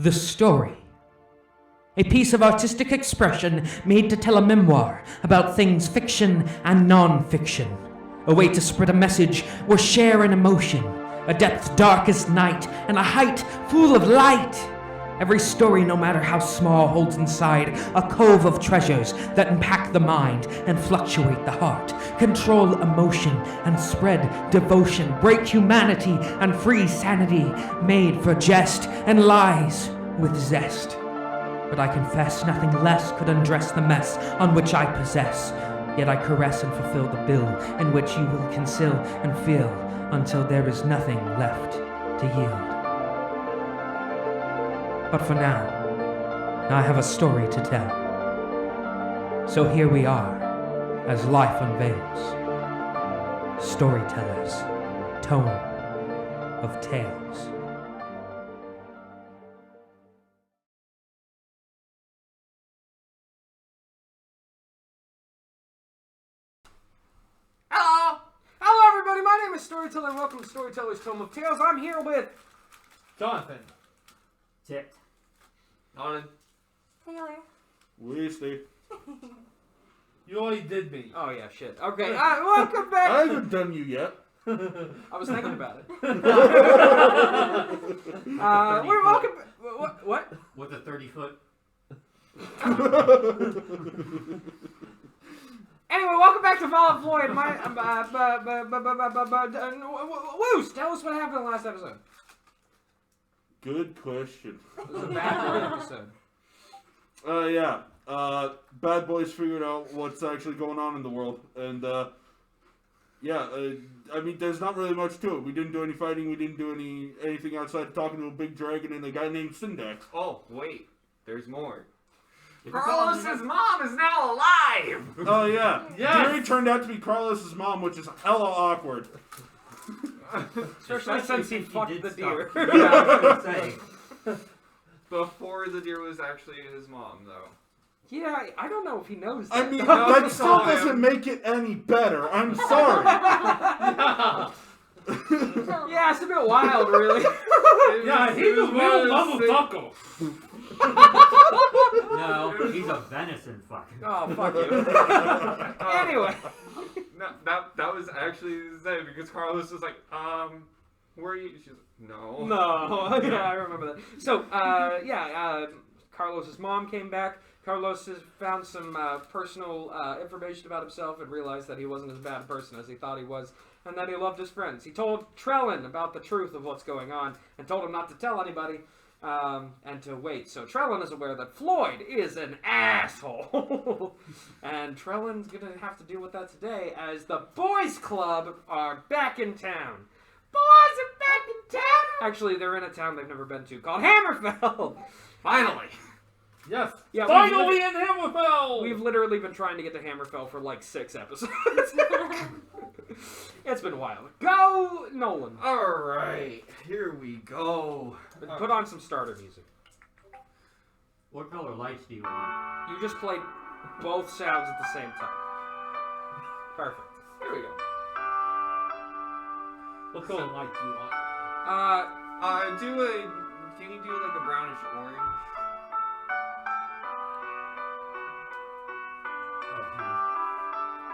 The story. A piece of artistic expression made to tell a memoir about things fiction and non-fiction. A way to spread a message or share an emotion. A depth dark as night and a height full of light. Every story, no matter how small, holds inside a cove of treasures that impact the mind and fluctuate the heart, control emotion and spread devotion, break humanity and free sanity, made for jest and lies with zest. But I confess nothing less could undress the mess on which I possess. Yet I caress and fulfill the bill in which you will conceal and feel until there is nothing left to yield. But for now, I have a story to tell. So here we are, as life unveils. Storytellers, tome of tales. Hello everybody, my name is Storyteller and welcome to Storyteller's Tome of Tales. I'm here with Jonathan. Tit. Alan. Taylor. Winston. You already did me. Oh yeah, shit. Okay, welcome back. I haven't done you yet. I was thinking about it. We're welcome. What? With a 30-foot. Anyway, welcome back to Floyd. Woos, tell us what happened in the last episode. Good question. It was a bad episode. Bad boys figured out what's actually going on in the world, and I mean, there's not really much to it. We didn't do any fighting. We didn't do anything outside of talking to a big dragon and a guy named Syndax. Oh, wait. There's more. Carlos's mom is now alive! Oh yeah. Yes! Gary turned out to be Carlos's mom, which is hella awkward. Especially since he fucked the deer. Yeah, I was gonna say. Before the deer was actually his mom, though. Yeah, I don't know if he knows that. I mean, No, that it's still fine. doesn't make it any better. I'm sorry. Yeah, it's a bit wild, really. Yeah, he's a real motherfucker. No, he's a venison fuck. Oh, fuck you. Anyway. No, that was actually the same, because Carlos was like, where are you? She's like, no. No. Yeah, I remember that. So, Carlos's mom came back. Carlos has found some personal information about himself and realized that he wasn't as bad a person as he thought he was, and that he loved his friends. He told Trellin about the truth of what's going on and told him not to tell anybody and to wait. So Trellin is aware that Floyd is an asshole. And Trellin's going to have to deal with that today as the boys club are back in town. Boys are back in town! Actually, they're in a town they've never been to called Hamerfell. Finally. Yes. Yeah, Finally in Hamerfell! We've literally been trying to get to Hamerfell for like 6 episodes. It's been wild. Go, Nolan. Alright, here we go. Put on some starter music. What color lights do you want? You just played both sounds at the same time. Perfect. Here we go. What color light do you want? Can you do like a brownish orange?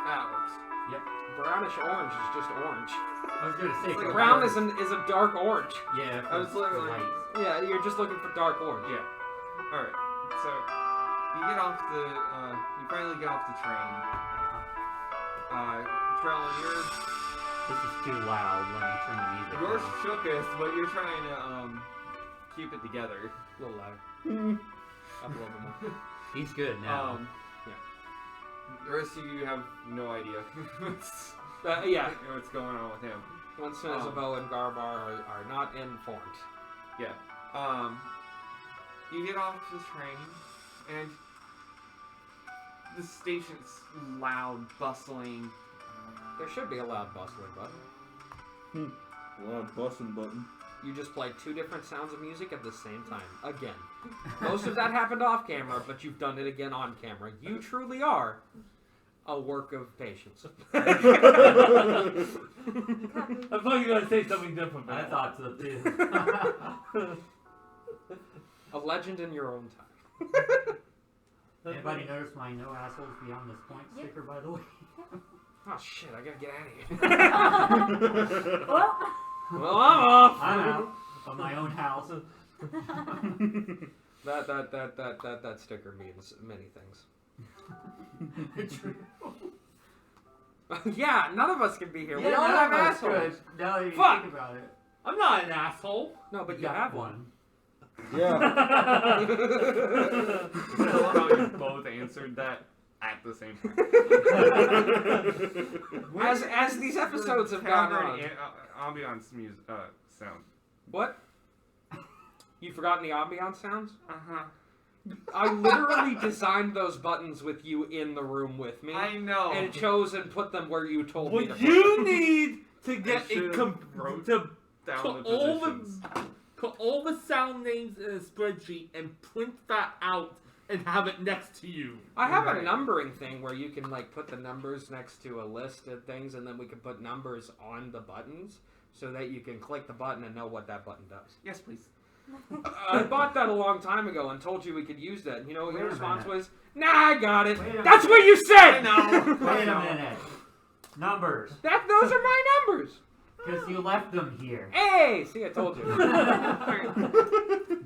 That works. Yep. Brownish orange is just orange. I was gonna say. Like Brown is a dark orange. Yeah. I was literally- light. Yeah, you're just looking for dark orange. Yeah. Alright, so you get off you finally get off the train. Trellin, This is too loud. Let me turn the music you're down. shookest, but you're trying to, keep it together. A little louder. Up a little bit more. He's good now. The rest of you have no idea what's Yeah. what's going on with him. Winston, Isabel, and Garbar are not informed. Yeah. You get off the train, and the station's loud, bustling. There should be a loud bustling button. Loud busting button. You just played 2 different sounds of music at the same time. Again. Most of that happened off camera, but you've done it again on camera. You truly are a work of patience. I thought you were going to say something different. I thought so too. A legend in your own time. Anybody notice my no assholes beyond this point sticker, by the way? Oh shit! I gotta get out of here. Well, Well, I'm off. I'm out of my own house. That sticker means many things. Yeah, none of us can be here. We all have assholes. Now that you Fuck! think about it. I'm not an asshole. No, but you have one. Yeah. I love how you both answered that at the same time. As these episodes have gone on. Ambiance music sound. What? You've forgotten the ambiance sounds? Uh-huh. I literally designed those buttons with you in the room with me. I know. And chose and put them where you told me to put you them. need to get I a wrote to down put the all positions. put all the sound names in a spreadsheet and print that out and have it next to you. I have a Right. numbering thing where you can like put the numbers next to a list of things, and then we can put numbers on the buttons so that you can click the button and know what that button does. Yes, please. I bought that a long time ago and told you we could use that. And you know what your Wait a response minute. was? Nah, I got it. Wait a That's what you said. Wait a minute. Numbers. Those are my numbers. Because you left them here. Hey, see, I told you.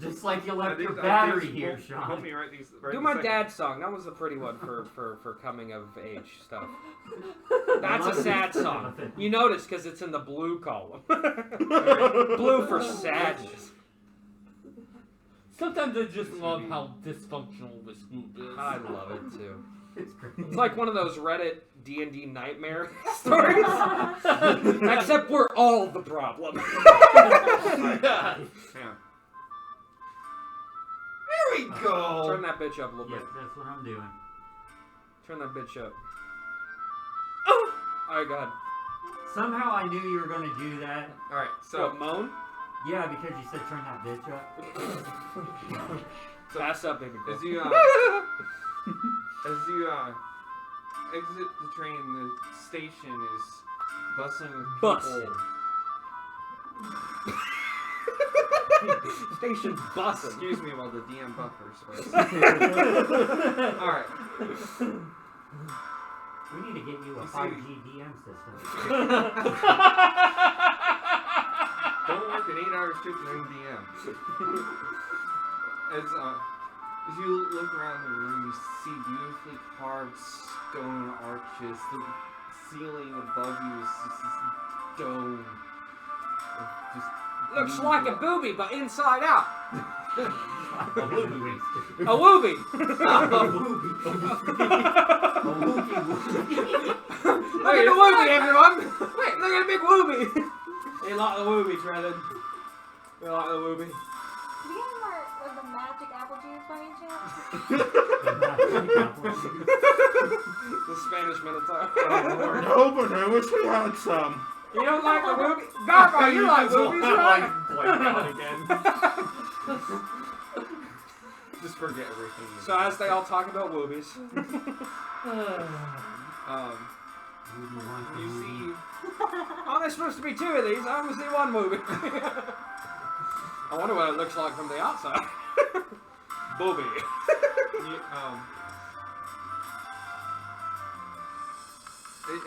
Just like you left These- your battery these- here, help Sean. me write these. Right Do this my second. dad's song. That was the pretty one for coming of age stuff. That's a sad song. You notice because it's in the blue column. Blue for sadness. Sometimes I just love how dysfunctional this group is. I love it too. It's great. It's like one of those Reddit D&D nightmare stories. Except we're all the problem. Yeah. Yeah. There we go. Turn that bitch up a little Yep, bit. that's what I'm doing. Turn that bitch up. Oh! Alright, go ahead. Somehow I knew you were going to do that. All right. So, So moan? Yeah, because you said turn that bitch up. Pass up, baby. as you exit the train, the station is bustling with Bus. people. Station's bussin'. Excuse me while the DM buffers. All right. We need to get you a You see- 5G DM system. Don't work an 8-hour shift during DM. As you look around the room, you see beautifully carved stone arches. The ceiling above you is just this dome. of just Looks like a booby, but inside out. A woogie. A woobie. Look at the woobie, everyone. Wait, look at the big woobie. They like the woobie, Trellin. They like the woobie. do you get more of the magic apple juice by any chance? The Spanish Minotaur. No, but I wish we had some. You don't like the woobie? Garbo, you like woobies, right? Blank out again. just forget everything. So as they all talk about woobies. You see. Oh, there's supposed to be two of these. I only see one movie. I wonder what it looks like from the outside. Booby. You,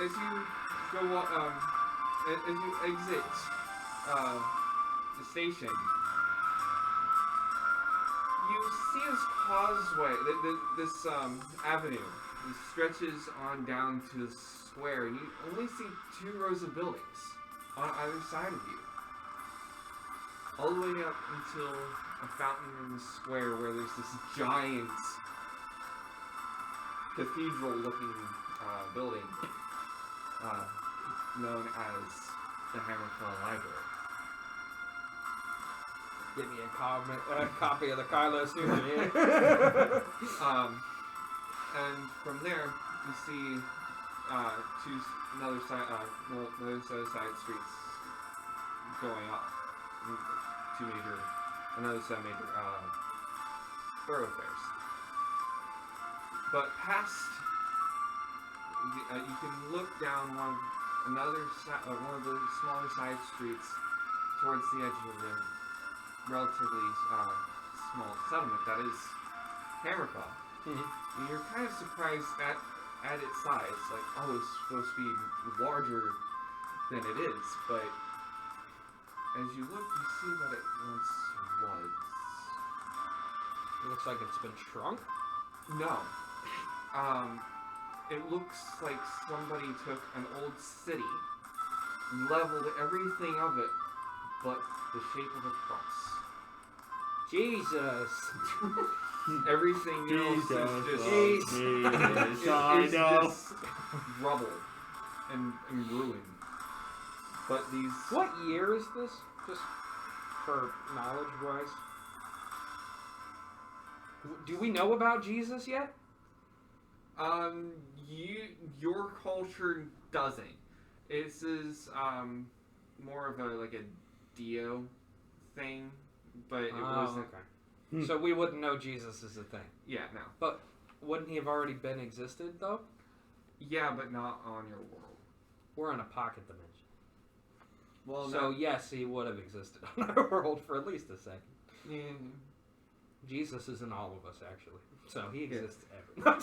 as you go, as you exit the station, you see this causeway, this avenue, it stretches on down to the square, and you only see 2 rows of buildings on either side of you, all the way up until a fountain in the square where there's this giant cathedral-looking building known as the Hamerfell Library. Give me a copy of the Carlos Jr. And from there, you see another set of side streets going up. Another set of major thoroughfares. But past, you can look down one of the smaller side streets towards the edge of the relatively small settlement that is Hamerfell. Mm-hmm. And you're kind of surprised at its size. Like, oh, it's supposed to be larger than it is, but as you look, you see that it once was. It looks like it's been shrunk. No. It looks like somebody took an old city, leveled everything of it, but the shape of a cross. Jesus. Everything else is just just rubble and ruin. But these. What year is this? Just for knowledge wise. Do we know about Jesus yet? Your culture doesn't. This is more of a Dio thing, but it wasn't. Okay. So we wouldn't know Jesus is a thing. Yeah, no. But wouldn't he have already been existed though? Yeah, but not on your world. We're in a pocket dimension. Well, so yes, he would have existed on our world for at least a second. Yeah. Jesus is in all of us, actually. So he exists everywhere.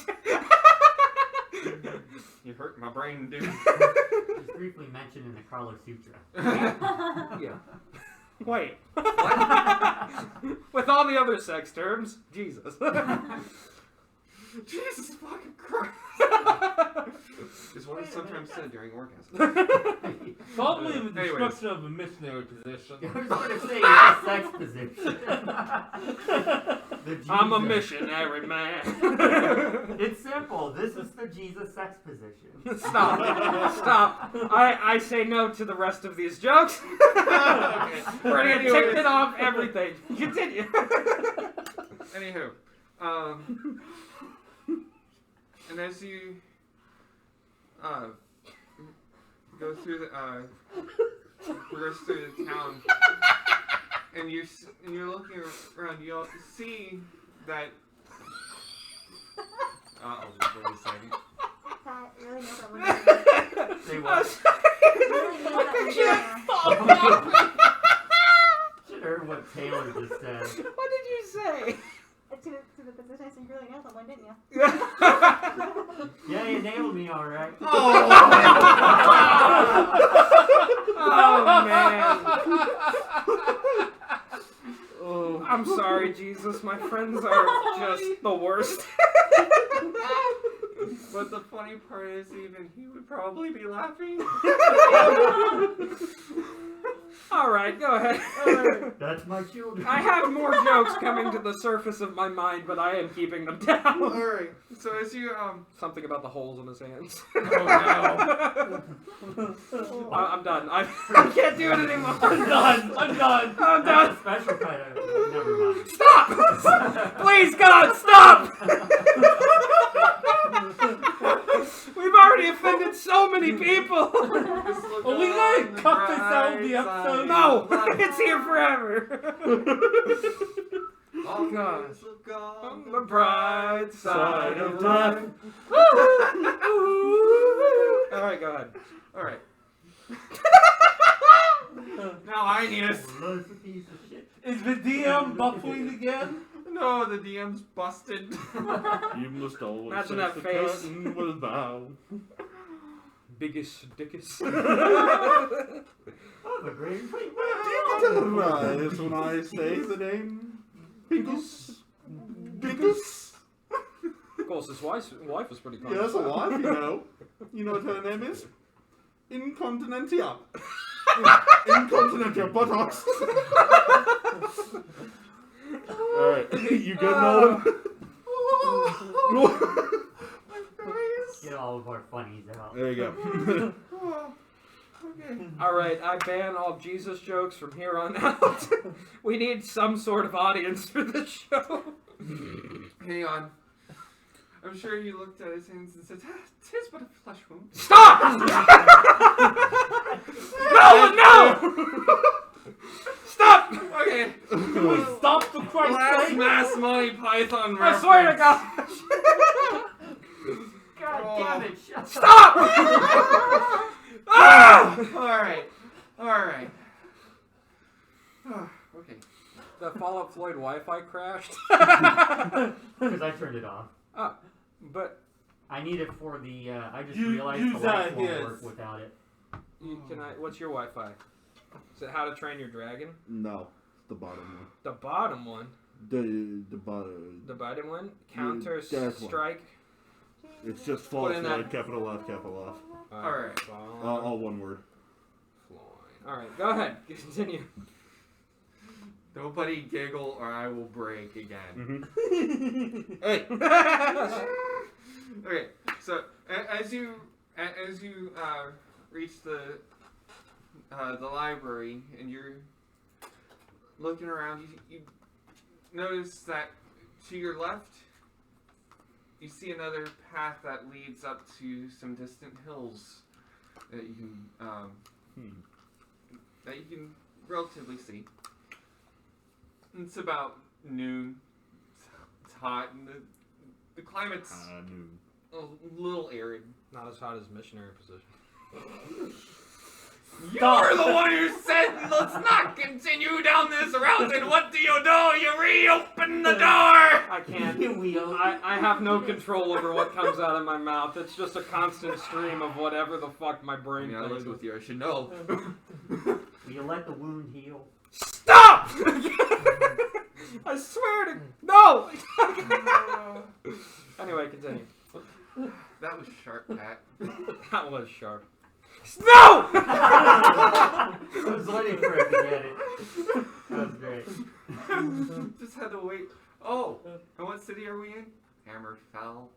You hurt my brain, dude. It's briefly mentioned in the Kala Sutra. Yeah. Wait. What? With all the other sex terms, Jesus. Jesus fucking Christ. Is what is sometimes said during orgasm. Probably the Anyways. description of a missionary position. I was going to say it's a sex position. I'm a missionary man. It's simple. This is the Jesus sex position. Stop. Stop. I say no to the rest of these jokes. Okay. We're gonna get ticked off everything. Continue. Anywho, and as you go through the progress through the town, and you're looking around, you'll see that. Wait a second. Pat really knows that we're Say what? really knows that we're Should have heard what Taylor just said. What did you say? To the position, so you really know someone, didn't you? Yeah, you nailed me all right. Oh man. Oh, I'm sorry, Jesus. My friends are just the worst. But the funny part is, even he would probably be laughing. All right, go ahead. That's my children. I have more jokes coming to the surface of my mind, but I am keeping them down. Alright, so as you, Something about the holes in his hands. oh I'm done. I can't do it anymore. I'm done. I'm done. I'm done. Special kind of. Never mind. Stop! Please, God, stop! We've already offended so many people. Well, we gotta cut this out of the episode. No, it's here forever. Oh God. look on On the bright side of life. All right, go ahead. Alright. Now I need a... That's a piece of shit. Is the DM buffering again? No, the DM's busted. You must always Imagine say that the face. curtain will bow. Biggest dickus. Oh, the great Rise when I say the name. Pinkus. Dickus. Of course, his wife was pretty cool. Yes, a wife, you know. You know what her name is? Incontinentia. Incontinentia buttocks. Alright, you good, Nolan? Get all of our funnies out. There you go. Okay. All right, I ban all Jesus jokes from here on out. We need some sort of audience for this show. Hang on. I'm sure you looked at his hands and said, "'Tis but a flesh wound." Stop! No! Stop! Okay. Can we stop the Christ Last sake? Mass Monty Python I reference. swear to God! God damn it, shut up. Stop! Ah! Alright. Alright. Okay. the Fallout Floyd Wi-Fi crashed? Because I turned it off. Oh, but I need it for the. I just You- realized use the lights that, won't yes. work without it. what's your Wi-Fi? Is it How to Train Your Dragon? No, the bottom one. The bottom one. The bottom. The bottom one. Counter that's one. Strike. It's just Put Floyd, in that- capital F, capital F. Alright. All one word. Floyd. All right, go ahead. Continue. Nobody giggle or I will break again. Hey! Okay, so as you reach the library and you're looking around, you notice that to your left you see another path that leads up to some distant hills that you can relatively see. It's about noon. It's hot, and the climate's a little arid. Not as hot as missionary position. You're the one who said let's not continue down this route, and what do? You reopen the door! I can't. I have no control over what comes out of my mouth. It's just a constant stream of whatever the fuck my I brain mean, I thinks. lived with you, I should know. Will you let the wound heal? Stop! I swear to... No! Anyway, continue. That was sharp, Pat. That was sharp. No! I was waiting for it to get it. That was great. Just had to wait. Oh, and what city are we in? Hamerfell.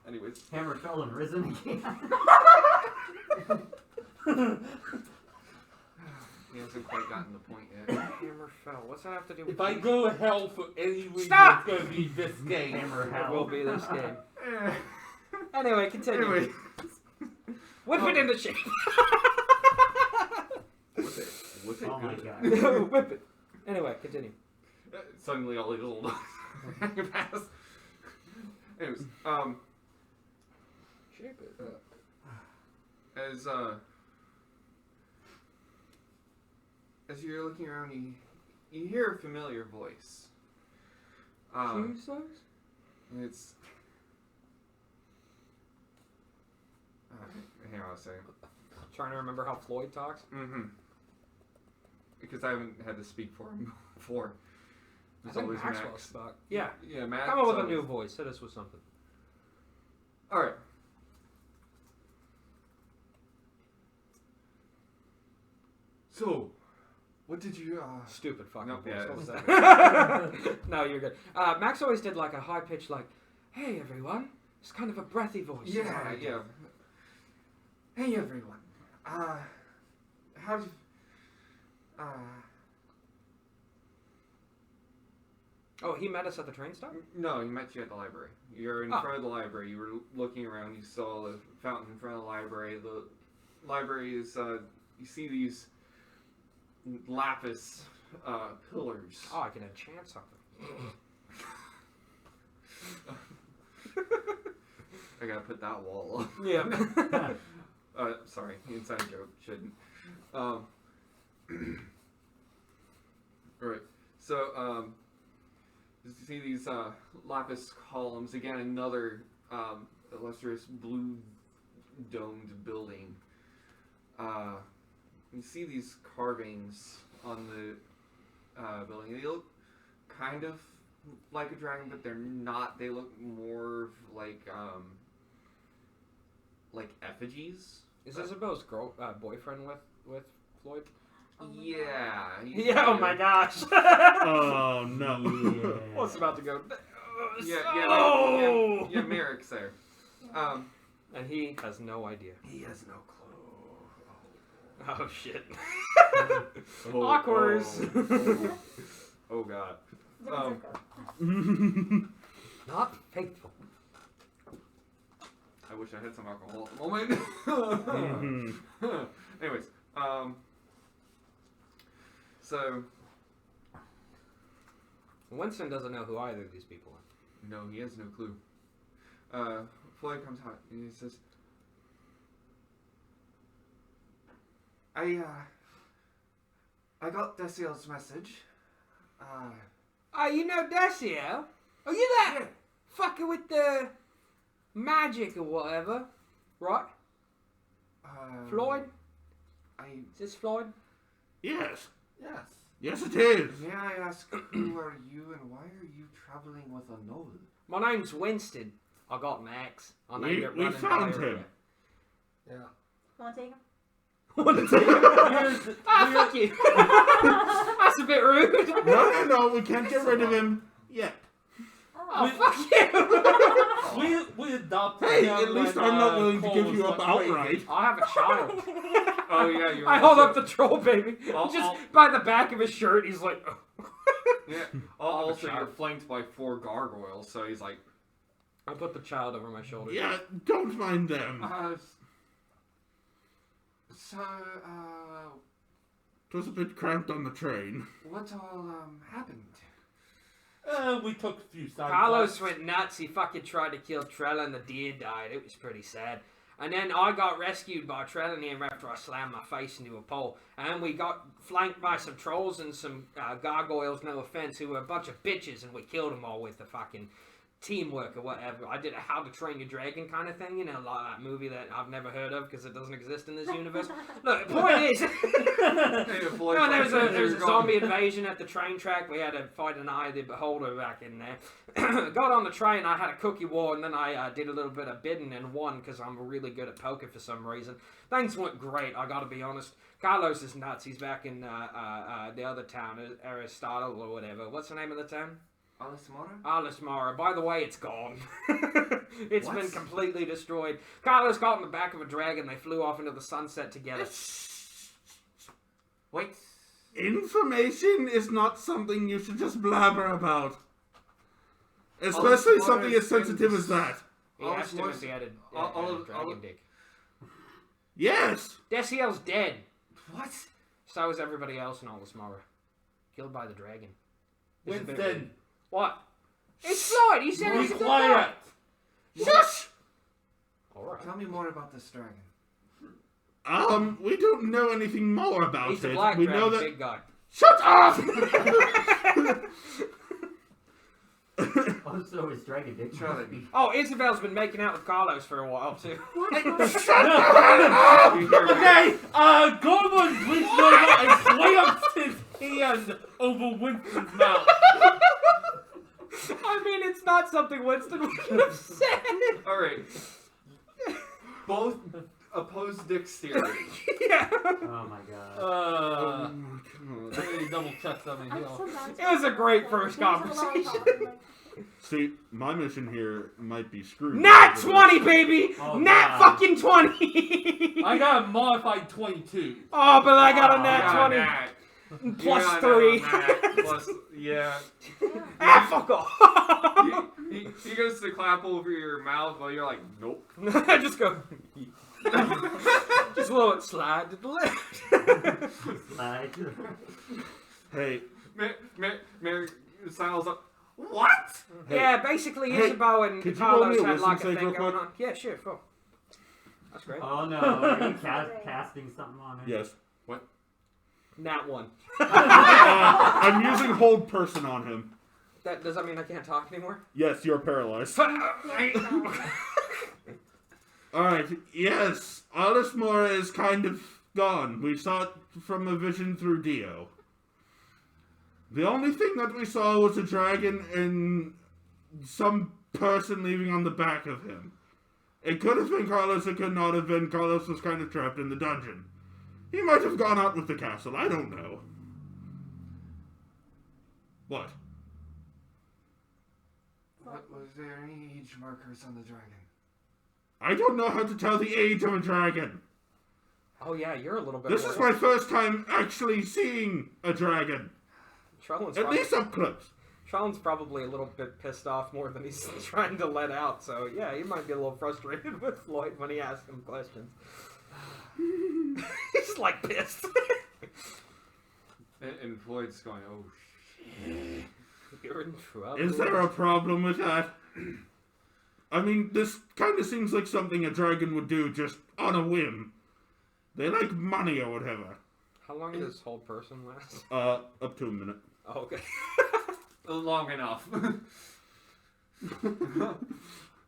Anyways. Hamerfell and risen again. He hasn't quite gotten the point yet. Hamerfell. What's that have to do with... If I go to hell for any reason, Stop! it's gonna be this game. It will be this game. Anyway, continue. Anyway. Whip it into shape. What's it? Oh my god. Whip it. Anyway, continue. Suddenly all these little pass. Anyways, Shape it. As you're looking around, you hear a familiar voice. Jesus? It's. Hang on a second. Trying to remember how Floyd talks. Mm-hmm. Because I haven't had to speak for him before. I It's think always Maxwell's Max. stuck. Yeah. Yeah, Max. Come up with a new voice. Hit us with something. All right. So, what did you? Stupid fucking Nope, voice. yeah, What was it's- that? No, you're good. Max always did like a high pitch, like, "Hey everyone." It's kind of a breathy voice. Yeah, yeah. Hey everyone. How'd you? Oh, he met us at the train stop? No, he met you at the library. You're in front of the library. You were looking around. You saw the fountain in front of the library. The library is. You see these lapis pillars. Oh, I can enchant something. I gotta put that wall up. Yeah. Sorry, inside joke. Shouldn't. Right. So, you see these lapis columns. Again, another illustrious blue domed building. You see these carvings on the building. They look kind of like a dragon, but they're not. They look more like effigies. Is Isabel's boyfriend with Floyd? Yeah. Yeah, oh my gosh. Oh no. What's about to go? Yeah, Merrick's there. And he has no idea. He has no clue. Oh shit. Oh, Awkward. Oh god. Different zip code. Not faithful. I wish I had some alcohol at the moment. Anyways, so Winston doesn't know who either of these people are. no, he has no clue. Floyd comes out and he says, I got Deciel's message. You know Desio? Oh, you that Yeah. fucker with the magic or whatever, right? Floyd? Is this Floyd? Yes. Yes. Yes, it is. May I ask, who are you and why are you traveling with a knoll? My name's Winston. I got an axe. I named it We running found diarrhea. him. Yeah. Want to take him? Fuck you. That's a bit rude. No, we can't get rid of him yet. Oh, fuck you. We adopted Hey, him at least when, I'm not willing to Cole give was you up going crazy. outright. I have a child. Oh yeah, you're. I hold up the troll baby. I'll- Just I'll- by the back of his shirt, he's like, Yeah. Also, you're flanked by 4 gargoyles, so he's like. I put the child over my shoulder. Yeah, don't mind them. So, It was a bit cramped on the train. what all happened? We took a few side Carlos quests. went nuts. He fucking tried to kill Trellin. The deer died. It was pretty sad. And then I got rescued by Trellin here after I slammed my face into a pole. And we got flanked by some trolls and some gargoyles, no offense, who were a bunch of bitches, and we killed them all with the fucking teamwork or whatever. I did a How to Train Your Dragon kind of thing, you know, like that movie that I've never heard of because it doesn't exist in this universe. Look, the point is, no, there was a zombie invasion at the train track. We had to fight an Eye of the Beholder back in there. Got on the train, I had a cookie war, and then I did a little bit of bidding and won because I'm really good at poker for some reason. Things went great, I gotta be honest. Carlos is nuts. He's back in the other town, Aristotle or whatever. What's the name of the town? Alice Mara. By the way, it's gone. It's What? been completely destroyed. Carlos got in the back of a dragon. They flew off into the sunset together. Wait. Information is not something you should just blabber about. Especially Alice something Mara's as sensitive been- as that. He asked him if he had a dragon dick. Yes! Deciel's dead. What? So is everybody else in Alice Mara. Killed by the dragon. It's a bit Winston, weird. What? It's Floyd! He said be he's quiet. Shush! Alright. Tell me more about this dragon. We don't know anything more about He's the it. black We dragon, know that. big guy. Shut up! Oh, so is Dragon Dick. Trellin. Oh, Isabel's been making out with Carlos for a while, too. Okay, Gorman, please know that I slammed his hand over Winston's mouth. I mean, it's not something Winston would have said. Alright. Both oppose Dick's theory. Yeah. Oh my god. Let me double check something I'm here. so bad. It was a great first There's a lot of conversation. talking, See, my mission here might be screwed. Nat 20, baby! Oh, Nat God. fucking 20! I got a modified 22. Oh, but I got a Oh, nat Yeah, 20. Nat. Plus Yeah, 3. Nat. Plus, yeah. Ah, fuck off! He goes to clap over your mouth while you're like, nope. I just go. Just let it slide to the left. Slide. Hey, Mary Silas up. What? Yeah, basically Hey, Isabel and could you roll me Carlos a had wisdom like a save thing real going quick? on. Yeah, sure, cool. That's great. Oh no, are you casting something on it? yes. Nat 1. I'm using hold person on him. Does that mean I can't talk anymore? Yes, you're paralyzed. like, Alright, yes, Alice Mora is kind of gone. We saw it from a vision through Dio. The only thing that we saw was a dragon and some person leaving on the back of him. It could have been Carlos, it could not have been. Carlos was kind of trapped in the dungeon. He might have gone out with the castle, I don't know. What? Was there any age markers on the dragon? I don't know how to tell the age of a dragon. Oh yeah, you're a little bit. This is my first time actually seeing a dragon. At least up close. Trellin's probably a little bit pissed off more than he's trying to let out. So yeah, he might be a little frustrated with Floyd when he asks him questions. He's like pissed. And Floyd's going, oh shit. You're in trouble. Is there a problem with that? I mean, this kind of seems like something a dragon would do just on a whim. They like money or whatever. How long does this whole person last? Up to a minute. Oh, okay. Long enough.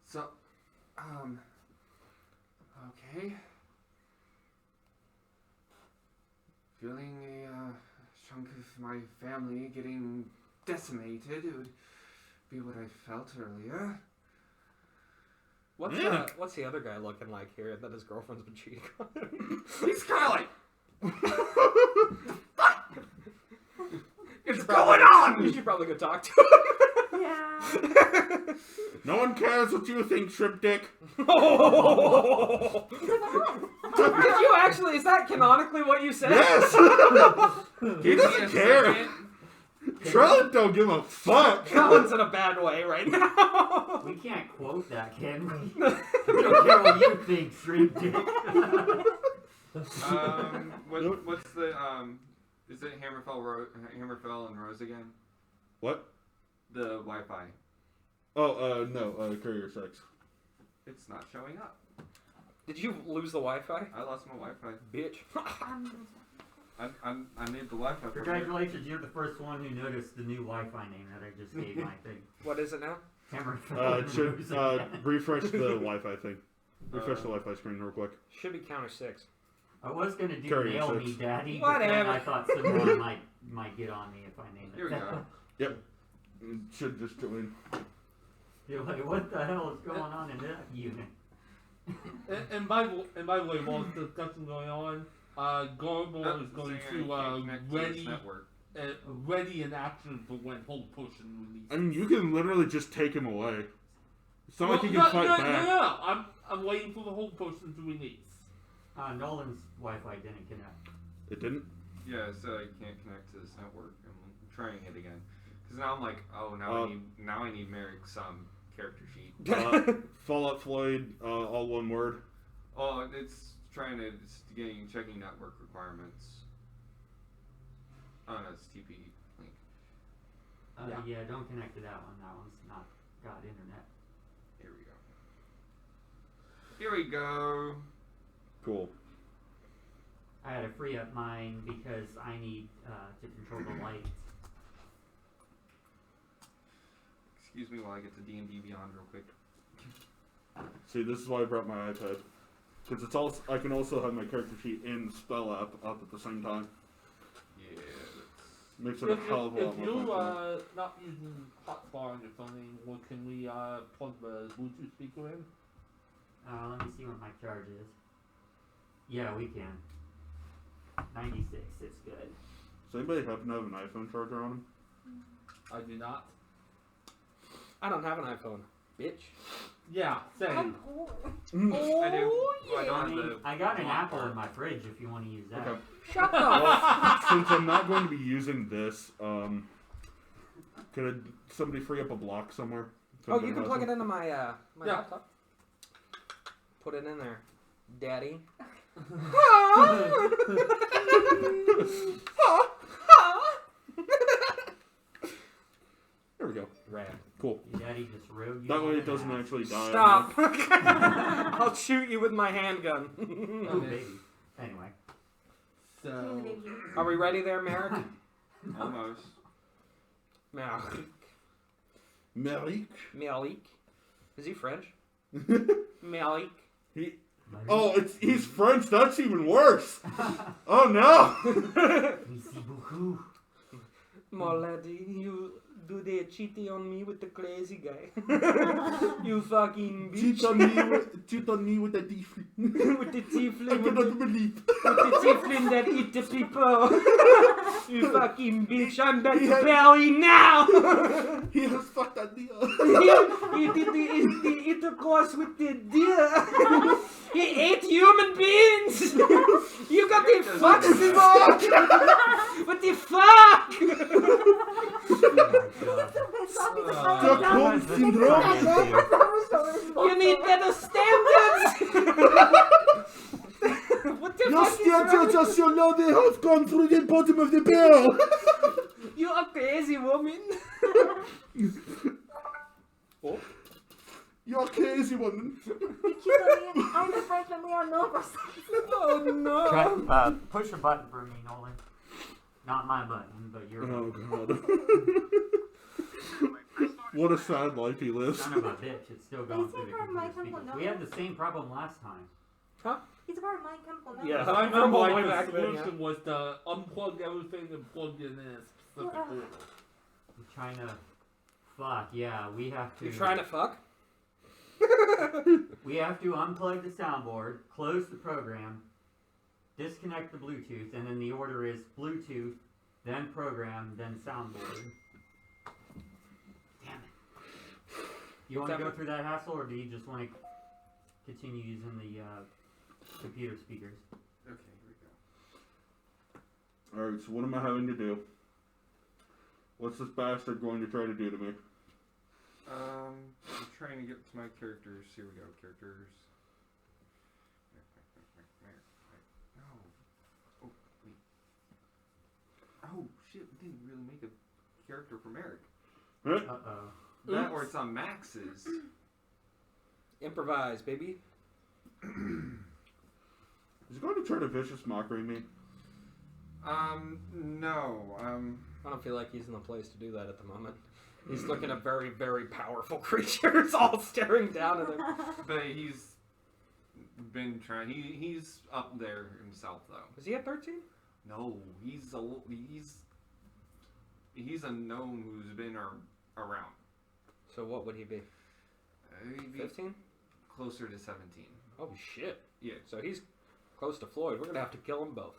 So, okay. Feeling a chunk of my family getting decimated would be what I felt earlier. What's the other guy looking like here that his girlfriend's been cheating on him? He's kind of like, It's going on? You should probably go talk to him. Yeah. No one cares what you think, Shrimp Dick. Oh! Did you actually? Is that canonically what you said? Yes! He give me a doesn't care. second. Trellin don't give a fuck. Colin's in a bad way right now. We can't quote that, can we? We don't care what you think, Shrimp Dick. What's the is it Hamerfell and Rose again? What? The Wi-Fi. Oh, no, Courier 6. It's not showing up. Did you lose the Wi-Fi? I lost my Wi-Fi. Bitch. I need the Wi-Fi. from here. Congratulations, you're the first one who noticed the new Wi-Fi name that I just gave my thing. What is it now? Hamerfell. It should, refresh the Wi-Fi thing. Refresh the Wi-Fi screen real quick. Should be counter 6. I was gonna do Courier Nail 6. Me Daddy, but then Whatever. I thought someone might get on me if I named it. Here we go. Yep. It should just join. You're like, what the hell is going on in that unit? And by the way, while the discussion going on, Garble is going Saying I can't to connect to this network. ready in action for when whole push and release. I mean, you can literally just take him away. It's not like you can no, fight no, back. No, I'm waiting for the whole person to release. Nolan's Wi-Fi didn't connect. It didn't? Yeah, so I can't connect to this network. I'm trying it again. Because now I'm like, oh, now I need Merrick's character sheet. Fallout Floyd, all one word. Oh, it's checking network requirements. Oh, no, it's TP link. Yeah, don't connect to that one. That one's not got internet. Here we go. Here we go. Cool. I had to free up mine because I need to control the light. Excuse me while I get to D&D Beyond real quick. See, this is why I brought my iPad. Because it's also, I can also have my character sheet in Spell app up at the same time. Yeah, Makes it a hell of a lot If more you functional. not using hotbar on your phone anymore, can we plug the Bluetooth speaker in? Let me see what my charge is. Yeah, we can. 96, it's good. Does anybody happen to have an iPhone charger on him? I do not. I don't have an iPhone. Bitch. Yeah, same. I'm poor. I do. Well, I don't I have mean, the I got an hot apple bar. in my fridge if you want to use that. Okay. Shut up. Well, since I'm not going to be using this, could somebody free up a block somewhere? Oh, you can plug it into my my Yeah. laptop. Put it in there, Daddy. There we go. Rad. Cool. Your daddy just rode you. That way on it doesn't the actually die. Stop. I'll shoot you with my handgun. Oh, baby. Anyway. So, Are we ready there, Merrick? Almost. Merrick. Malik? Malik. Is he French? Malik. He's French. That's even worse. Oh no. Merci beaucoup. My lady, you do the cheating on me with the crazy guy. You fucking bitch. Cheat on me with a tiefling. With the I tiefling. cannot believe. With the tiefling that eat the people. You fucking bitch. I'm back to belly now. He has fucked that deal. He did the intercourse with the deer. He ate human beings. You got the fuck involved. What the fuck? Stockholm syndrome. You need better standards. What the Your fuck is wrong? standards are so low they have gone through the bottom of the barrel. You a crazy woman. Oh. You're crazy woman. You keep telling me I'm the freshman we are no. Oh no! Try, push a button for me, Nolan. Not my button, but your Oh button. god. What a sad life he lives. Son of a bitch, it's still going Is through he the part of my computer temple speakers. We had now? the same problem last time. He's a part of my chemical now. Yeah. I From remember all the like way the back then, solution was to unplug everything and plug it in a specific Yeah. order. I'm trying to... Fuck, yeah, we have to... You trying to fuck? We have to unplug the soundboard, close the program, disconnect the Bluetooth, and then the order is Bluetooth, then program, then soundboard. Damn it. You want to go through that hassle, or do you just want to continue using the computer speakers? Okay, here we go. Alright, so what am I having to do? What's this bastard going to try to do to me? I'm trying to get to my characters. Here we go, characters. No. Oh, wait. Oh, shit, we didn't really make a character for Merrick. Right? Uh-oh. That or it's on Max's. Improvise, baby. Is he going to try to vicious mockery me? No. I don't feel like he's in the place to do that at the moment. He's looking at very, very powerful creatures all staring down at him. But he's been trying. He's up there himself, though. Was he at 13? No, he's a gnome who's been around. So what would he be? He'd be 15? closer to 17. Oh shit. Yeah. So he's close to Floyd. We're gonna have to kill them both.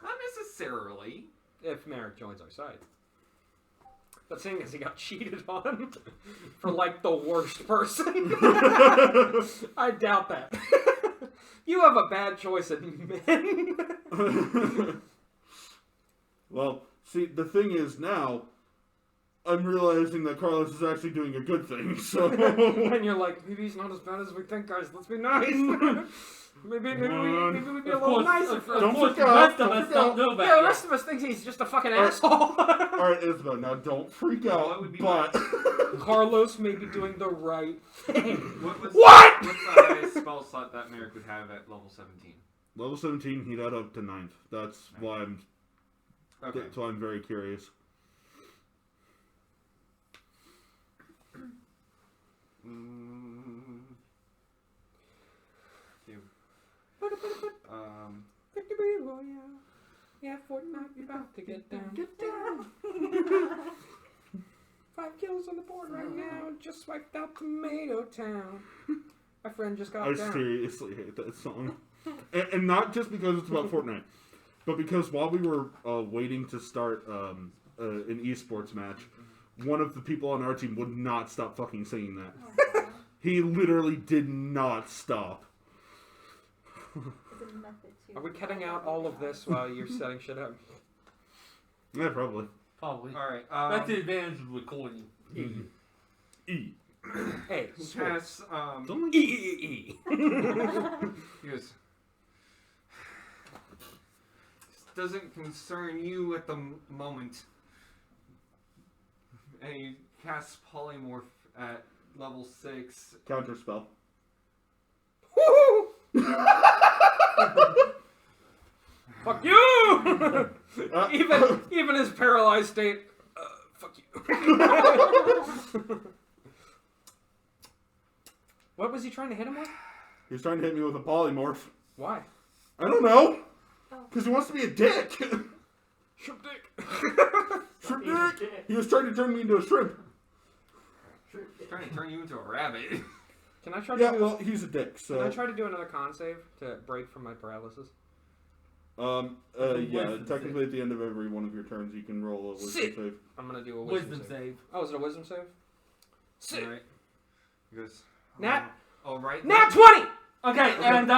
Not necessarily. If Merrick joins our side. But seeing as he got cheated on for like the worst person, I doubt that. You have a bad choice in men. Well, see, the thing is now, I'm realizing that Carlos is actually doing a good thing, so... And you're like, maybe he's not as bad as we think, guys. Let's be nice. maybe we'd be a little nicer. Don't The freak out, rest of don't us freak don't out. know that Yeah, the yet. rest of us think he's just a fucking Alright. asshole. Alright, Isabel, now don't freak What out, would be but... Carlos may be doing the right thing. What's What? the highest spell slot that Merrick would have at level 17? Level 17, he'd add up to 9th. That's why Okay. that's why I'm very curious. Cute. Victory Royale. Yeah, Fortnite, we about to get down. Get down. 5 kills on the board right now. Just swiped out Tomato Town. My friend just got I down. seriously hate that song. And not just because it's about Fortnite, but because while we were waiting to start an esports match, one of the people on our team would not stop fucking singing that. He literally did not stop. Are we cutting out all of this while you're setting shit up? Yeah, probably. Probably. Alright, That's the advantage of recording. E. Hey, Pass, Don't like E. he goes, this doesn't concern you at the moment. And he casts Polymorph at level 6. counterspell. Fuck you! even his paralyzed state. Fuck you. What was he trying to hit him with? He's trying to hit me with a polymorph. Why? I don't know. Because he wants to be a dick. Shrimp dick. Shrimp dick. He was trying to turn me into a shrimp. He's trying to turn you into a rabbit. Can I try to Yeah, do? well, he's a dick, Can I so... try to do another con save to break from my paralysis? Yeah, Wisdom technically at the end of every one of your turns, you can roll a wisdom Sick. save. I'm gonna do a wisdom, Wisdom save. Oh, is it a wisdom save? Sick. Alright. He goes, Nat. Alright. Nat 20. Okay, and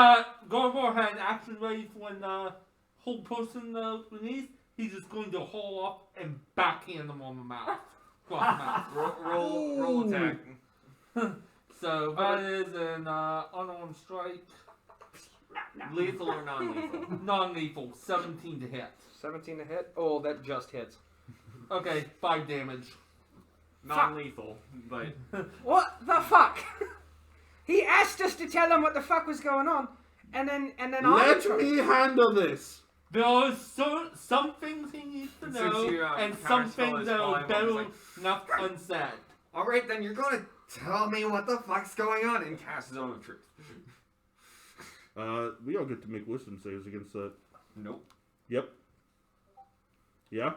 Garbo had an action ready for when whole person beneath. He's just going to haul up and backhand him on the mouth. Cross mouth. Roll attack. So that is an unarmed strike. Lethal or non-lethal? Non-lethal, 17 to hit. 17 to hit. Oh, that just hits. Okay, 5 damage. Non-lethal, but What the fuck? He asked us to tell him what the fuck was going on, and then Let me handle this. There are some things he needs to Since know, you, and counterspell some his things that are volume, better I was left unsaid. Alright, then you're gonna tell me what the fuck's going on and cast Zone of Truth. We all get to make wisdom saves against that. Nope. Yep. Yeah?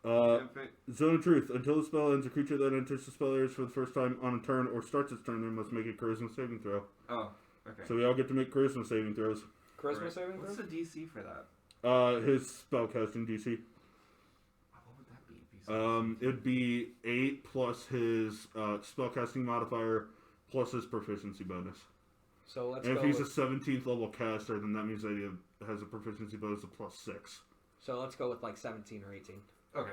If it- Zone of Truth. Until the spell ends, a creature that enters the spell area for the first time on a turn or starts its turn, they must make a charisma saving throw. Oh, okay. So we all get to make charisma saving throws. Charisma Right. saving What's throw? the DC for that? His spellcasting DC. What would that be? It'd be 8 plus his spellcasting modifier plus his proficiency bonus. So let's And go if he's with, a 17th level caster, then that means that he has a proficiency bonus of plus 6. so let's go with like 17 or 18. Okay.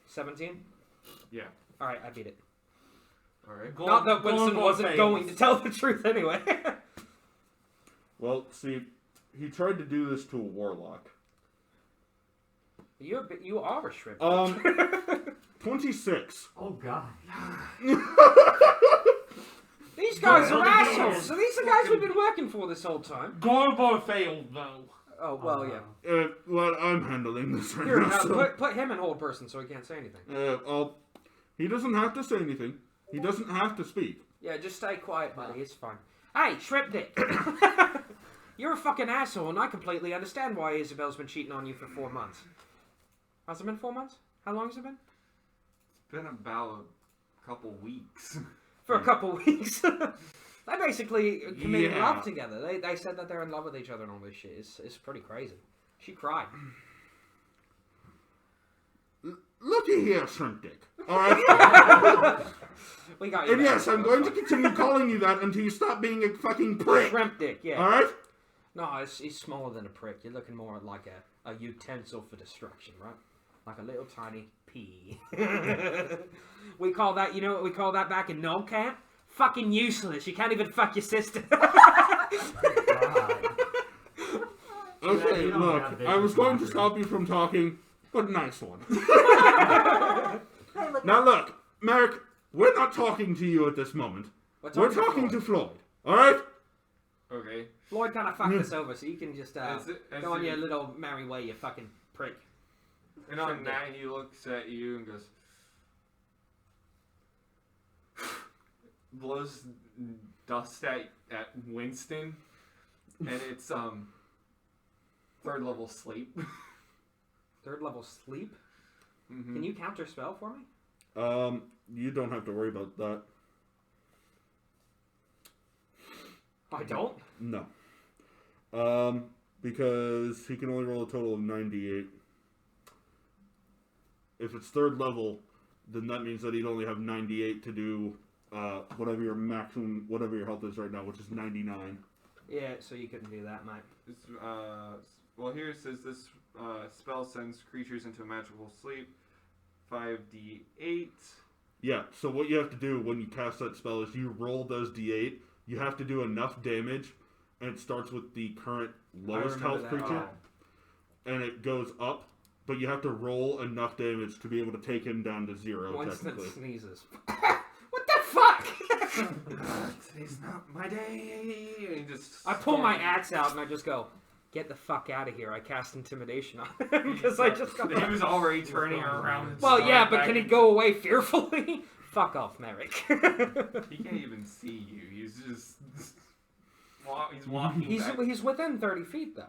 17? Yeah. Alright, I beat it. Alright. Not that Winston wasn't fails. going to tell the truth anyway. Well, see, he tried to do this to a warlock. You are a shrimp. 26. Oh god. These guys are Well, assholes. So these are guys we've been working for this whole time. Garbo failed, though. Oh well, yeah. Well, I'm handling this right Here, now. now, So, put him in hold person so he can't say anything. he doesn't have to say anything. He doesn't have to speak. Yeah, just stay quiet, buddy. It's fine. Hey, Shrimp Dick. You're a fucking asshole, and I completely understand why Isabel's been cheating on you for 4 months. Has it been 4 months? How long has it been? It's been about a couple weeks. For a couple weeks. They basically committed Yeah. love together. They said that they're in love with each other and all this shit. It's pretty crazy. She cried. Looky here, Shrimp Dick. Alright? We got you. And back. yes, I'm going to continue calling you that until you stop being a fucking prick. Shrimp Dick, yeah. Alright? No, he's smaller than a prick. You're looking more like a utensil for destruction, right? Like a little tiny pea. We call that, you know what we call that back in Gnome Camp? Fucking useless. You can't even fuck your sister. Okay, you don't look, have I was vicious going to mockery. stop you from talking, but nice one. Hey, look, Now look, Merrick, we're not talking to you at this moment. We're talking to Floyd. Alright? Okay. Floyd kind of fucked us over, so you can just As go on you- your little merry way, you fucking prick. And on that, he looks at you and goes, blows dust at Winston, and it's third level sleep. Third level sleep. Mm-hmm. Can you counter spell for me? You don't have to worry about that. I don't. No. Because he can only roll a total of 98. If it's third level, then that means that he'd only have 98 to do whatever your maximum, whatever your health is right now, which is 99. Yeah, so you couldn't do that, mate. It's, well, here it says this spell sends creatures into a magical sleep. 5d8. Yeah, so what you have to do when you cast that spell is you roll those d8. You have to do enough damage, and it starts with the current lowest remember health that. creature, and it goes up, but you have to roll enough damage to be able to take him down to 0, Winston technically. sneezes. What the fuck? Today's not my day. And he just I pull my axe out and I just go, get the fuck out of here. I cast intimidation on him because I just got. He was already turning around. And Well, yeah, started but back can he and- go away fearfully? Fuck off, Merrick. He can't even see you. He's just. He's walking. he's back. within 30 feet though.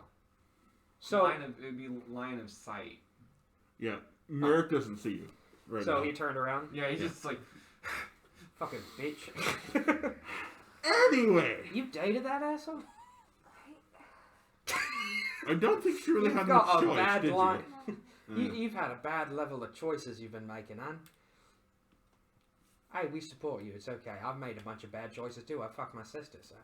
So It'd be line of sight. Yeah, Merrick doesn't see you right so now. he turned around. Yeah, he's just like. Fucking bitch. Anyway, You dated that asshole? I don't think she really You've had got much a choice, bad did line. you? You've had a bad level of choices you've been making, Anne. Hey, we support you. It's okay. I've made a bunch of bad choices too. I fucked my sister, so.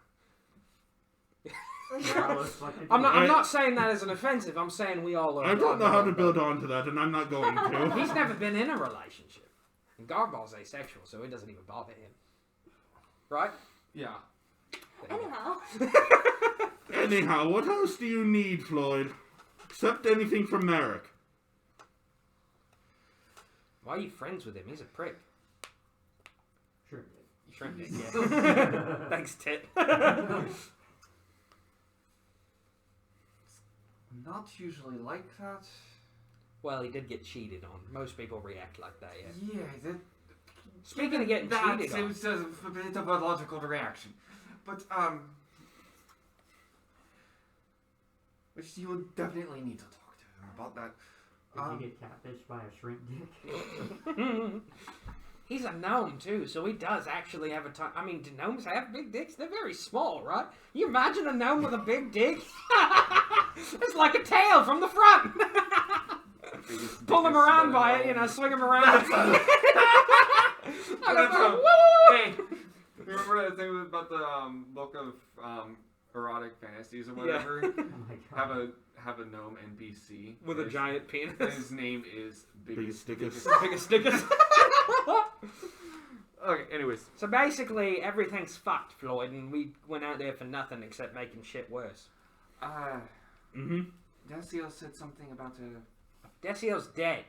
I'm not saying that as an offensive. I'm saying we all are. I don't know how to build on to that, and I'm not going to. He's never been in a relationship. And Garball's asexual, so it doesn't even bother him. Right? Yeah. anyhow. Anyhow, what else do you need, Floyd? Except anything from Merrick. Why are you friends with him? He's a prick. Sure. Shrimp dick, yeah. Thanks, Tit. Not usually like that. Well, he did get cheated on. Most people react like that, yeah. Yeah, that. Speaking of getting that cheated on. seems a bit of a logical reaction, but which you would definitely need to talk to him about that. Did you get catfished by a shrimp dick? He's a gnome too, so he does actually have a ton. I mean, do gnomes have big dicks? They're very small, right? You imagine a gnome with a big dick? It's like a tail from the front. Pull him around by it, you know, swing him around. Hey, remember that thing about the book of erotic fantasies or whatever? Oh my god. Have a gnome NPC With a giant penis. And his name is Biggest Dickus. Biggest dickus. Okay, anyways. So basically, everything's fucked, Floyd, and we went out there for nothing except making shit worse. Decio said something about Decio's dead.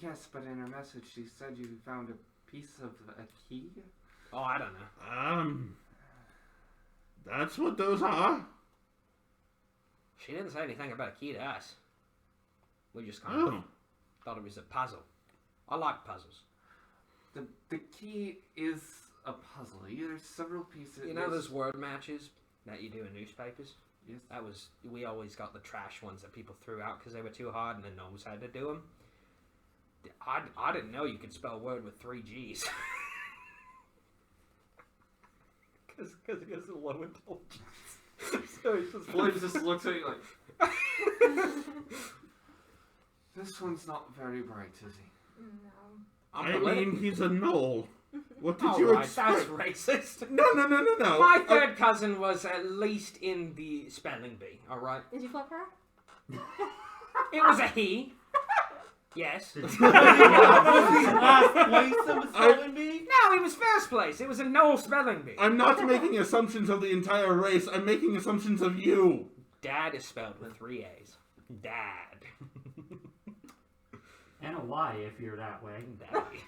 yes, but in her message she said you found a piece of a key? Oh, I don't know. That's what those are. She didn't say anything about a key to us. We just kind of thought it was a puzzle. I like puzzles. The key is a puzzle. There's several pieces. You know those word matches that you do in newspapers? Yes. We always got the trash ones that people threw out because they were too hard and the gnomes had to do them. I didn't know you could spell word with 3 G's. Because it gives a low intelligence. So he's just Floyd just looks at you like, this one's not very bright, is he? No. I'm I mean, he's a knoll. What did you Alright, expect? that's racist. No. My third cousin was at least in the spelling bee, alright? Did you flip her? It was a he. Yes. Was he last place in the spelling bee? No, he was first place. It was a no spelling bee. I'm not making assumptions of the entire race. I'm making assumptions of you. Dad is spelled with 3 A's. Dad. And a Y if you're that way. Daddy.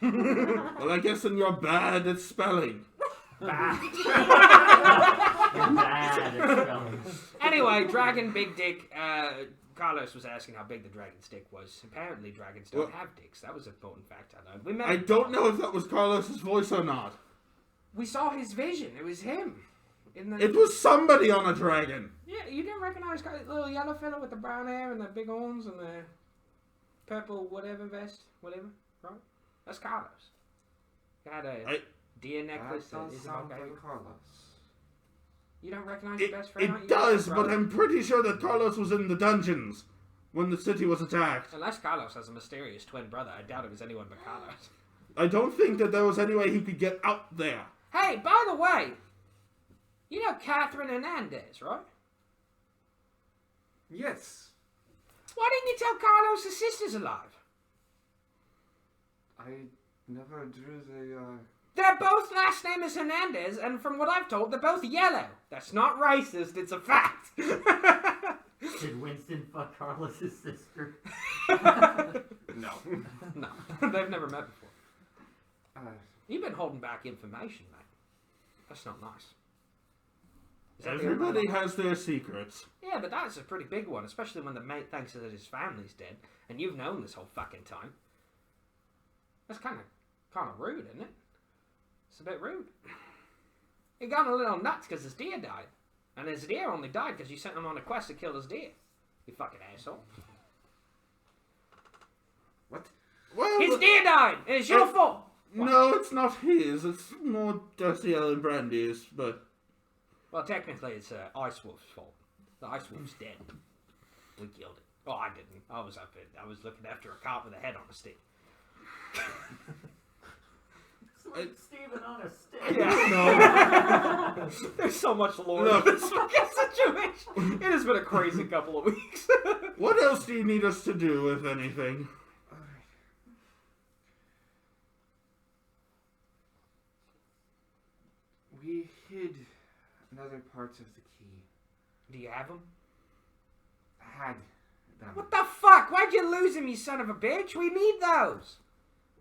Well, I guess then you're bad at spelling. Bad. You're bad at spelling. Anyway, Dragon Big Dick. Carlos was asking how big the dragon's dick was. Apparently, dragons don't have dicks. That was an important fact I learned. We met. I don't know if that was Carlos's voice or not. We saw his vision. It was him. It was somebody on a dragon. Yeah, you didn't recognize the little yellow fella with the brown hair and the big horns and the purple whatever vest, whatever, right? That's Carlos. He had a deer necklace That that does Isabel sound gave him. like Carlos. You don't recognize your best friend? aren't It you? does, Brother? but I'm pretty sure that Carlos was in the dungeons when the city was attacked. Unless Carlos has a mysterious twin brother, I doubt it was anyone but Carlos. I don't think that there was any way he could get out there. Hey, by the way, you know Catherine Hernandez, right? Yes. Why didn't you tell Carlos his sister's alive? I never drew the, Their both last name is Hernandez, and from what I've told, they're both yellow. That's not racist, it's a fact. Did Winston fuck Carlos's sister? No. No, they've never met before. You've been holding back information, mate. That's not nice. Is that the Everybody only one? has their secrets. Yeah, but that's a pretty big one, especially when the mate thinks that his family's dead, and you've known this whole fucking time. That's kind of rude, isn't it? It's a bit rude. He got a little nuts because his deer died, and his deer only died because you sent him on a quest to kill his deer. You fucking asshole. What? Well, His deer died, and it's your fault. no, it's not his. It's more Darciel and Brandy's, but... Well, technically, it's Ice Wolf's fault. The Ice Wolf's dead. We killed it. Oh, I didn't. I was looking after a cop with a head on a stick. Like Steven on a stick. Yeah. No. There's so much lore Look. in this fucking situation. It has been a crazy couple of weeks. What else do you need us to do, if anything? Alright. We hid another parts of the key. Do you have them? Had them. What the fuck? Why'd you lose them, you son of a bitch? We need those.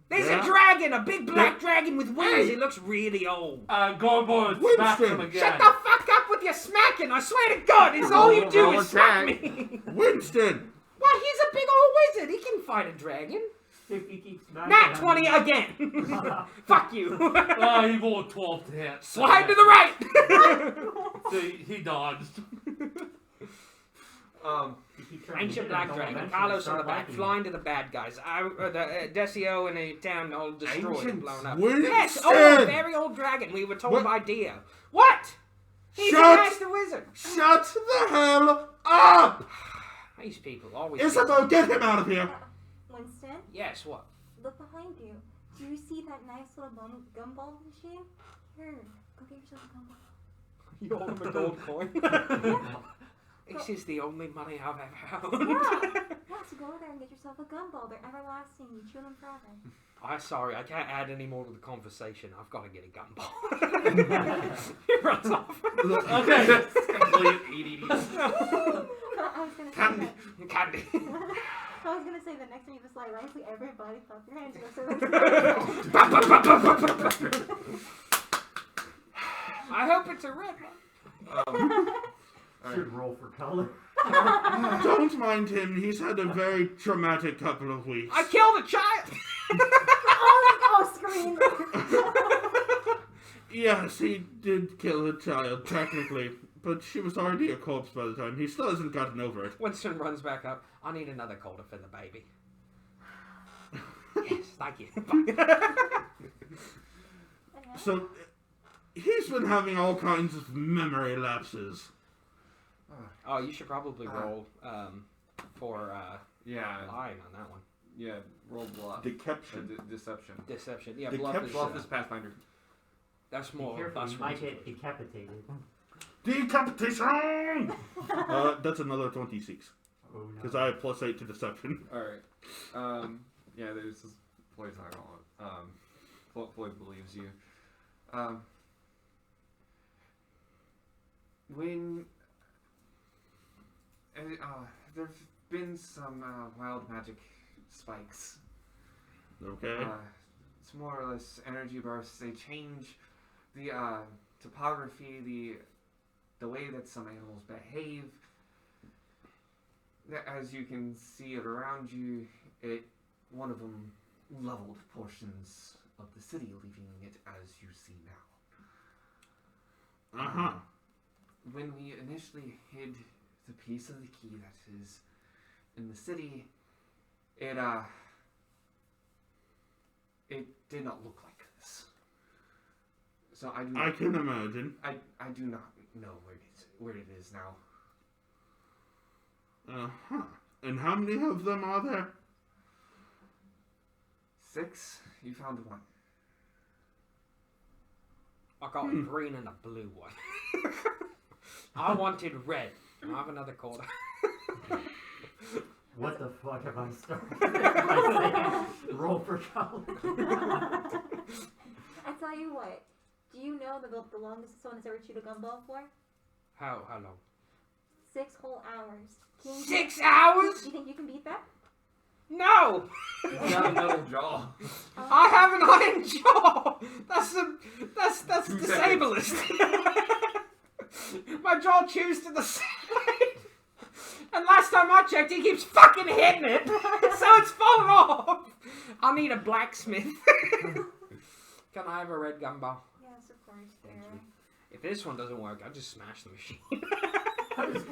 There's Yeah? a dragon, a big black dragon with wings. He looks really old. Garbo smack him Winston, again. Shut the fuck up with your smacking! I swear to God, it's all you do Roll is smack attack. me. Winston! What? He's a big old wizard. He can fight a dragon. If he keeps smacking Nat him- 20 again. Fuck you. He rolled 12 to hit. Slide to the right. So he dodged. You keep trying to Ancient hit black him, dragon. they'll Carlos eventually on the start back, liking you. flying to the bad guys. The Decio and a town all destroyed and Ancient blown up. Winston! Yes, oh, very old dragon. We were told What? by Dio. What? He's a Shut- master wizard. Shut the hell up! These people always. Isabel, get him out of here! Winston, Yes, what? look behind you. Do you see that nice little gumball machine? Here, go get yourself a gumball. You hold him a gold coin. This is the only money I've ever owned. Yeah, so go over there and get yourself a gumball. They're everlasting. You chew them forever. I'm sorry, I can't add any more to the conversation. I've got to get a gumball. He runs off. Okay. Complete ADD. I was gonna say Candy. that. Candy. I was gonna say that next time you have a slide nicely, everybody clap your hands. I hope it's a red one. Should roll for color. Don't mind him, he's had a very traumatic couple of weeks. I killed a child. Oh, scream! Yes, he did kill a child, technically, but she was already a corpse by the time. He still hasn't gotten over it. Winston runs back up. I need another quarter for the baby. Yes, thank you. So, he's been having all kinds of memory lapses. Oh, you should probably roll for Yeah, lying on that one. yeah. Roll bluff. Deception. Deception. Deception. Yeah, Deception. bluff is Pathfinder. that's Be more. careful, That's you more. might get decapitated. Decapitation! That's another 26. Oh no. Because I have +8 to deception. All right. Yeah. There's this Floyd's not gonna. Floyd believes you. When there've been some wild magic spikes. Okay. It's more or less energy bursts. They change the topography, the way that some animals behave. As you can see it around you, one of them leveled portions of the city, leaving it as you see now. Uh-huh. When we initially hid the piece of the key that is in the city, it did not look like this. So I can imagine. I do not know where it is now. Uh-huh. And how many of them are there? 6. You found one. I got a green and a blue one. I wanted red. Can I have another quarter? What the fuck have I started? Roll for color. I tell you what. Do you know the longest someone has ever chewed a gumball for? How long? 6 whole hours. Can you- 6 hours? Do you think you can beat that? No! He's got a metal jaw. I have an iron jaw. That's Two disablest. My jaw chews to the side. And last time I checked, he keeps fucking hitting it, so it's falling off. I need a blacksmith. Can I have a red gumball? Yes, of course. Thank There. you. If this one doesn't work, I'll just smash the machine. Imagine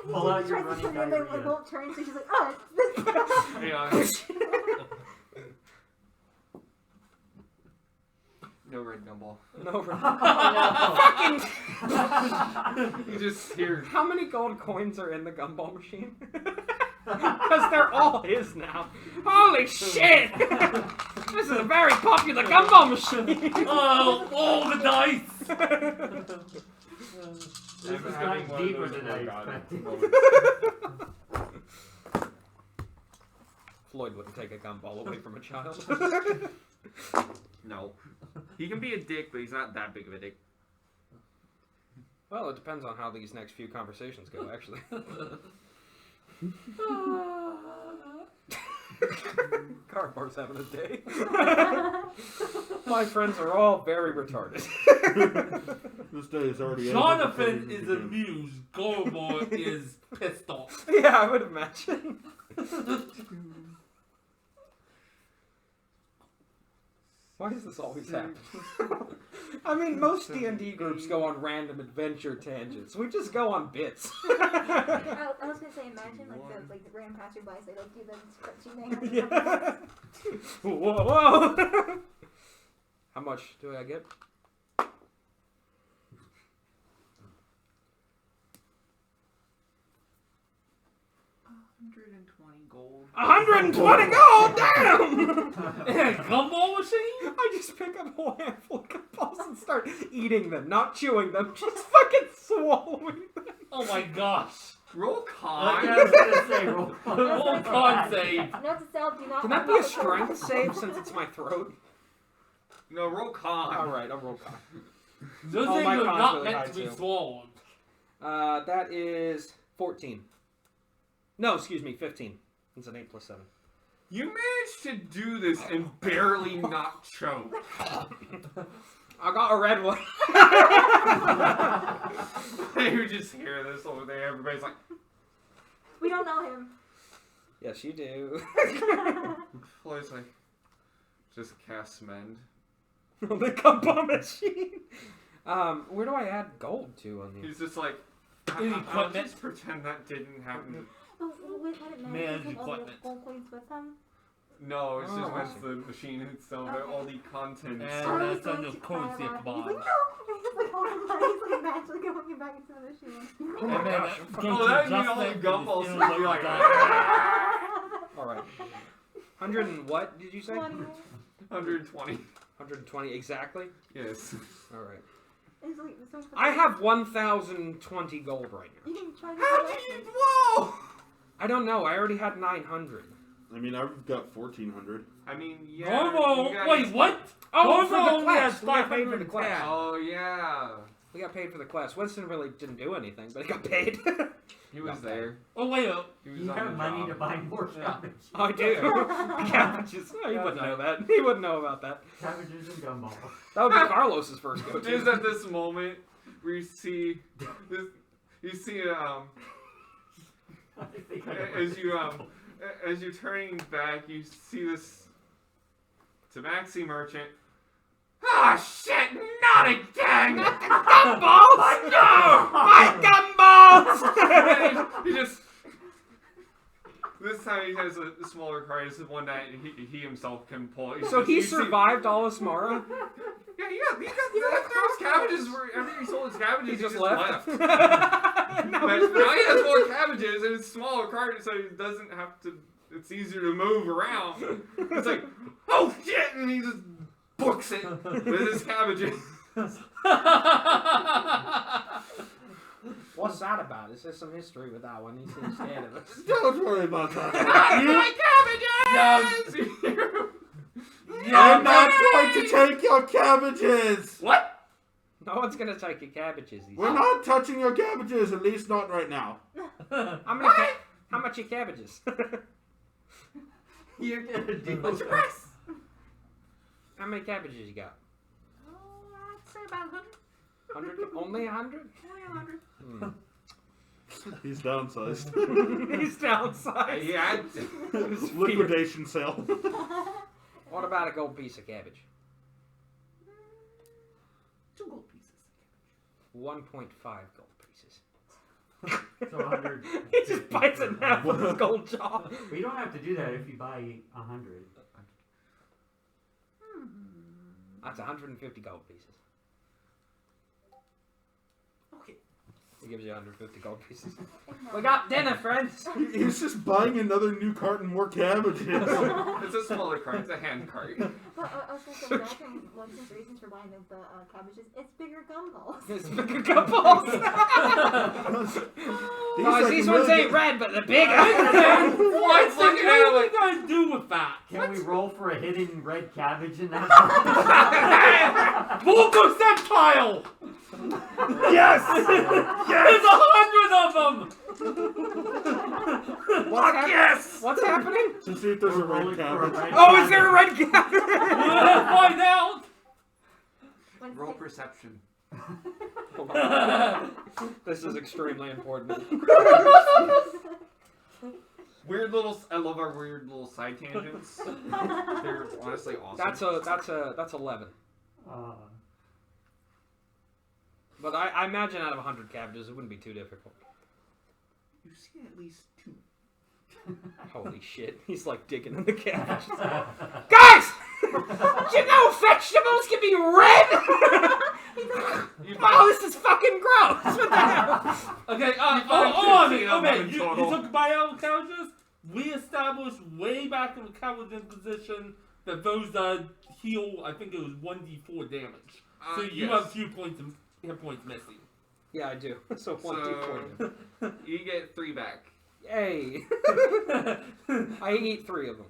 he Pull out tries your to running turn and it diarrhea. won't turn, so she's like, oh, it's this. Yeah. No red gumball. No, fucking. You just hear. How many gold coins are in the gumball machine? Because they're all his now. Holy shit! This is a very popular gumball machine. Oh, the dice! This is having going one of deeper those than oh I God expected. moments. Floyd wouldn't take a gumball away from a child. No. He can be a dick, but he's not that big of a dick. Well, it depends on how these next few conversations go, actually. Cardboard's having a day. My friends are all very retarded. This day is already over Jonathan before is we begin. amused. Gorbor is pissed off. Yeah, I would imagine. Why does this always happen? I mean, most D&D groups go on random adventure tangents. We just go on bits. I was gonna say, imagine like the random passerbys, they like do the stretchy thing. Yeah. Whoa, whoa! How much do I get? 120 gold. 120 gold! Damn! Gumball machine? I just pick up a whole handful of gumballs and start eating them, not chewing them, just fucking swallowing them. Oh my gosh. Roll con. Yeah, I was gonna say roll. Roll con save. Note to self, do not. Can that be a strength save since it's my throat? No, roll con. Alright, I'll roll con. Those Oh, things my are con's not really meant high, to be too. swallowed. That is 14. No, excuse me, 15. It's an 8 plus 7. You managed to do this and barely not choke. I got a red one. You just hear this over there. Everybody's like, We don't know him. Yes, you do. Floyd's like, just cast mend. The gumball machine. Where do I add gold to on these? He's just like, Any I'll equipment? just pretend that didn't happen. Oh, wait, what it Man, matters is all the equipment. gold coins with him. No, it's Oh, just I when see. the machine itself, all the content. And Oh, that's he's going under to currency cry of about it. bond. He's like, no! He's like, oh my, he's like magically going back into the machine. Oh my gosh. Oh, that would mean all the gumballs would be like, Alright. 100 and what did you say? 120. 120 exactly? Yes. Alright. It's like, so I have 1,020 gold right now. You can try to How did you? Whoa! I don't know, I already had 900. I mean, I've got 1,400. I mean, yeah. Gorbo, you guys- wait, what? Oh, Gorbo for the only class! has We got paid for the 510. class. Oh yeah. We got paid for the class. Winston really didn't do anything, but he got paid. He was there. Oh, wait, He was You on have the money job. to buy more cabbage. I do. Cabbages. Oh, he wouldn't know that. He wouldn't know about that. Cabbages and gumballs. That would be Carlos's first It is go-to. at this moment where you see this. You see I think I as you're turning back, you see this tabaxi merchant. Ah, shit! Not again! Gumballs! No! My gumballs! He just. This time he has a smaller card. This is one that he himself can pull. So he You see- survived all of Smara? Yeah, he got after his cabbages were after he sold his cabbages, He he just just left? left. Now But he's- now he has more cabbages and it's smaller cart, so he doesn't have to. It's easier to move around. It's like, oh shit, and he just books it with his cabbages. What's that about? Is there some history with that one? He seems scared of us. Don't worry about that. My cabbages! I'm not going to take your cabbages! What? No one's gonna take your cabbages. He We're said. not touching your cabbages, at least not right now. How much your cabbages? You're gonna do What's your that. price? How many cabbages you got? Oh, I'd say about 100. 100? Only 100? Only 100. He's downsized. He's downsized. Yeah. Liquidation sale. What about a gold piece of cabbage? 2 gold pieces. 1.5 gold pieces. So 100. He just bites it in half with his gold jaw. But you don't have to do that if you buy 100. That's 150 gold pieces. Okay. He gives you 150 gold pieces. We got dinner, friends. He's just buying another new cart and more cabbages. It's a smaller cart. It's a hand cart. But I was going to say, imagine Winston's reasons for buying the cabbages. It's bigger gumballs. It's bigger gumballs. Oh, these ones ain't red, but they're bigger. Floyd's looking at it What are like, you gonna do with that? Can we roll for a hidden red cabbage in that? More percentile! Yes! There's 100 of them! Yes! What's happening? To see if there's a We're red rolling for a cabbage. red Oh, is cabbage. there a red cabbage? We'll find out. Winston, Roll perception. This is extremely important. I love our weird little side tangents. They're honestly awesome. That's 11. Uh, But I imagine out of 100 cabbages, it wouldn't be too difficult. You see at least 2. Holy shit, he's like digging in the cabbage. Guys! You know vegetables can be red? Oh, this is fucking gross! What the hell? Okay, you took biological cabbages? We established way back in the cabbage position that those heal, I think it was 1d4 damage. So you yes. have a few hit points missing. Yeah, I do. So 1 2 You get 3 back. Yay! I eat 3 of them.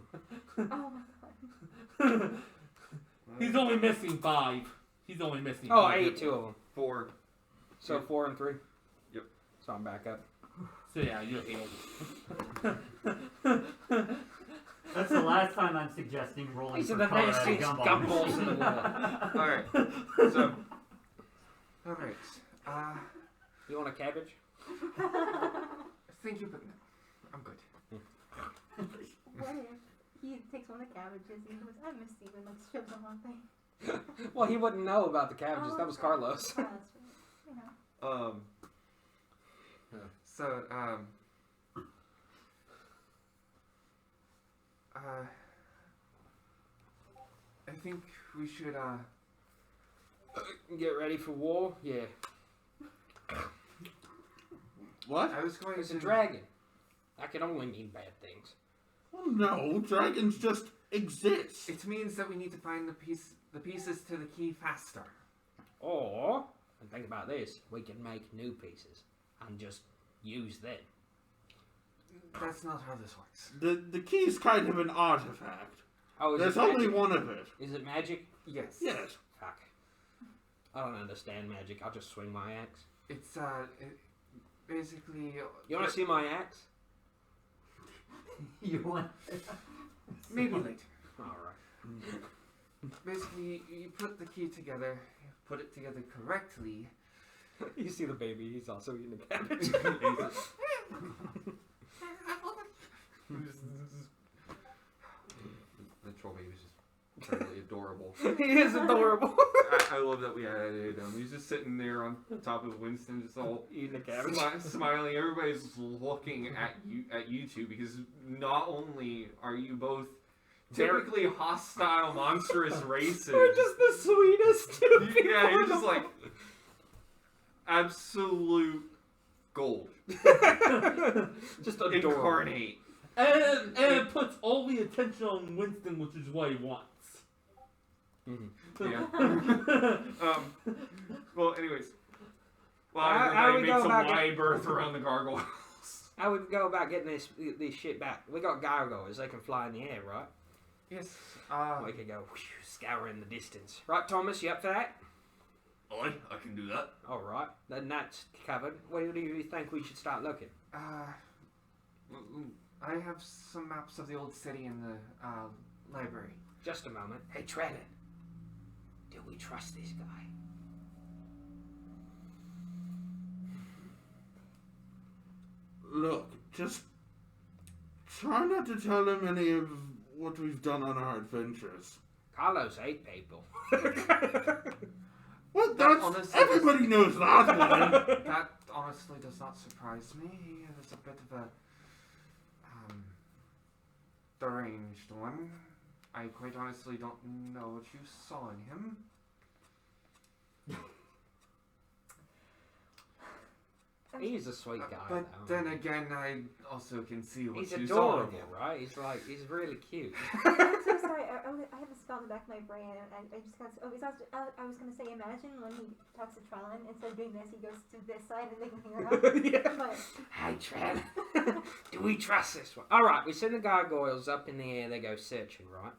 Oh my god. He's only missing 5. He's only missing Oh, 5 I hit ate 2 of them. 4. So 4 and 3? Yep. So I'm back up. So yeah, you're healed. That's the last time I'm suggesting rolling These for are the Colorado nastiest gumball. gumballs in the world. Alright. So. Alright. You want a cabbage? Thank you, but no. I'm good. What if he takes one of the cabbages and he goes, I miss Steven, like strips on one thing. Well, he wouldn't know about the cabbages. Oh, That was okay. Carlos. Yeah, that's right. You know. So, I think we should, Get ready for war? Yeah. What? I was going It's to... a dragon. That can only mean bad things. Well, no, dragons just exist. It means that we need to find the pieces to the key faster. Or, and think about this, we can make new pieces and just use them. That's not how this works. The key's kind of an artifact. Oh, is There's it only magic? one of it. Is it magic? Yes. Yes. Fuck. I don't understand magic. I'll just swing my axe. It's, basically... You want to see my axe? You want? Maybe later. Alright. Basically, you put the key together, you put it together correctly. You see the baby, he's also eating a cabbage. The troll baby is just totally adorable. He is adorable. I love that we added him. He's just sitting there on top of Winston, just all Eating a cabbage. smiling. Everybody's looking at you two because not only are you both typically hostile, monstrous races. We're just the sweetest two people. Yeah, you're just like absolute gold. Just adorable. Incarnate. And it puts all the attention on Winston, which is what he wants. Mm-hmm. Yeah. Well, anyways. Well, How everybody we makes go a about wide berth around the gargoyles. How we go about getting this shit back? We got gargoyles, they can fly in the air, right? Yes. We could go whoosh, scour in the distance. Right, Thomas, you up for that? I can do that. Alright, then that's covered. Where do you think we should start looking? I have some maps of the old city in the library. Just a moment. Hey, Trellin, do we trust this guy? Look, just try not to tell him any of what we've done on our adventures. Carlos hate people. What? That That's honestly everybody knows that one. That honestly does not surprise me. He is a bit of a deranged one. I quite honestly don't know what you saw in him. He's a sweet guy, But though. then again, I also can see what He's you saw in adorable, him. right? He's really cute. I'm so sorry. I had this spell in the back of my brain, and I just got. I was gonna say, imagine when he talks to Trellin, instead of doing this, he goes to this side and they can hear him. Yeah. But Hey, Trellin, do we trust this one? All right, we send the gargoyles up in the air. They go searching, right?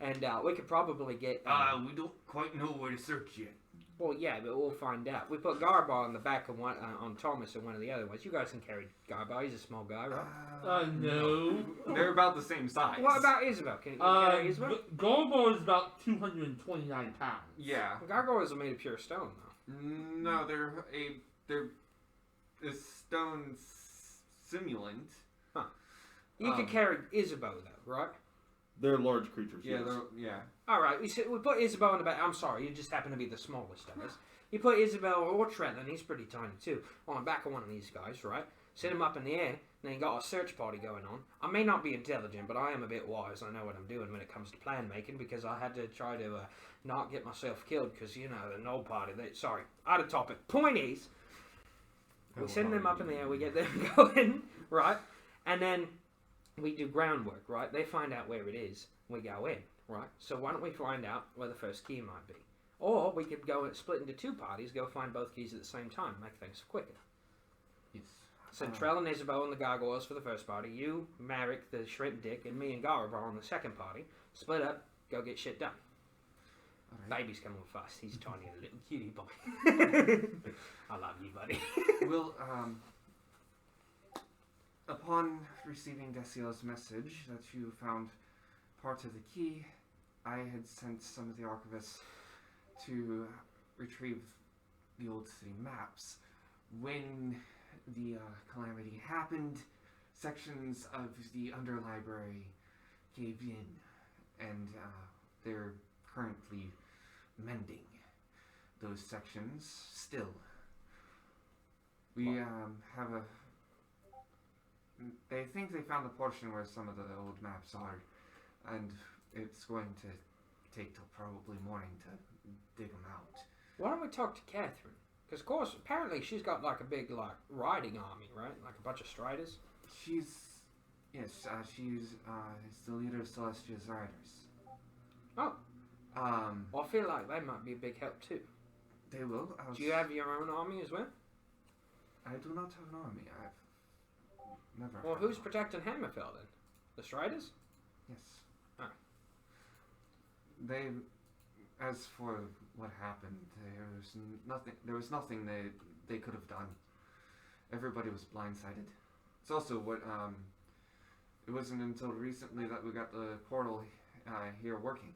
And we could probably get. We don't quite know where to search yet. Well, yeah, but we'll find out. We put Garbo on the back of one, on Thomas and one of the other ones. You guys can carry Garbo. He's a small guy, right? No. They're about the same size. What about Isabel? Can you carry Isabel? Garbo is about 229 pounds. Yeah. Gargoyles are made of pure stone, though. No, they're a stone simulant. You can carry Isabel, though, right? They're large creatures. Yeah, yes. yeah. Alright, we put Isabel in the back. I'm sorry, you just happen to be the smallest of us. You put Isabel or Trellin, he's pretty tiny too, on the back of one of these guys, right? Set him up in the air, and then you got a search party going on. I may not be intelligent, but I am a bit wise. I know what I'm doing when it comes to plan making, because I had to try to not get myself killed, because, you know, the old party, sorry, out of topic. Point is, we send them up in the air, we get them going, right? And then we do groundwork, right? They find out where it is, we go in, right? So why don't we find out where the first key might be? Or we could go and split into two parties, go find both keys at the same time, make things quicker. Yes. Send Trellin, Isabel, and the Gargoyles for the first party. You, Marek, the Shrimp Dick, and me and Garb are on the second party. Split up, go get shit done. Right. Baby's coming fast. He's tiny and a little cutie boy. I love you, buddy. We'll, upon receiving Deciel's message that you found part of the key, I had sent some of the archivists to retrieve the old city maps. When the calamity happened, sections of the underlibrary caved in, and they're currently mending those sections still. We have a... They think they found the portion where some of the old maps are, and it's going to take till probably morning to dig them out. Why don't we talk to Catherine? Because, of course, apparently she's got, like, a big, like, riding army, right? Like a bunch of striders. She's the leader of Celestia's Riders. Oh. Well, I feel like they might be a big help, too. They will. Do you have your own army as well? I do not have an army. I've never. Well, had who's one. protecting Hamerfell, then? The striders? Yes. Alright. They, as for what happened, there was nothing they could have done. Everybody was blindsided. It's also what it wasn't until recently that we got the portal here working.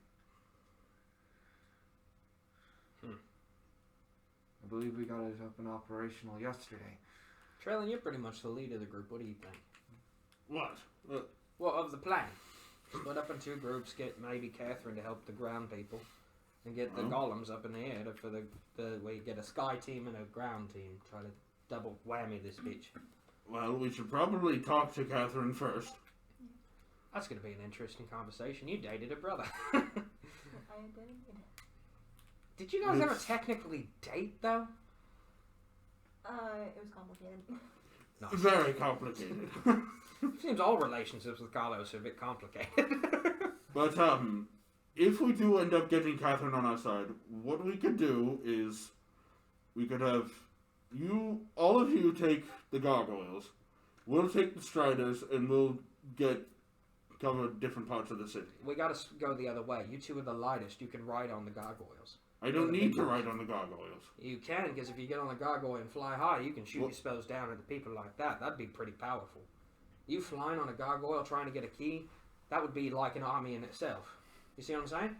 I believe we got it up and operational yesterday. Trellin, you're pretty much the lead of the group. What do you think? What? Well, of the plan. Split up in two groups, get maybe Catherine to help the ground people, and get the golems up in the air for we get a sky team and a ground team. Try to double whammy this bitch. Well, we should probably talk to Catherine first. That's going to be an interesting conversation. You dated a brother. I did. Did you guys ever technically date, though? It was complicated. No. Very complicated. Seems all relationships with Carlos are a bit complicated. But, if we do end up getting Catherine on our side, what we could do is we could have all of you take the gargoyles, we'll take the striders, and we'll cover different parts of the city. We got to go the other way. You two are the lightest. You can ride on the gargoyles. I don't need to ride on the gargoyles. You can, because if you get on a gargoyle and fly high, you can shoot your spells down at the people like that. That'd be pretty powerful. You flying on a gargoyle trying to get a key, that would be like an army in itself. You see what I'm saying?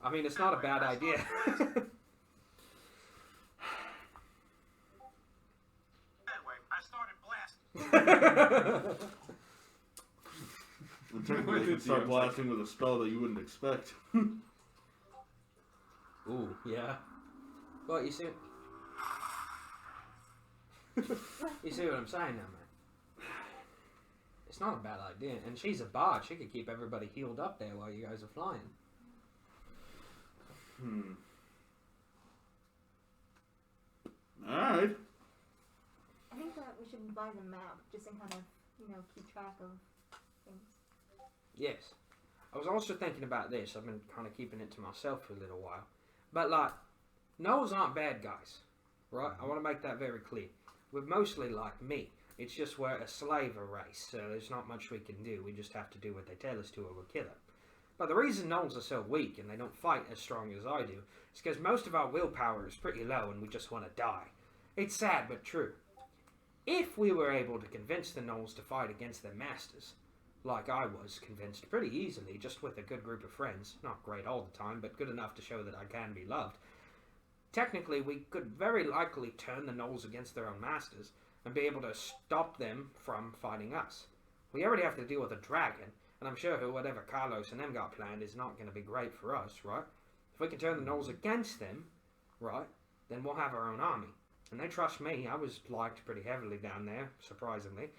I mean, it's not a bad idea. Anyway, I started blasting. Well, technically, you can start blasting with a spell that you wouldn't expect. Ooh, yeah. Well, you see... You see what I'm saying now, man? It's not a bad idea. And she's a bard. She could keep everybody healed up there while you guys are flying. Alright. I think that we should devise a map just to kind of, keep track of things. Yes. I was also thinking about this. I've been kind of keeping it to myself for a little while. But, like, gnolls aren't bad guys. Right? I want to make that very clear. We're mostly like me. It's just we're a slaver race, so there's not much we can do. We just have to do what they tell us to or we'll kill them. But the reason gnolls are so weak and they don't fight as strong as I do is because most of our willpower is pretty low and we just want to die. It's sad but true. If we were able to convince the gnolls to fight against their masters, like I was convinced pretty easily just with a good group of friends, not great all the time, but good enough to show that I can be loved, technically we could very likely turn the gnolls against their own masters and be able to stop them from fighting us. We already have to deal with a dragon, and I'm sure whatever Carlos and them got planned is not going to be great for us, right? If we can turn the gnolls against them, right, then we'll have our own army. And they trust me. I was liked pretty heavily down there, surprisingly.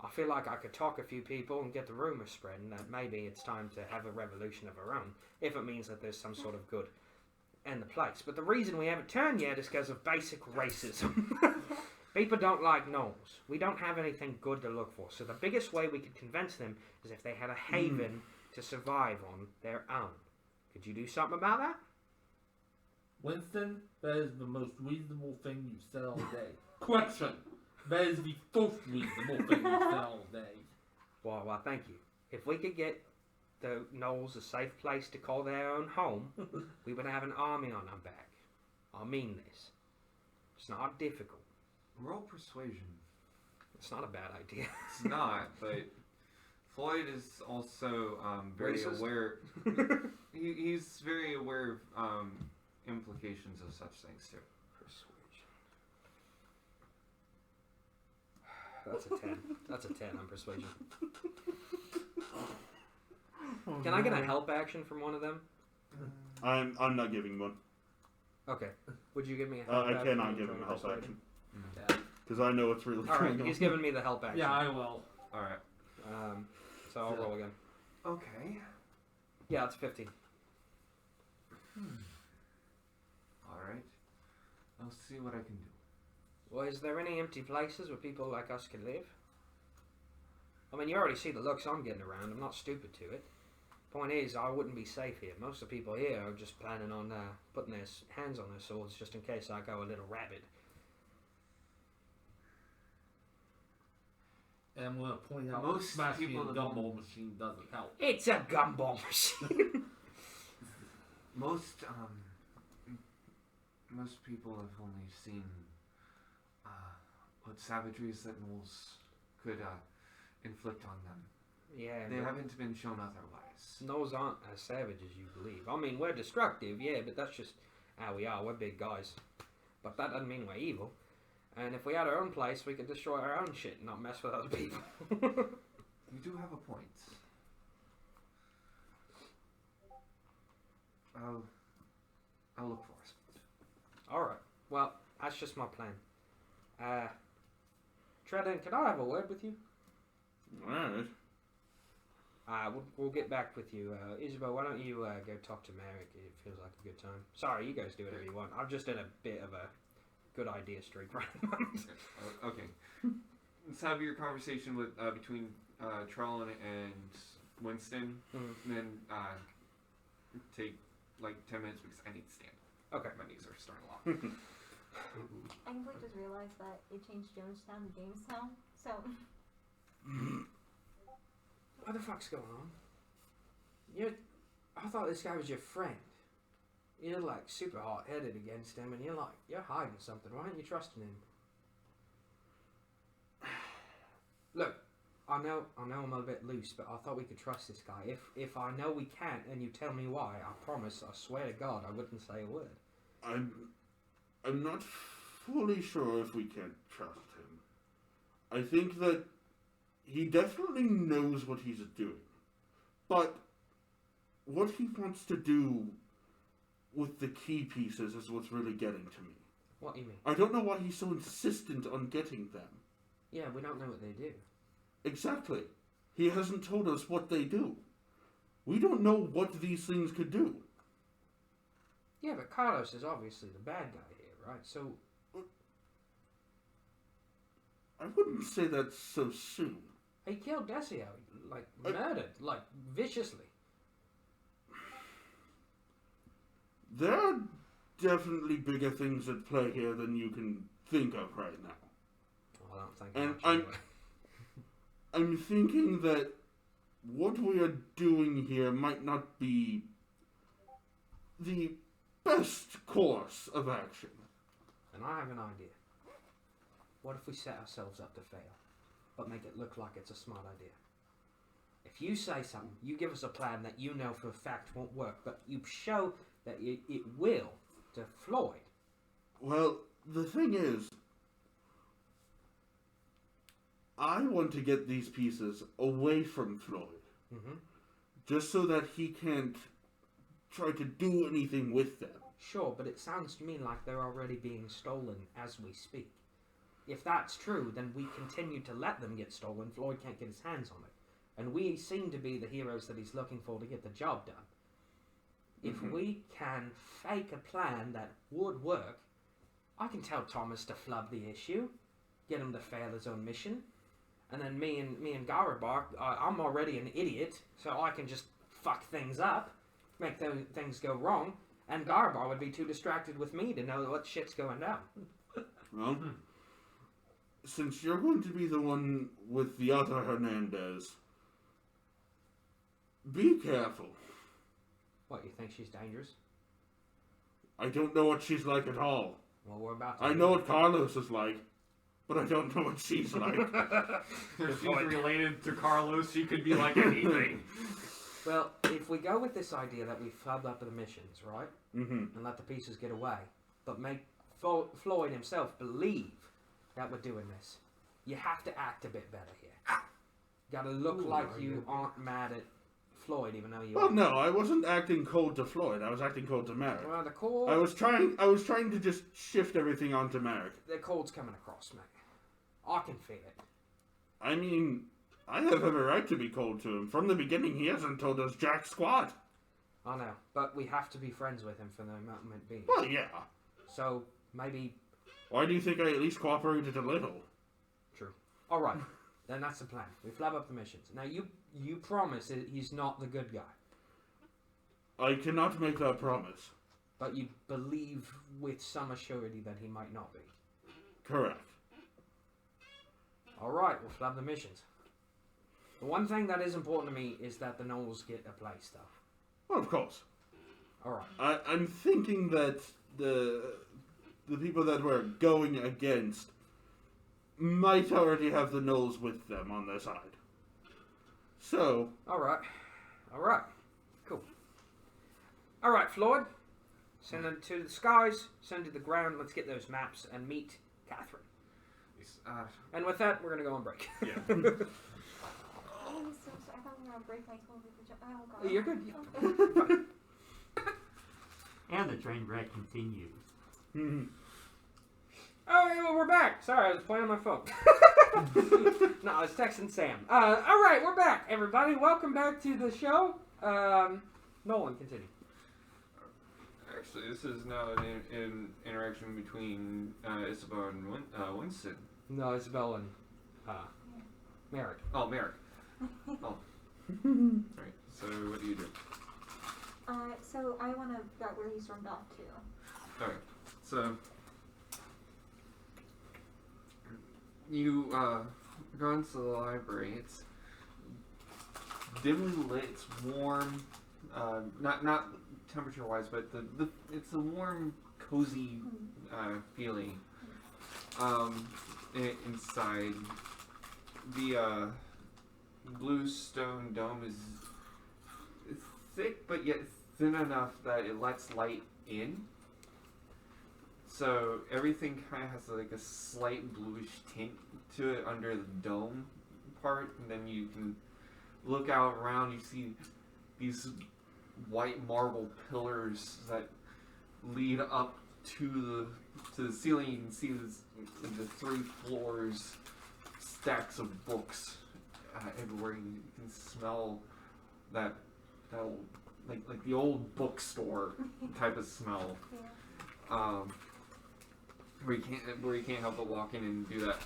I feel like I could talk a few people and get the rumours spreading that maybe it's time to have a revolution of our own, if it means that there's some sort of good in the place. But the reason we haven't turned yet is because of basic racism. People don't like gnolls. We don't have anything good to look for. So the biggest way we could convince them is if they had a haven to survive on their own. Could you do something about that? Winston, that is the most reasonable thing you've said all day. Correction. That is the most reasonable thing you've said all day. Well, thank you. If we could get the gnolls a safe place to call their own home, we would have an army on our back. I mean this. It's not difficult. Roll persuasion. It's not a bad idea. It's not, but Floyd is also very Racist? aware. He's very aware of implications of such things too. Persuasion. That's a 10. That's a 10 on persuasion. Can I get a help action from one of them? I'm not giving one. Okay. Would you give me a help I action? cannot give him a help action. Because I know it's really Alright, going on. he's giving me the help action. Yeah, I will. Alright. So I'll roll again. Okay. Yeah, it's 15. Alright. I'll see what I can do. Well, is there any empty places where people like us can live? I mean, you already see the looks I'm getting around. I'm not stupid to it. Point is, I wouldn't be safe here. Most of the people here are just planning on putting their hands on their swords just in case I go a little rabid. And I'm going to point out Most smashing people a have gumball only- machine doesn't help. It's a gumball machine. Most people have only seen what savageries that gnolls could inflict on them. Yeah, They but haven't been shown otherwise. gnolls aren't as savage as you believe. I mean, we're destructive, yeah, but that's just how we are. We're big guys. But that doesn't mean we're evil. And if we had our own place, we could destroy our own shit and not mess with other people. You do have a point. I'll look for it. Alright, well, that's just my plan. Trellin, can I have a word with you? Alright. We'll get back with you. Isabel, why don't you go talk to Merrick? It feels like a good time. Sorry, you guys do whatever you want. I'm just in a bit of a good idea streak right now. Okay. Let's have your conversation with between Trellin and Winston, and then take like 10 minutes because I need to stand. Okay. My knees are starting to lock. I completely just realized that it changed Jonestown to Jamestown, so What the fuck's going on? I thought this guy was your friend. You're like super hot-headed against him, and you're hiding something. Why aren't you trusting him? Look, I know I'm a bit loose, but I thought we could trust this guy. If I know we can't, and you tell me why, I promise, I swear to God, I wouldn't say a word. I'm not fully sure if we can trust him. I think that he definitely knows what he's doing. But what he wants to do with the key pieces is what's really getting to me. What do you mean? I don't know why he's so insistent on getting them. Yeah, we don't know what they do. Exactly. He hasn't told us what they do. We don't know what these things could do. Yeah, but Carlos is obviously the bad guy here, right? So, I wouldn't say that so soon. he killed Decio, like, murdered, like, viciously. There are definitely bigger things at play here than you can think of right now. Well, I don't think And much anyway. I'm thinking that what we are doing here might not be the best course of action. And I have an idea. What if we set ourselves up to fail, but make it look like it's a smart idea? If you say something, you give us a plan that you know for a fact won't work, but you show that it will to Floyd. Well, the thing is, I want to get these pieces away from Floyd. Mm-hmm. Just so that he can't try to do anything with them. Sure, but it sounds to me like they're already being stolen as we speak. If that's true, then we continue to let them get stolen. Floyd can't get his hands on it. And we seem to be the heroes that he's looking for to get the job done. If we can fake a plan that would work, I can tell Thomas to flub the issue, get him to fail his own mission, and then me and Garabar, I'm already an idiot, so I can just fuck things up, make those things go wrong, and Garabar would be too distracted with me to know what shit's going down. Well, since you're going to be the one with the other Hernandez, be careful. What, you think she's dangerous? I don't know what she's like at all. Well, we're about to... I know what Carlos is like, but I don't know what she's like. If she's related to Carlos, she could be like anything. Well, if we go with this idea that we flub up the missions, right? Mm-hmm. And let the pieces get away, but make Floyd himself believe that we're doing this, you have to act a bit better here. Gotta look like you aren't mad at Floyd, even though you Well, are. no, I wasn't acting cold to Floyd. I was acting cold to Merrick. Well, the call... I was trying to just shift everything onto Merrick. The cold's coming across, mate. I can feel it. I mean, I have every right to be cold to him. From the beginning, he hasn't told us jack squat. I know, but we have to be friends with him for the moment being. Well, yeah. So, maybe... Why do you think I at least cooperated a little? True. Alright, then that's the plan. We flub up the missions. Now, you promise that he's not the good guy. I cannot make that promise. But you believe with some assurity that he might not be. Correct. Alright, we'll flub the missions. The one thing that is important to me is that the Knolls get a place, though. Well, of course. Alright. I'm thinking that the people that we're going against might already have the Knolls with them on their side. So... Alright. Cool. Alright, Floyd. Send them to the skies, send to the ground, let's get those maps and meet Catherine. And with that, we're going to go on break. Yeah. I'm so sorry. I thought we were on break. I told you the job. Oh, God. You're good. Okay. And the train wreck continues. Oh, yeah, well, we're back. Sorry, I was playing on my phone. No, I was texting Sam. All right, we're back, everybody. Welcome back to the show. Nolan, continue. Actually, this is now an interaction between Isabel and Winston. No, Isabel and Merrick. Oh, Merrick. Oh. Right. So, what do you do? So I want to get released from Doc too. Alright. So, you go into the library. It's dimly lit. It's warm. Not temperature-wise, but it's a warm, cozy feeling. Inside, the blue stone dome is thick, but yet thin enough that it lets light in. So everything kind of has like a slight bluish tint to it under the dome part, and then you can look out around. You see these white marble pillars that lead up to the ceiling. You can see the 3 floors, stacks of books everywhere. You can smell that old, like the old bookstore type of smell. Yeah. Where you can't help but walk in and do that.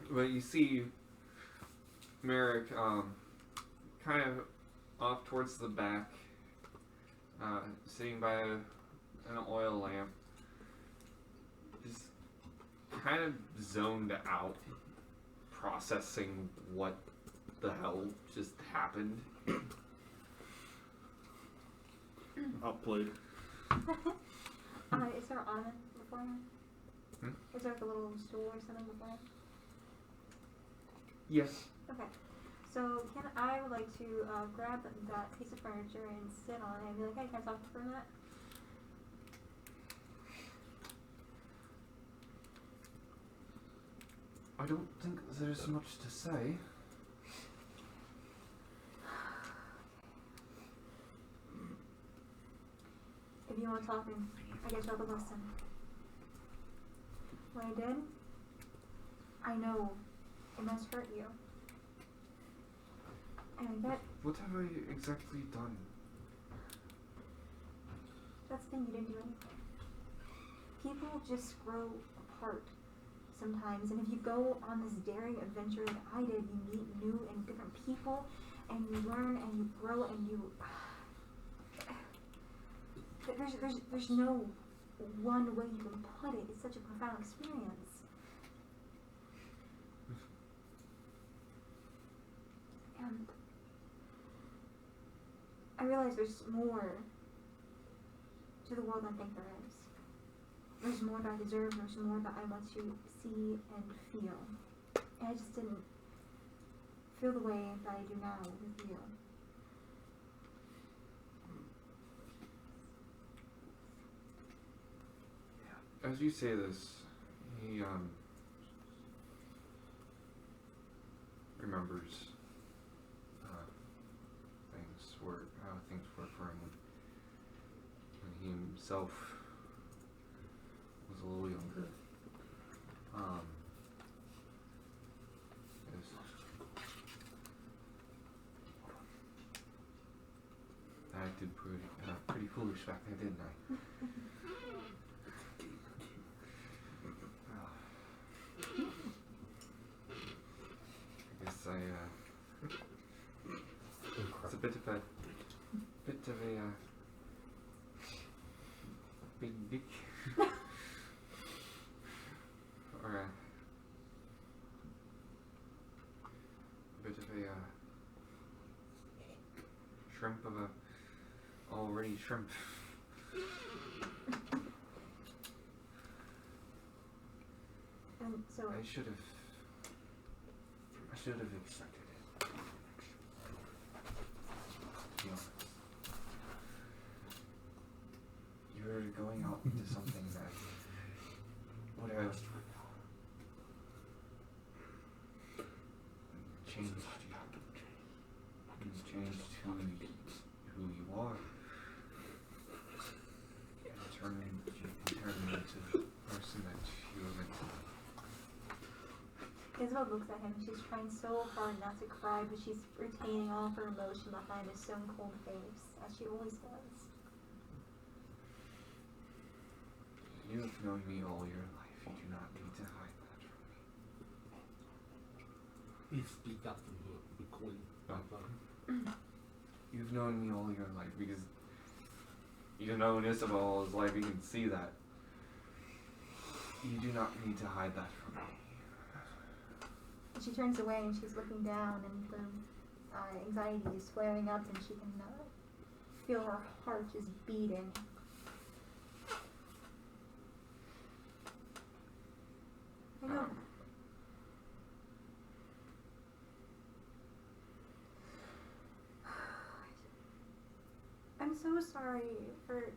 But you see Merrick kind of off towards the back, sitting by an oil lamp, just kind of zoned out, processing what the hell just happened. Outplayed. Is there an ottoman beforehand? Is there like a little stool or something beforehand? Yes. Okay. So I would like to grab that piece of furniture and sit on it and be like, hey, can I talk to you for a minute? I don't think there's much to say. If you want to talk, then I guess I'll listen. What I did, I know it must hurt you. And I bet What have I exactly done? that's the thing, you didn't do anything. People just grow apart sometimes, and if you go on this daring adventure like I did, you meet new and different people, and you learn and you grow and you... There's no one way you can put it. It's such a profound experience. And I realize there's more to the world than I think there is. There's more that I deserve, there's more that I want to see and feel. And I just didn't feel the way that I do now with you. As you say this, he remembers how things were for him when he himself was a little younger. I acted pretty foolish back then, didn't I? I guess it's a bit of a big dick, or a bit of a shrimp of a already shrimp. And so I should have accepted it. To be honest. You're going out into something that would have changed who you are. And turned you into the person that you were meant to be. Isabel looks at him. She's trying so hard not to cry, but she's retaining all of her emotion behind a stone cold face, as she always does. You have known me all your life. You do not need to hide that from me. Please speak up to the recording. You've known me all your life because you've known Isabel's life. You can see that. You do not need to hide that from me. She turns away and she's looking down, and the anxiety is flaring up, and she can feel her heart just beating. I know. I'm so sorry for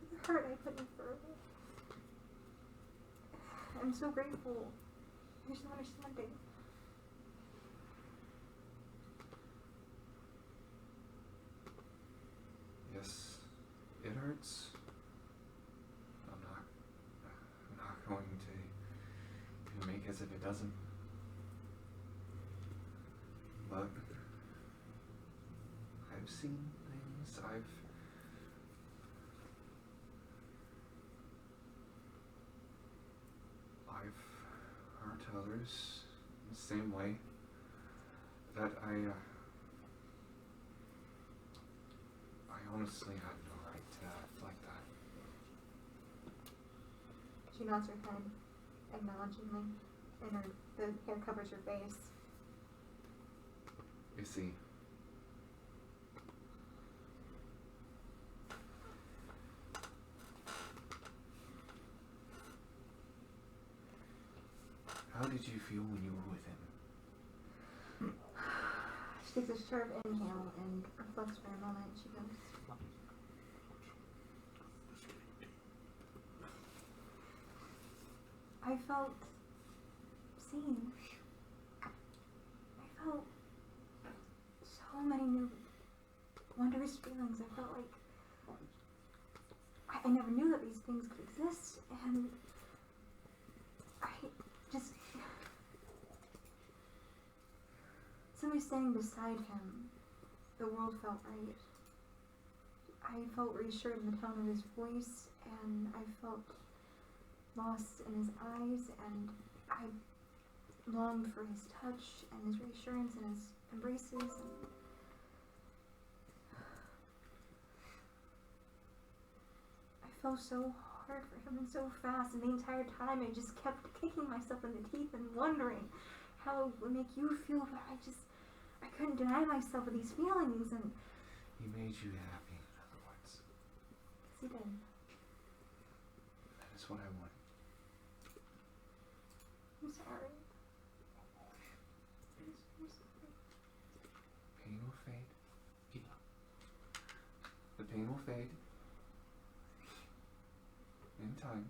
the hurt I put in through. I'm so grateful. There's no understanding. Yes, it hurts. I'm not going to make as if it doesn't. But I've seen things. I've hurt others in the same way that I honestly had no right to act like that. She nods her head, acknowledgingly, and the hair covers her face. You see, how did you feel when you were with him? She takes a sharp inhale and reflects for a moment. She goes, I felt seen. I felt so many new wondrous feelings. I felt like I never knew that these things could exist, and I just... Somebody standing beside him, the world felt right. I felt reassured in the tone of his voice, and I felt lost in his eyes, and I longed for his touch and his reassurance and his embraces. And I fell so hard for him and so fast, and the entire time I just kept kicking myself in the teeth and wondering how it would make you feel, but I couldn't deny myself of these feelings, and He made you happy, in other words. yes, he did. That is what I want. I'm sorry. I'm sorry. Pain will fade. The pain will fade. In time.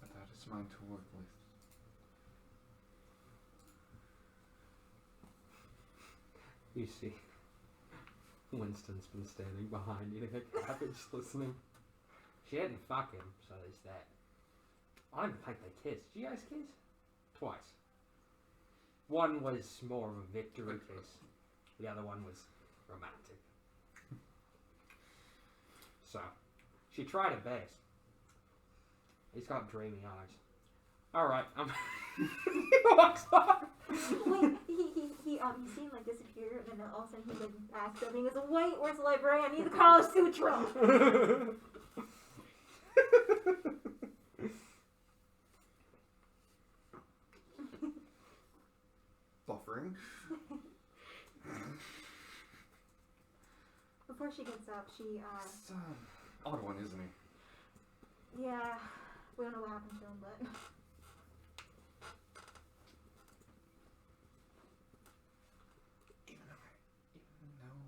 But that is mine to work with. You see, Winston's been standing behind eating a cabbage listening. She didn't fuck him, so there's that. I don't even think they kissed. Did you guys kiss? Twice. One was more of a victory kiss. The other one was romantic. So, she tried her best. He's got dreamy eyes. Alright, he walks off. Wait, he seemed like disappeared, and then all of a sudden he went back to being as a white where's the librarian? I need the Kama Sutra. Buffering. Before she gets up, she It's odd one, isn't he? yeah, we don't know what happened to him, but Even though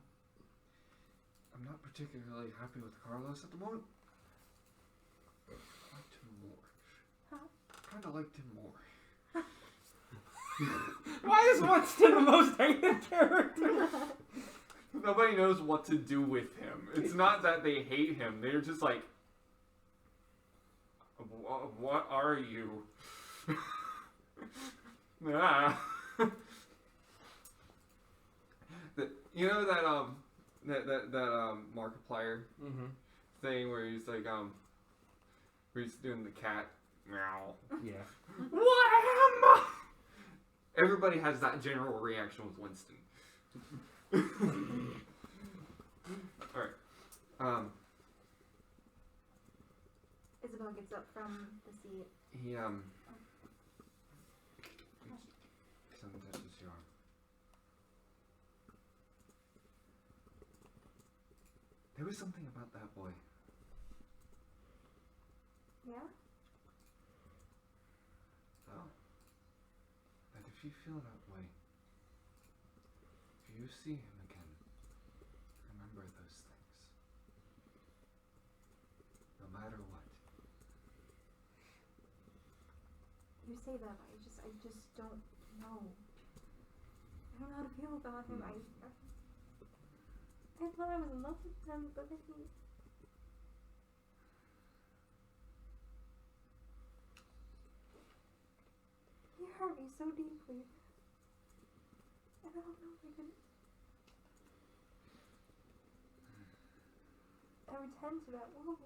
I'm not particularly happy with Carlos at the moment, I liked him more. Huh? Kinda liked him more. Why is Winston the most hated character? Nobody knows what to do with him. It's not that they hate him. They're just like, what are you? Ah. You know that Markiplier Mm-hmm. thing where he's like where he's doing the cat meow. Yeah. What am I? Everybody has that general reaction with Winston. Alright. Isabel gets up from the seat. He something touches your arm. There was something about that boy. Yeah? Oh. That if you feel that way, if you see him again, remember those things. No matter what. You say that, I just don't know. I don't know how to feel about him. I thought I was in love with him, but then he hurt me so deeply. And I don't know if I can ever tend to that wound.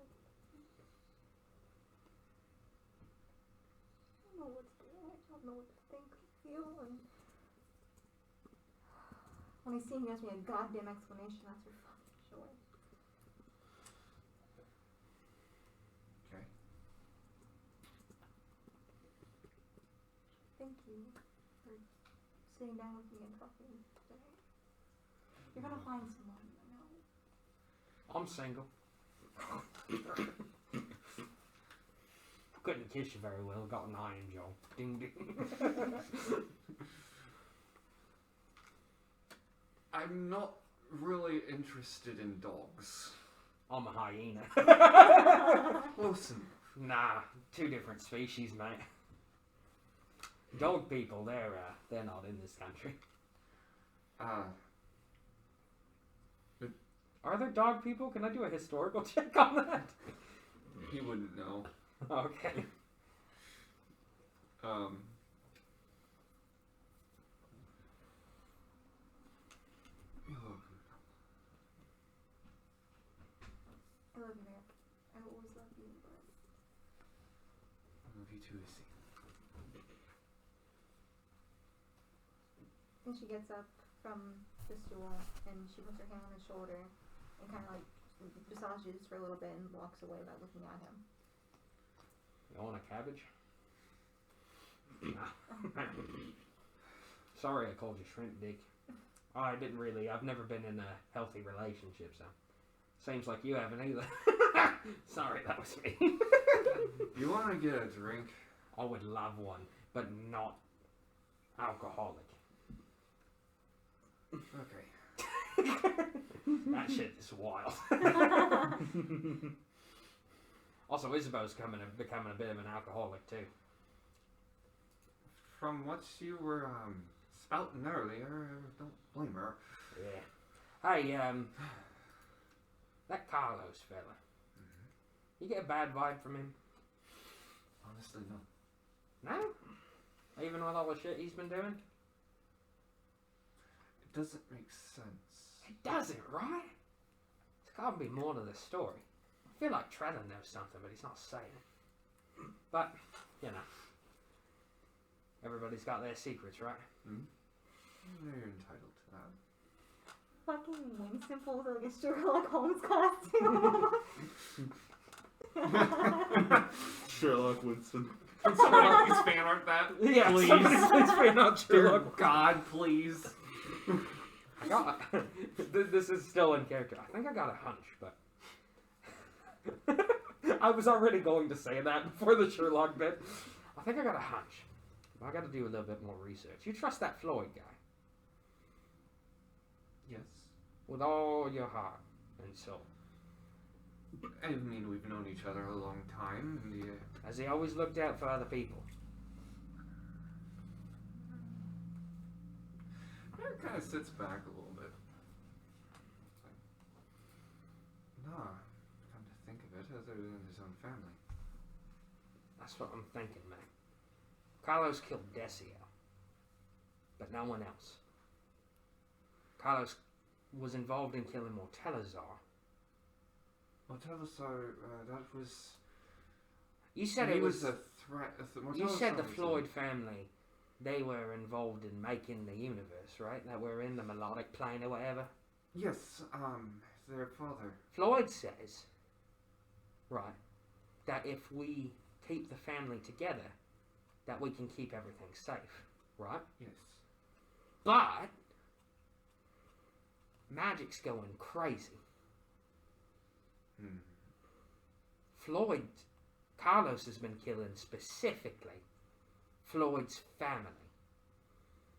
I don't know what to do. I don't know what to think or feel. And when I see him, he gives me a goddamn explanation. That's for fucking sure. thank you for sitting down with me and talking today. You're gonna find someone, I know. I'm single. Couldn't kiss you very well. Got an iron jaw. Ding ding. I'm not really interested in dogs. I'm a hyena. Close enough. Nah, two different species, mate. Dog people, they're not in this country. Are there dog people? Can I do a historical check on that? He wouldn't know. Okay. I love you, Merrick. I always love you, but I love you too, Issy. then she gets up from the stool and she puts her hand on his shoulder and kind of like massages for a little bit and walks away without looking at him. You want a cabbage? Nah. Sorry I called you shrimp dick. I didn't really. I've never been in a healthy relationship, so seems like you haven't either. Sorry, that was me. You want to get a drink? I would love one, but not alcoholic. Okay. That shit is wild. Also, Isabeau's becoming a bit of an alcoholic too. From what you were spouting earlier, don't blame her. Yeah. Hey, that Carlos fella. You get a bad vibe from him? Honestly, no. No? Even with all the shit he's been doing? It doesn't make sense. It doesn't, right? There's gotta be more to this story. I feel like Trellin knows something, but he's not saying it. But, you know. Everybody's got their secrets, right? You're entitled to that. Fucking Winston pulls like a Sherlock Holmes costume. Sherlock Winston. Can somebody please fan art that? Yeah, Please. somebody please fan art Sherlock. God, please. I got this is still in character. I think I got a hunch, but I was already going to say that before the Sherlock bit. I think I got a hunch. But I got to do a little bit more research. You trust that Floyd guy? Yes. With all your heart and soul. I mean, we've known each other a long time, and Has he always looked out for other people? it kind of sits back a little bit. Like, nah, come to think of it, other than his own family. That's what I'm thinking, man. Carlos killed Decio, but no one else. Carlos was involved in killing Mortelazar. Well, Telesar, that was... You said he it was a threat. You said the was a- Floyd family, they were involved in making the universe, right? That we're in the melodic plane or whatever. Yes, their father. Floyd says, right, that if we keep the family together, that we can keep everything safe, right? Yes. But magic's going crazy. Carlos has been killing specifically Floyd's family.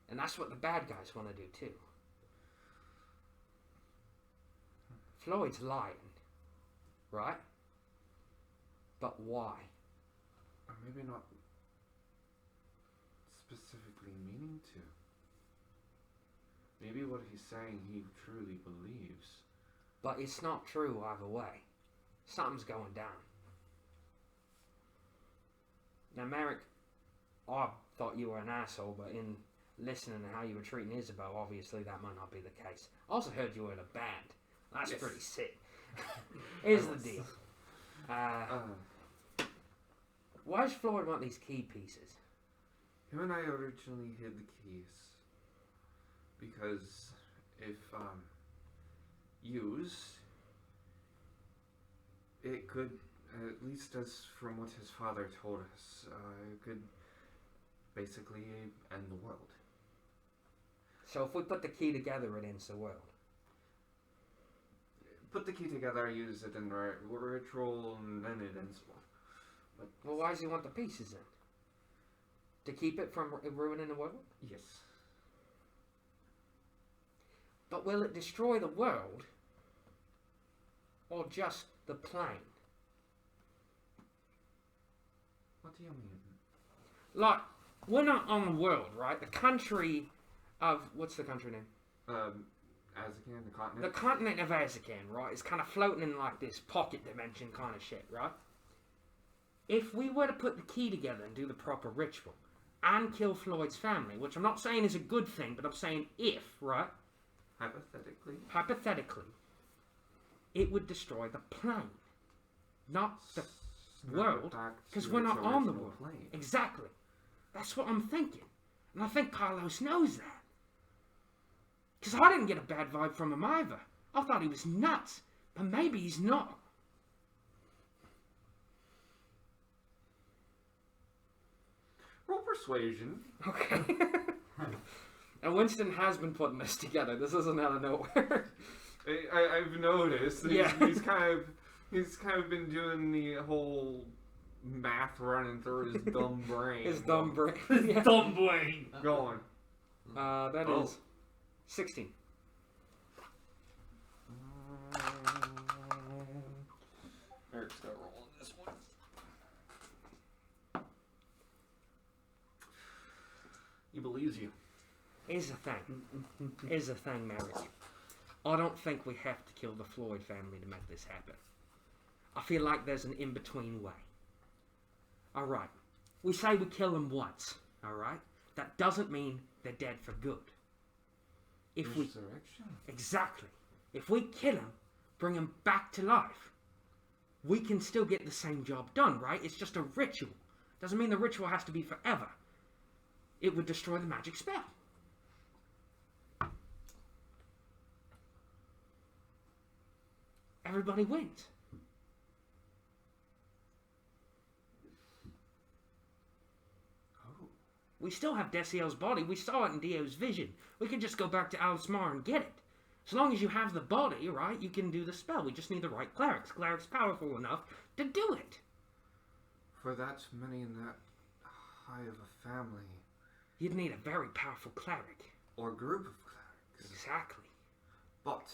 And that's what the bad guys want to do too. Floyd's lying, right? But why? Or maybe not specifically meaning to. Maybe what he's saying he truly believes. But it's not true either way. Something's going down. Now, Merrick, I thought you were an asshole, but in listening to how you were treating Isabel, obviously that might not be the case. I also heard you were in a band. That's Yes. pretty sick. Here's the deal. Why does Floyd want these key pieces? Him and I originally hid the keys because if used, it could, at least as from what his father told us, it could basically end the world. So if we put the key together, it ends the world. Put the key together, use it in the ritual, and then it ends the world. But Well, why does he want the pieces then? To keep it from ruining the world? yes. But will it destroy the world? Or just the plane? What do you mean? Like, we're not on the world, right? The country of... What's the country name? Azkaban, the continent? The continent of Azkaban, right, is kind of floating in like this pocket dimension kind of shit, right? If we were to put the key together and do the proper ritual and kill Floyd's family, which I'm not saying is a good thing, but I'm saying if, right? Hypothetically, it would destroy the plane, not the world, because we're not on the world. Plane. Exactly. That's what I'm thinking. And I think Carlos knows that. Because I didn't get a bad vibe from him either. I thought he was nuts. But maybe he's not. Roll persuasion. Okay. And Winston has been putting this together. This isn't out of nowhere. I've noticed. Yeah. He's kind of been doing the whole math running through his dumb brain. His dumb brain. His dumb brain. Going. That is 16. Eric's got rolling this one. He believes you. Here's the thing, Merrick. I don't think we have to kill the Floyd family to make this happen. I feel like there's an in-between way. Alright, we say we kill them once, alright? That doesn't mean they're dead for good. If we... Resurrection? Exactly. If we kill them, bring them back to life, we can still get the same job done, right? It's just a ritual. Doesn't mean the ritual has to be forever. It would destroy the magic spell. Everybody wins. Oh. We still have Deciel's body. We saw it in Dio's vision. We can just go back to Alismar and get it. As long as you have the body, right, you can do the spell. We just need the right clerics. Clerics powerful enough to do it. For that many in that high of a family. You'd need a very powerful cleric. Or group of clerics. Exactly. But,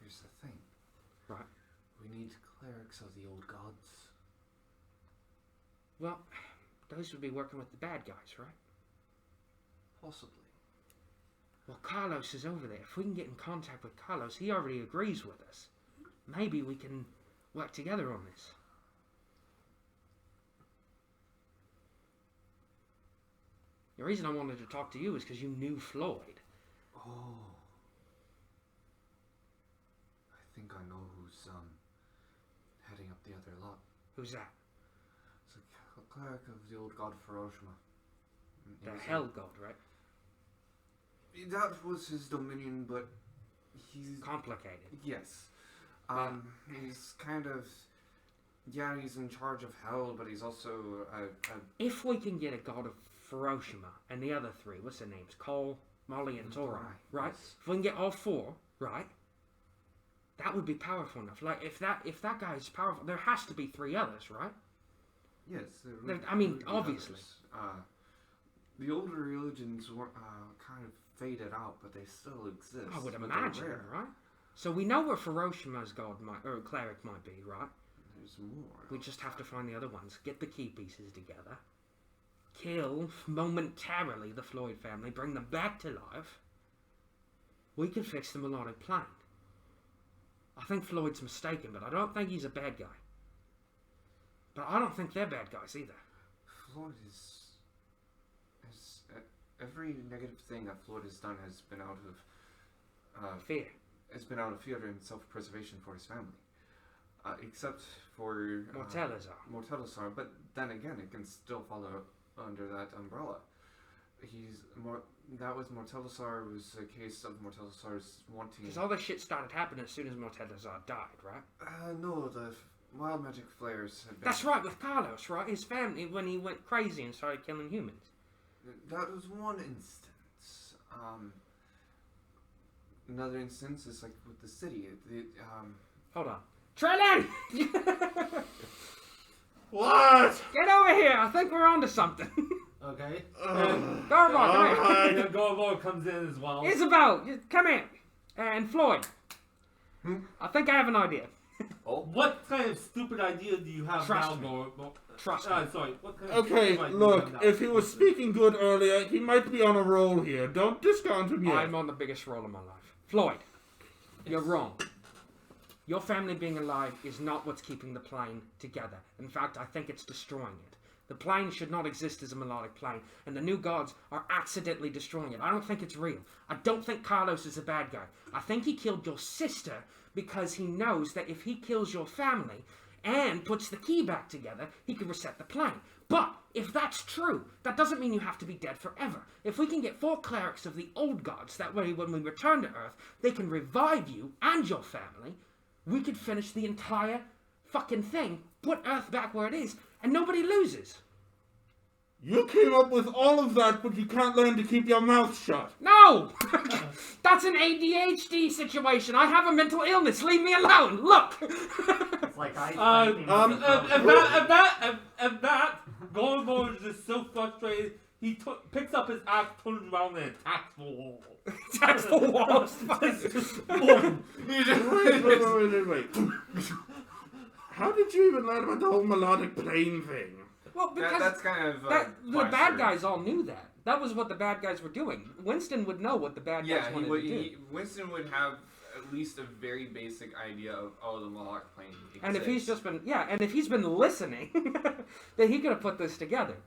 here's the thing. Right. We need clerics of the old gods. Well, those would be working with the bad guys, right? Possibly. Well, Carlos is over there. If we can get in contact with Carlos, he already agrees with us. Maybe we can work together on this. The reason I wanted to talk to you is because you knew Floyd. Oh. I think I know who's heading up the other lot. Who's that? It's a cleric of the old god Hiroshima. The Hell God, right? That was his dominion, but he's... Complicated. Yes. He's kind of... Yeah, he's in charge of hell, but he's also If we can get a god of Hiroshima and the other three, what's their names? Cole, Molly, and Tora, right? Yes. If we can get all four, right? That would be powerful enough. Like, if that guy is powerful, there has to be three others, right? Yes. I mean, obviously. The older religions were kind of faded out, but they still exist. I would but imagine, they're rare. right? So we know where Hiroshima's god might, or cleric might be, right? There's more. We just have to find the other ones, get the key pieces together, kill momentarily the Floyd family, bring them back to life. We can fix the melodic plane. I think Floyd's mistaken, but I don't think he's a bad guy. But I don't think they're bad guys either. Floyd is every negative thing that Floyd has done has been out of Fear. It's been out of fear and self-preservation for his family, except for Mortelazar. But then again, it can still fall under that umbrella. That was Mortelazar. Was a case of Mortelazar's wanting. Because all this shit started happening as soon as Mortelazar died, right? No, wild magic flares have been... That's right, with Carlos, right? His family, when he went crazy and started killing humans. That was one instance. Another instance is like with the city. Hold on. Trellin! What? Get over here! I think we're onto something. Okay. Garbo, come here. And Garbo comes in as well. Isabel, come here. And Floyd. I think I have an idea. What kind of stupid idea do you have Trust now, me. Garbo? Trust me. Sorry. What kind of Okay, stupid idea do you look, have now? if he was speaking good earlier, he might be on a roll here. Don't discount him yet. I'm on the biggest roll of my life. Floyd, you're wrong. Your family being alive is not what's keeping the plane together. In fact, I think it's destroying it. The plane should not exist as a melodic plane, and the new gods are accidentally destroying it. I don't think it's real. I don't think Carlos is a bad guy. I think he killed your sister because he knows that if he kills your family and puts the key back together, he can reset the plane. But if that's true, that doesn't mean you have to be dead forever. If we can get 4 clerics of the old gods, that way when we return to Earth, they can revive you and your family, we could finish the entire fucking thing, put Earth back where it is, and nobody loses. You came up with all of that, but you can't learn to keep your mouth shut. No! That's an ADHD situation. I have a mental illness. Leave me alone. Look! It's like At that, Garbo is just so frustrated, he picks up his axe, turns around, and attacks the wall. Attacks the wall. Wait. How did you even learn about the whole melodic plane thing? Well, because that's kind of... the bad guys all knew that. That was what the bad guys were doing. Winston would know what the bad guys wanted to do. Winston would have at least a very basic idea of, the melodic plane exists. And if he's just been, and if he's been listening, then he could have put this together.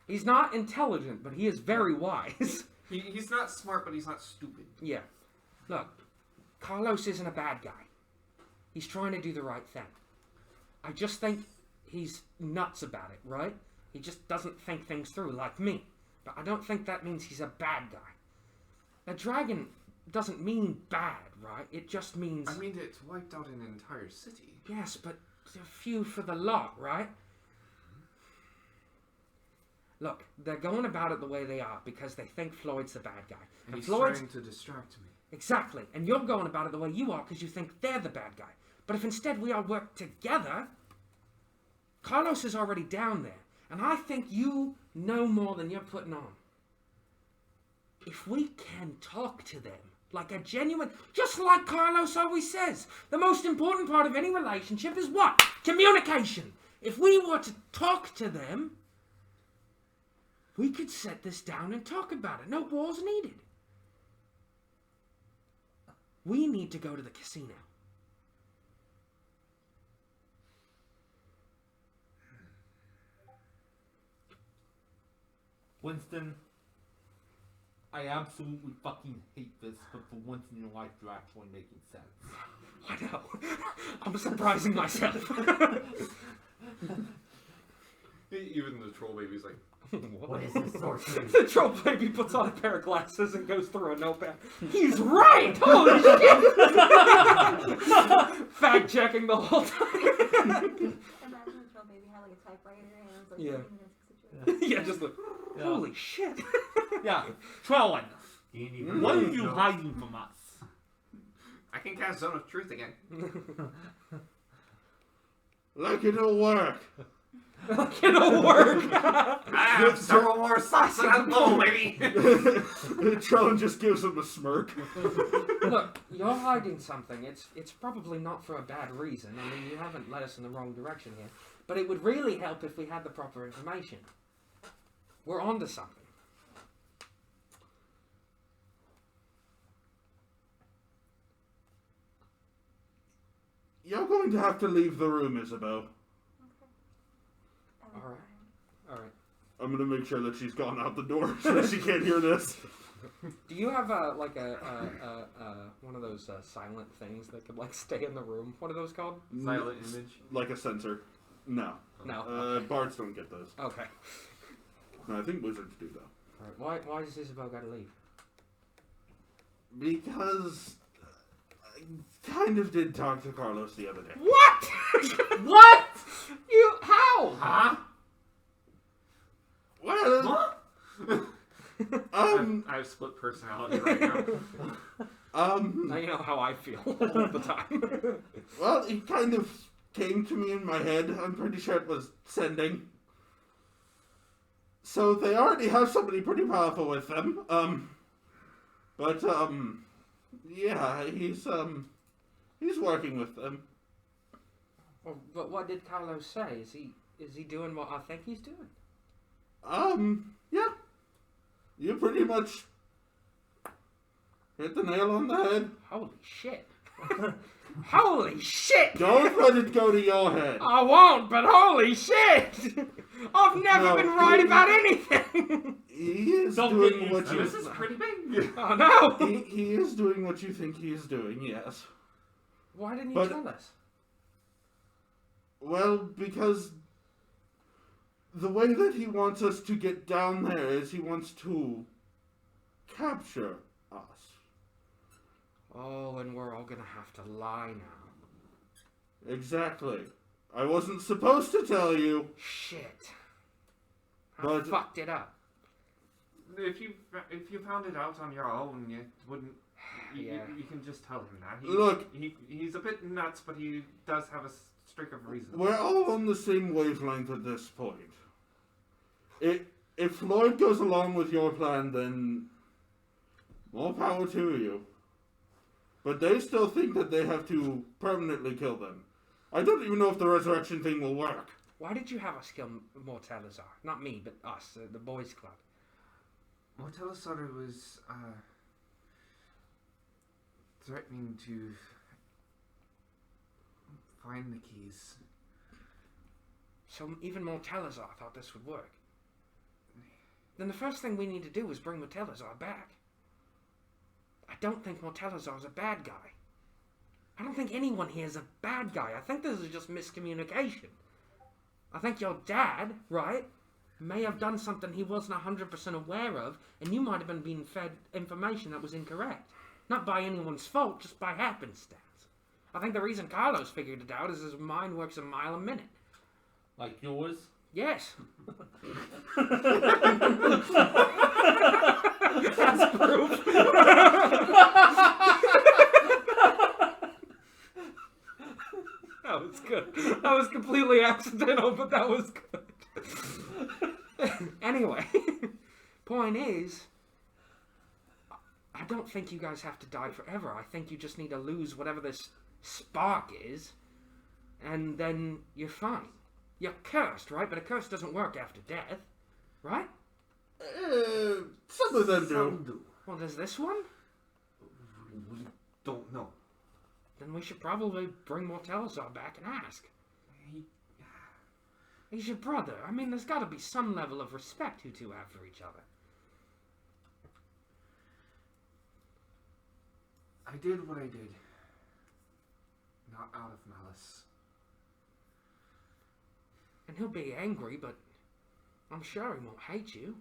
He's not intelligent, but he is very wise. He's not smart, but he's not stupid. Yeah. Look, Carlos isn't a bad guy. He's trying to do the right thing. I just think he's nuts about it, right? He just doesn't think things through like me. But I don't think that means he's a bad guy. A dragon doesn't mean bad, right? It just means... I mean, it's wiped out an entire city. Yes, but a few for the lot, right? Look, they're going about it the way they are because they think Floyd's the bad guy. And he's Floyd's... trying to distract me. Exactly. And you're going about it the way you are because you think they're the bad guy. But if instead we all work together... Carlos is already down there, and I think you know more than you're putting on. If we can talk to them like a genuine, just like Carlos always says, the most important part of any relationship is what? Communication. If we were to talk to them, we could set this down and talk about it. No wars needed. We need to go to the casino. Winston, I absolutely fucking hate this, but for once in your life, you're actually making sense. I know. I'm surprising myself. Even the troll baby's like, What is this sorcery? The troll baby puts on a pair of glasses and goes through a notepad. He's right! Holy shit! Fact checking the whole time. Imagine the troll baby had like a typewriter and it was like... Yeah. situation. Yeah, just like, holy shit. Yeah, Trellin, D&D what are you hiding from us? I can cast Zone of Truth again. Like it'll work. It'll work. I have several more slots in that bowl, baby. Trellin just gives him a smirk. Look, you're hiding something. It's probably not for a bad reason. I mean, you haven't led us in the wrong direction here. But it would really help if we had the proper information. We're onto something. You're going to have to leave the room, Isabel. Alright. Alright. I'm going to make sure that she's gone out the door so that she can't hear this. Do you have one of those silent things that could like stay in the room? What are those called? Silent image. Like a sensor. No. No. Okay. Bards don't get those. Okay. No, I think wizards do, though. Alright. Why does Isabel gotta leave? Because kind of did talk to Carlos the other day. What? What? How? Huh? Well, I have split personality right now. Now you know how I feel all the time. well, he kind of came to me in my head. I'm pretty sure it was sending. So they already have somebody pretty powerful with them. Yeah, he's working with them. Well, but what did Carlos say? Is he doing what I think he's doing? Yeah. You pretty much hit the nail on the head. Holy shit. Holy shit! Don't let it go to your head. I won't, but holy shit! I've never been right about anything! He is Don't doing get what used you... to This is pretty big. Oh no! He is doing what you think he is doing, yes. Why didn't you But- tell us? Well, because the way that he wants us to get down there is he wants to capture us. Oh, and we're all gonna have to lie now. Exactly. I wasn't supposed to tell you. Shit. I But- fucked it up. If you found it out on your own, you wouldn't. Yeah. You can just tell him that. Look. He's a bit nuts, but he does have a streak of reason. We're all on the same wavelength at this point. If Floyd goes along with your plan, then more power to you. But they still think that they have to permanently kill them. I don't even know if the resurrection thing will work. Why did you have us kill Mortelazar? Not me, but us, the boys' club. Mortelazar was threatening to find the keys. So even Mortelazar thought this would work. Then the first thing we need to do is bring Mortelazar back. I don't think Mortelazar's a bad guy. I don't think anyone here is a bad guy. I think this is just miscommunication. I think your dad, right, may have done something he wasn't 100% aware of, and you might have been being fed information that was incorrect. Not by anyone's fault, just by happenstance. I think the reason Carlos figured it out is his mind works a mile a minute. Like yours? Yes. That's proof. That was good. That was completely accidental, but that was good. Anyway, point is, I don't think you guys have to die forever. I think you just need to lose whatever this spark is, and then you're fine. You're cursed, right? But a curse doesn't work after death, right? Some of them do. Well, does this one? We don't know. Then we should probably bring Mortelazar back and ask. He's your brother. I mean, there's got to be some level of respect you two have for each other. I did what I did. Not out of malice. And he'll be angry, but I'm sure he won't hate you.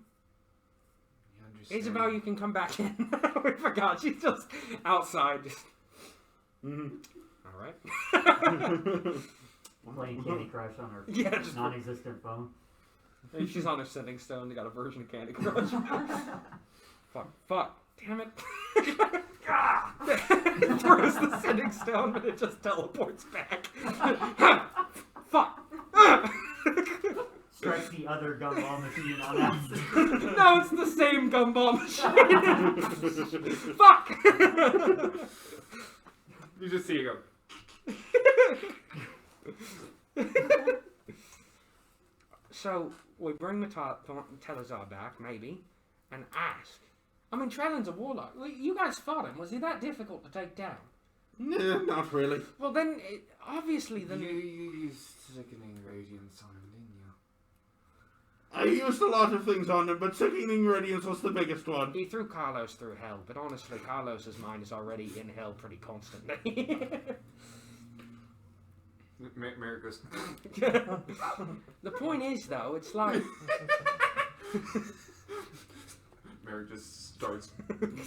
You understand? Isabel, you can come back in. We forgot. She's just outside. All right. Playing Candy Crush on her Yeah, just- non-existent phone. She's on her sitting stone. They got a version of Candy Crush. Fuck. Damn it. Throws the sitting stone, but it just teleports back. Fuck. Strikes the other gumball machine on accident. No, it's the same gumball machine. Fuck. You just see it go. So, we bring the Telazar back, maybe, and ask. I mean, Trellin's a warlock. You guys fought him. Was he that difficult to take down? Nah, not really. Well, then, obviously, then... You used sickening radiance on him, didn't you? I used a lot of things on him, but sickening radiance was the biggest one. He threw Carlos through hell, but honestly, Carlos's mind is already in hell pretty constantly. Merrick goes. The point is, though, it's like... Merrick just starts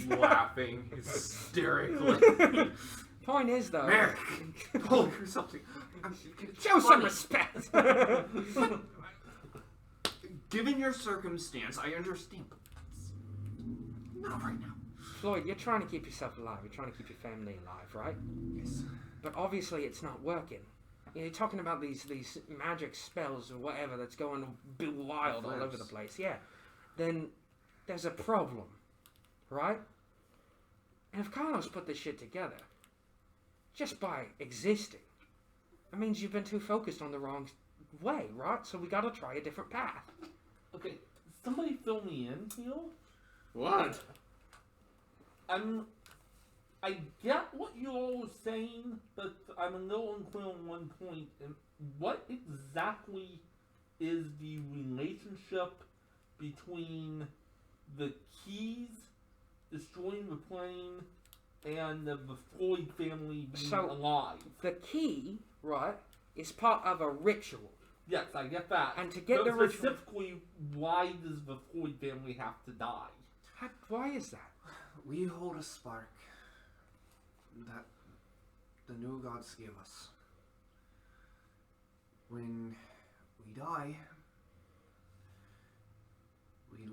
laughing hysterically. Point is, though... Merrick, hold for something. Show some respect! Given your circumstance, I understand. But not right now. Floyd, you're trying to keep yourself alive. You're trying to keep your family alive, right? Yes. But obviously it's not working. You're talking about these magic spells or whatever that's going wild all over the place. Yeah. Then there's a problem, right? And if Carlos put this shit together, just by existing, that means you've been too focused on the wrong way, right? So we gotta try a different path. Okay, somebody fill me in here. What? I get what you all were saying, but I'm a little unclear on one point. And what exactly is the relationship between the keys destroying the plane and the Floyd family being alive? The key, right, is part of a ritual. Yes, I get that. And to get but the ritual... specifically, why does the Floyd family have to die? Why is that? We hold a spark that the new gods gave us. When we die, we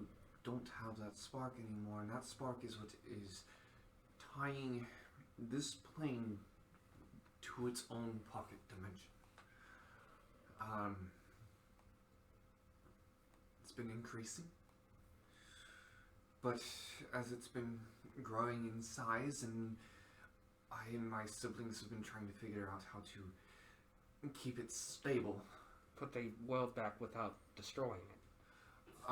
don't have that spark anymore, and that spark is what is tying this plane to its own pocket dimension. It's been increasing, but as it's been growing in size, and I and my siblings have been trying to figure out how to keep it stable. Put the world back without destroying it.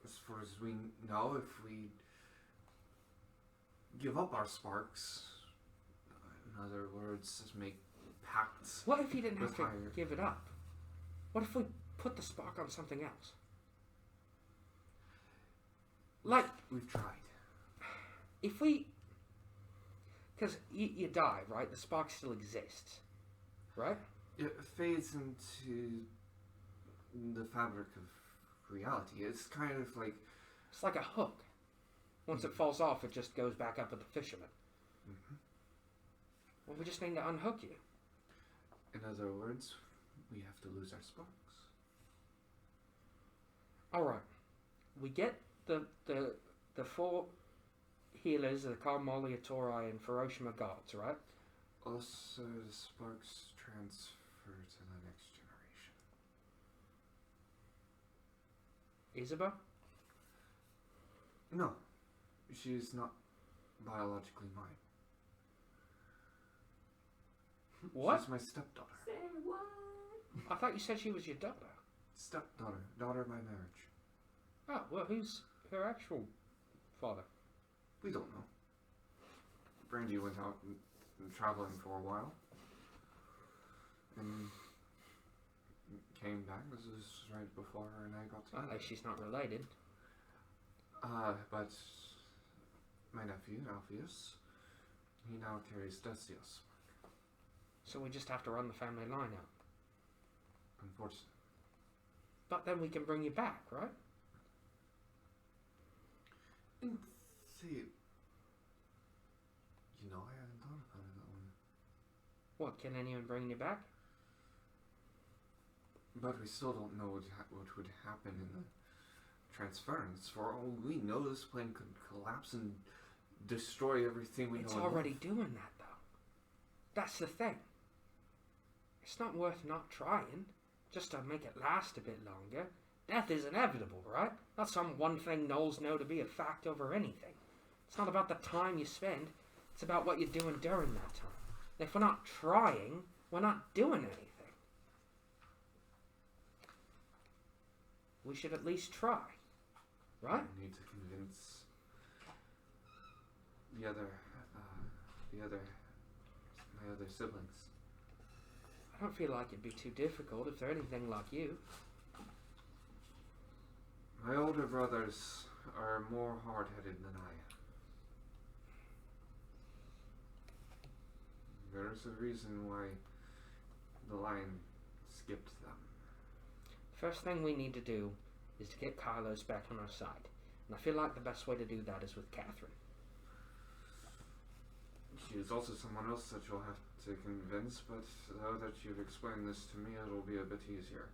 As far as we know, if we give up our sparks, in other words, make pacts. What if you didn't have with to higher- give it up? What if we put the spark on something else? Like, We've tried. if we... Because you die, right? The spark still exists, right? It fades into the fabric of reality. It's kind of like... It's like a hook. Once it falls off, it just goes back up with the fisherman. Mhm. Well, we just need to unhook you. In other words, we have to lose our sparks. Alright. We get the four healers, the Karmolia, Torai, and Hiroshima gods, right? Also, the sparks transfer to the next generation. Isabel? No, she is not biologically mine. What? She's my stepdaughter. Say what? I thought you said she was your daughter. Stepdaughter. Daughter by marriage. Oh, well, who's her actual father? We don't know. Brandy went out and traveling for a while. And came back. This is right before her and I got Well, together. she's not related. But my nephew, Alpheus, he now carries Decius. So we just have to run the family line out. Unfortunately. But then we can bring you back, right? And see, you know, I hadn't thought about it that way. What, can anyone bring you back? But we still don't know what would happen in the transference. For all we know, this plane could collapse and destroy everything we know. It's and already love. doing that, though. That's the thing. It's not worth not trying, just to make it last a bit longer. Death is inevitable, right? Not some one thing gnolls know to be a fact over anything. It's not about the time you spend, it's about what you're doing during that time. And if we're not trying, we're not doing anything. We should at least try, right? I need to convince my other siblings. I don't feel like it'd be too difficult if they're anything like you. My older brothers are more hard-headed than I am. There's a reason why the line skipped them. First thing we need to do is to get Carlos back on our side. And I feel like the best way to do that is with Catherine. There's also someone else that you'll have to convince, but now that you've explained this to me, it'll be a bit easier.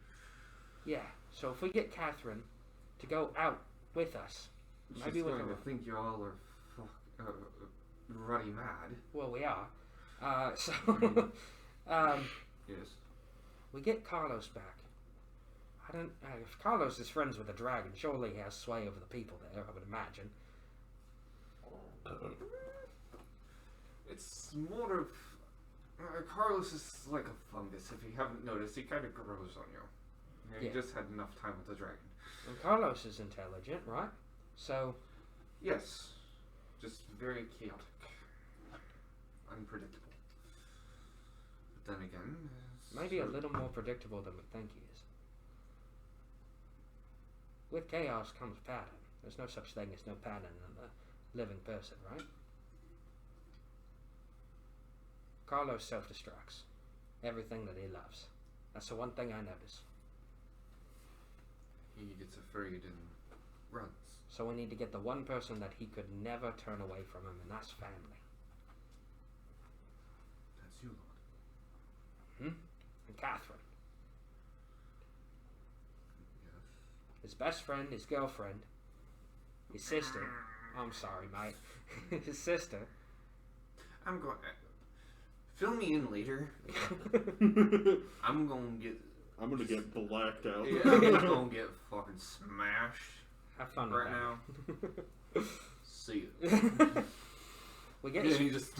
Yeah, so if we get Catherine to go out with us, maybe She's with going her. to think you all are ruddy mad. Well, we are. So Yes. we get Carlos back. I don't. If Carlos is friends with the dragon, surely he has sway over the people there. I would imagine. It's more of... Carlos is like a fungus. If you haven't noticed, he kind of grows on you. He Yeah. just had enough time with the dragon. And Carlos is intelligent, right? So Yes. Just very chaotic. Unpredictable. But then again... maybe a little more predictable than we think he is. With chaos comes pattern. There's no such thing as no pattern in a living person, right? Carlos self-destructs everything that he loves. That's the one thing I notice. He gets afraid and runs. So we need to get the one person that he could never turn away from him, and that's family. That's you, Lord. And Catherine. Yes. His best friend, his girlfriend, his sister. I'm sorry, mate. His sister. I'm going... fill me in later. I'm gonna get blacked out. Yeah, I'm just gonna get fucking smashed Have fun right with now. See you. that. We get Yeah, he just...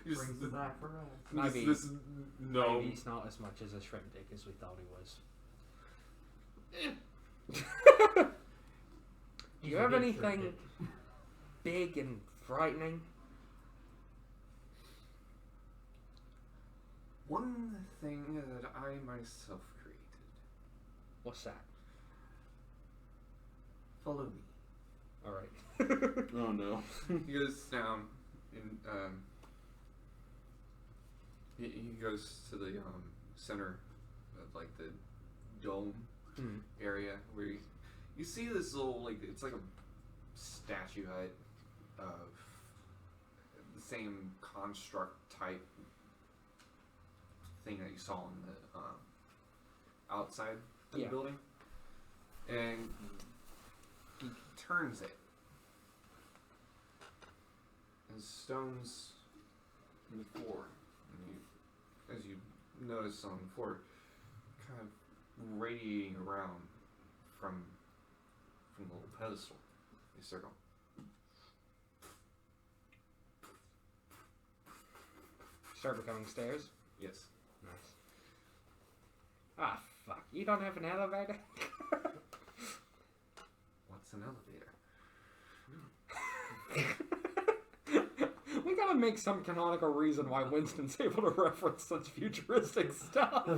Brings it back for us. Maybe- no. Maybe he's not as much as a shrimp dick as we thought he was. Do you have anything big and frightening? One thing that I myself created. What's that? Follow me. Alright. Oh no. He goes down in he goes to the center of like the dome area where you see this little, like, it's like a statue hut of the same construct type thing that you saw on the outside of the building, and he turns it. And stones in the floor, and as you notice on the floor, kind of radiating around from the little pedestal, a circle. Start becoming stairs? Yes. Nice. Ah, fuck. You don't have an elevator? What's an elevator? We gotta make some canonical reason why Winston's able to reference such futuristic stuff.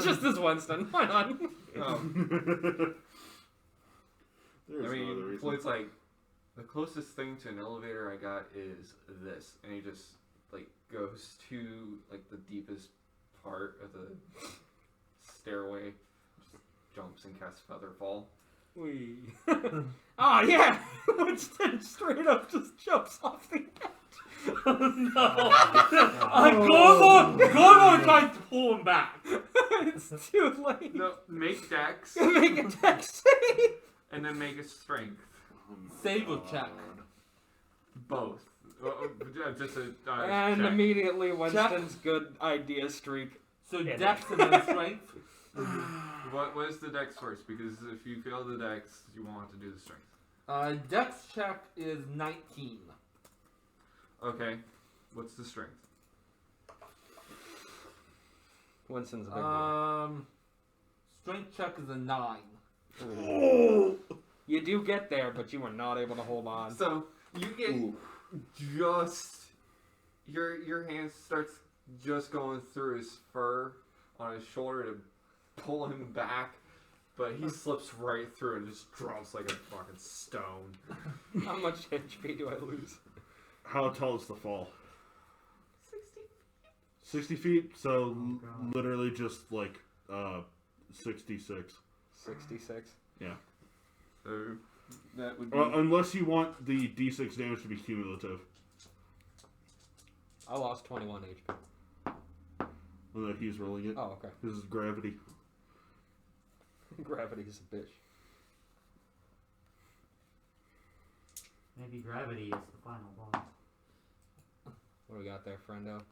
Just as Winston. Why not? I There's no other mean, reason. Floyd's like, the closest thing to an elevator I got is this, and he just like goes to like the deepest part of the stairway, just jumps and casts Featherfall. Wee. Oh yeah! Winston straight up just jumps off the edge. Oh no! Gormor tries to pull him back. It's too late. No, make dex, Make a dex save. and then make a strength. Save a check. Both. Just a And check. immediately Winston's good idea streak. So dex and then strength. What is the dex first? Because if you fail the dex, you won't have to do the strength. Dex check is 19. Okay. What's the strength? Winston's a big boy. Strength check is a 9. You do get there, but you were not able to hold on. So you get just your hand starts just going through his fur on his shoulder to pull him back, but he slips right through and just drops like a fucking stone. How much HP do I lose? How tall is the fall? 60. 60 feet, so God. literally just like 66. 66. Yeah. So That would be. Unless you want the d6 damage to be cumulative. I lost 21 HP. Well, he's rolling it. Oh, okay. This is gravity. Gravity's a bitch. Maybe gravity is the final boss. What do we got there, friendo?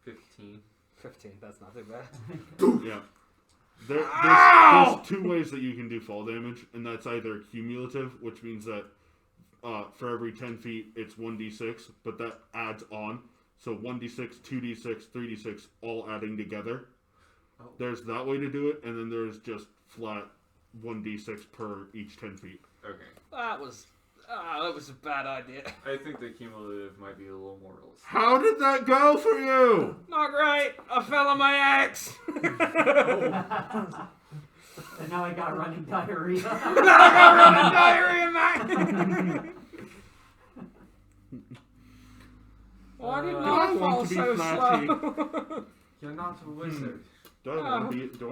15. 15. That's not too bad. Yeah. There's 2 ways that you can do fall damage, and that's either cumulative, which means that for every 10 feet it's 1d6, but that adds on. So 1d6, 2d6, 3d6, all adding together. Oh. There's that way to do it, and then there's just flat 1d6 per each 10 feet. Okay. That was a bad idea. I think the cumulative might be a little more realistic. How did that go for you? Not great. I fell on my axe. And now I got running diarrhea. Diarrhea, man. Why did I not want fall to be so flashy. slow? You're not a wizard. Do I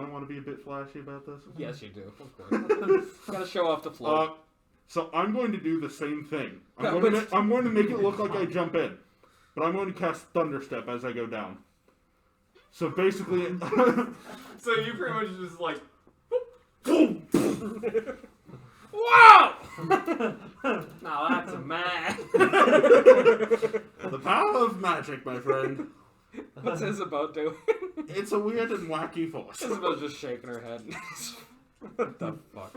want to be a bit flashy about this? Yes, you do. Of course. Gotta show off the Floyd. So I'm going to do the same thing. No, I'm going to make it look like I jump in, but I'm going to cast Thunderstep as I go down. So basically, So you pretty much just like. Whoa! Now that's a man. the power of magic, my friend. What's Isabeau doing? It's a weird and wacky force. Isabeau's just shaking her head. What the fuck?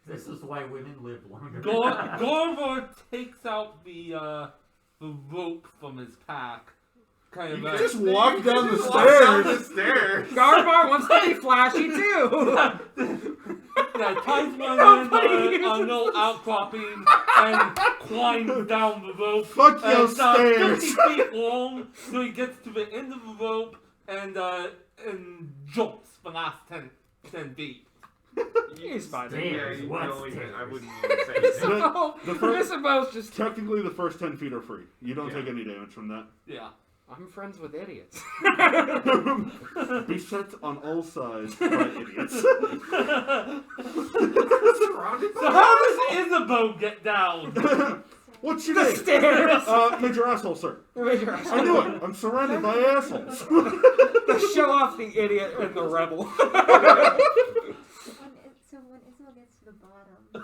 This is why women live longer. Garvar takes out the rope from his pack. Kind You of. just walk down the Down the stairs. stairs. Garvar wants to be flashy too. Yeah, ties one Nobody end on uses no this. outcropping and climbs down the rope. Fuck And your it's 50 stairs. feet long, so he gets to the end of the rope and jumps the last 10 feet. He's fine. Yeah, Stairs, you what can only, stairs? I wouldn't even say anything. Isabeau, The first- Isabeau's just. Technically, the first 10 feet are free. You don't Yeah. take any damage from that. Yeah. I'm friends with idiots. Beset on all sides by idiots. Surrounded So how does Isabeau get down? What's your name? Stairs. Major asshole, sir. Major I knew it. I'm surrounded by assholes. To show off the idiot and the rebel. So when Isabel gets to the bottom,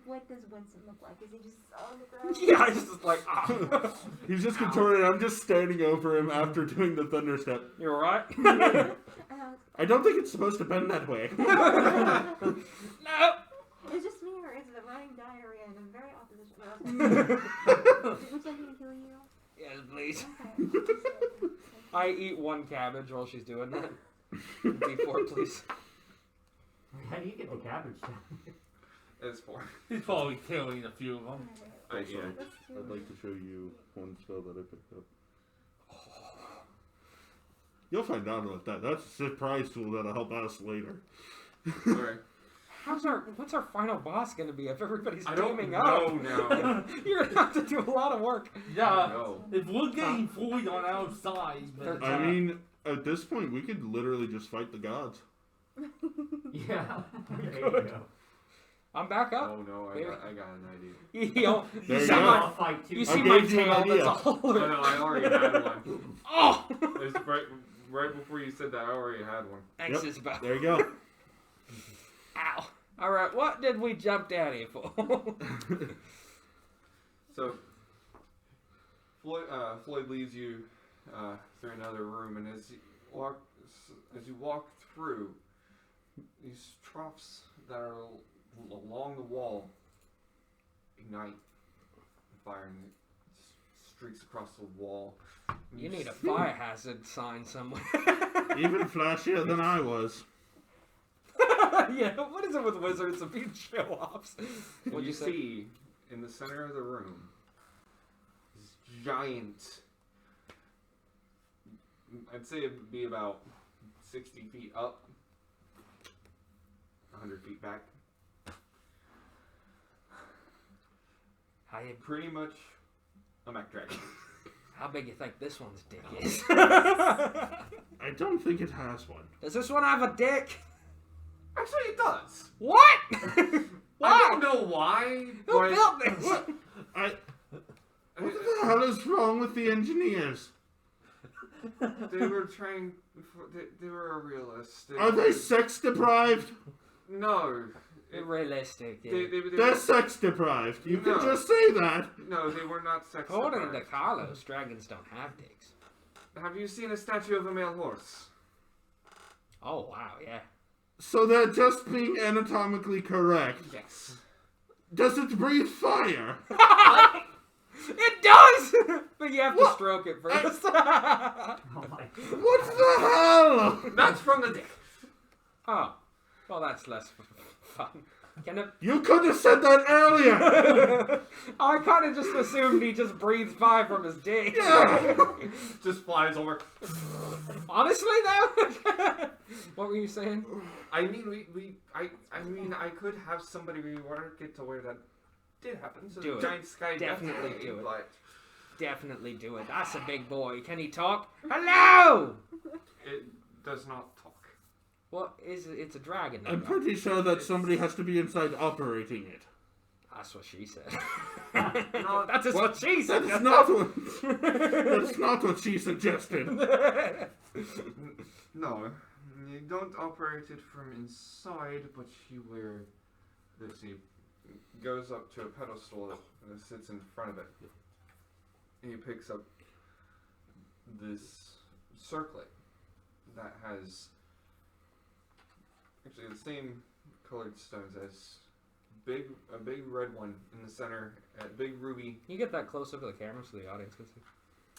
what does Winston look like? Is he just on the ground? Yeah, it's just like, ah. He's just contorted. I'm just standing over him after doing the thunder step. You alright? I don't think it's supposed to bend that way. No. It's just me, or is it running diarrhea in a very opposition? Would you like me to heal you? Yes, please. Okay. I eat 1 cabbage while she's doing that. D4, please. How do you get the cabbage down? It's 4. He's probably killing a few of them. Also, Yeah. I'd like to show you one spell that I picked up. You'll find out about that. That's a surprise tool that'll help us later. Okay. What's our final boss gonna be if everybody's I don't teaming know up? now. You're gonna have to do a lot of work. Yeah. No. If we're getting Floyd on our side, then, I mean, at this point, we could literally just fight the gods. Yeah. There you Good. go. I'm back up. Oh no, I got an idea. You know, There you you see go. my, I'll fight too. you I see my gave you an tail idea. that's all Oh no, I already had one. Oh! It's right before you said that, I already had one. Thanks, Yep. Isabel. There you go. Ow. Alright, what did we jump down here for? So, Floyd leads you through another room, and as you walk through, these troughs that are along the wall ignite fire, and it streaks across the wall. And You need a fire hazard sign somewhere. Even flashier than I was. Yeah, what is it with wizards and being show-offs? What'd you say? see in the center of the room this giant, I'd say it'd be about 60 feet up, 100 feet back. Pretty much a mech dragon. How big you think this one's dick is? I don't think it has one. Does this one have a dick? Actually, it does. What? I don't know why, Who but built this? What? What the hell is wrong with the engineers? they were trying. They were a realist. Are they sex deprived? No. Realistic, yeah. They're sex deprived. You can No. just say that. No, they were not sex According to deprived. Carlos, dragons don't have dicks. Have you seen a statue of a male horse? Oh, wow, yeah. So they're just being anatomically correct. Yes. Does it breathe fire? It does! But you have to What? stroke it first. Oh my. What the hell? That's from the dick. Oh. Well, that's less fun. Can it... You could have said that earlier. I kind of just assumed he just breathes fire from his dick. Yeah. Just flies over. Honestly, though? What were you saying? I mean, I mean, I could have somebody rework it to where that did happen. So Do the it. giant sky Definitely death do it. But Definitely do it. That's a big boy. Can he talk? Hello! it does not talk. What is it? It's a dragon. I'm though, right? pretty sure that somebody has to be inside operating it. That's what she said. No, That's just what she said. That's not what. That's not what she suggested. No, you don't operate it from inside, but you wear this. He goes up to a pedestal that sits in front of it. And he picks up this circlet that has actually the same colored stones as a big red one in the center, a big ruby. Can you get that close up to the camera so the audience can see?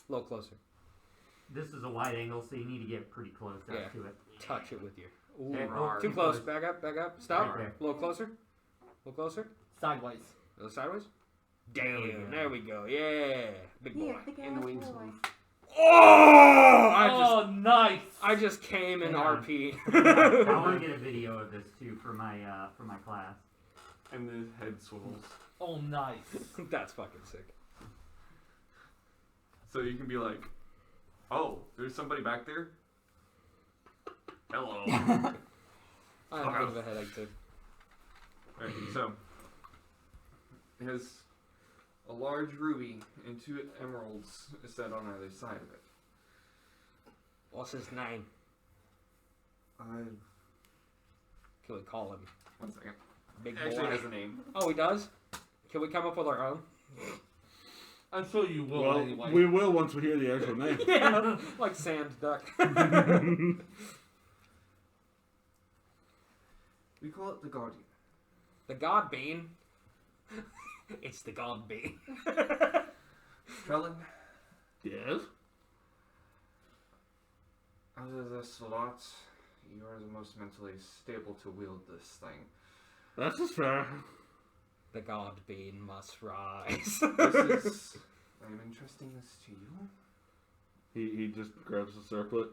A little closer. This is a wide angle, so you need to get pretty close up Yeah. to it. Touch it with your. Ooh, Okay, too too close. close. Back up. Back up. Stop. Right there. A little closer. A little closer. Sideways. A little sideways. There we Damn. go. There we go. Yeah. Big boy. Yeah, big In the ass wings boy. move. Oh! Nice. I just came in Yeah. RP. I want to get a video of this too for my class. And the head swivels. Oh, nice. That's fucking sick. So you can be like, oh, there's somebody back there? Hello. I have a bit of a headache too. Alright, so it has a large ruby and 2 emeralds set on either side of it. What's his name? Can we call him? 1 second. Big Actually, boy. it has a name. Oh, he does? Can we come up with our own? I'm sure you will Well, anyway. we will once we hear the actual name. Yeah, like sand duck. We call it the Guardian. The God Bean. It's the God Bean. Trellin, Yes. out of this lot, you are the most mentally stable to wield this thing. That's just fair. The God Bean must rise. This is... I'm entrusting this to you. He just grabs the circlet.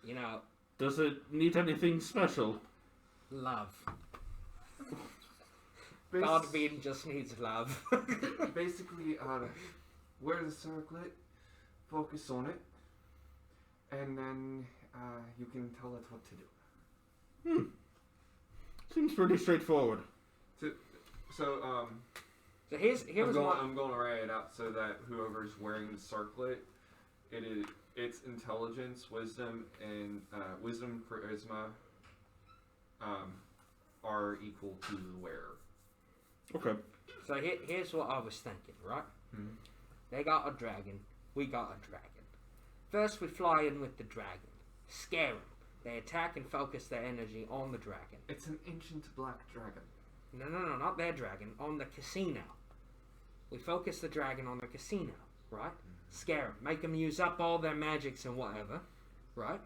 You know, Does it need anything special? love. Bas- God Bean just needs love. Basically, wear the circlet, focus on it, and then you can tell it what to do. Seems pretty straightforward. So So here was one. I'm going to write it out so that whoever's wearing the circlet, its intelligence, wisdom, and wisdom, charisma, are equal to the wearer. Okay. So here's what I was thinking, right? Hmm. They got a dragon. We got a dragon. First, we fly in with the dragon. Scare them. They attack and focus their energy on the dragon. It's an ancient black dragon. No, not their dragon. On the casino. We focus the dragon on the casino, right? Scare them. Make them use up all their magics and whatever, right?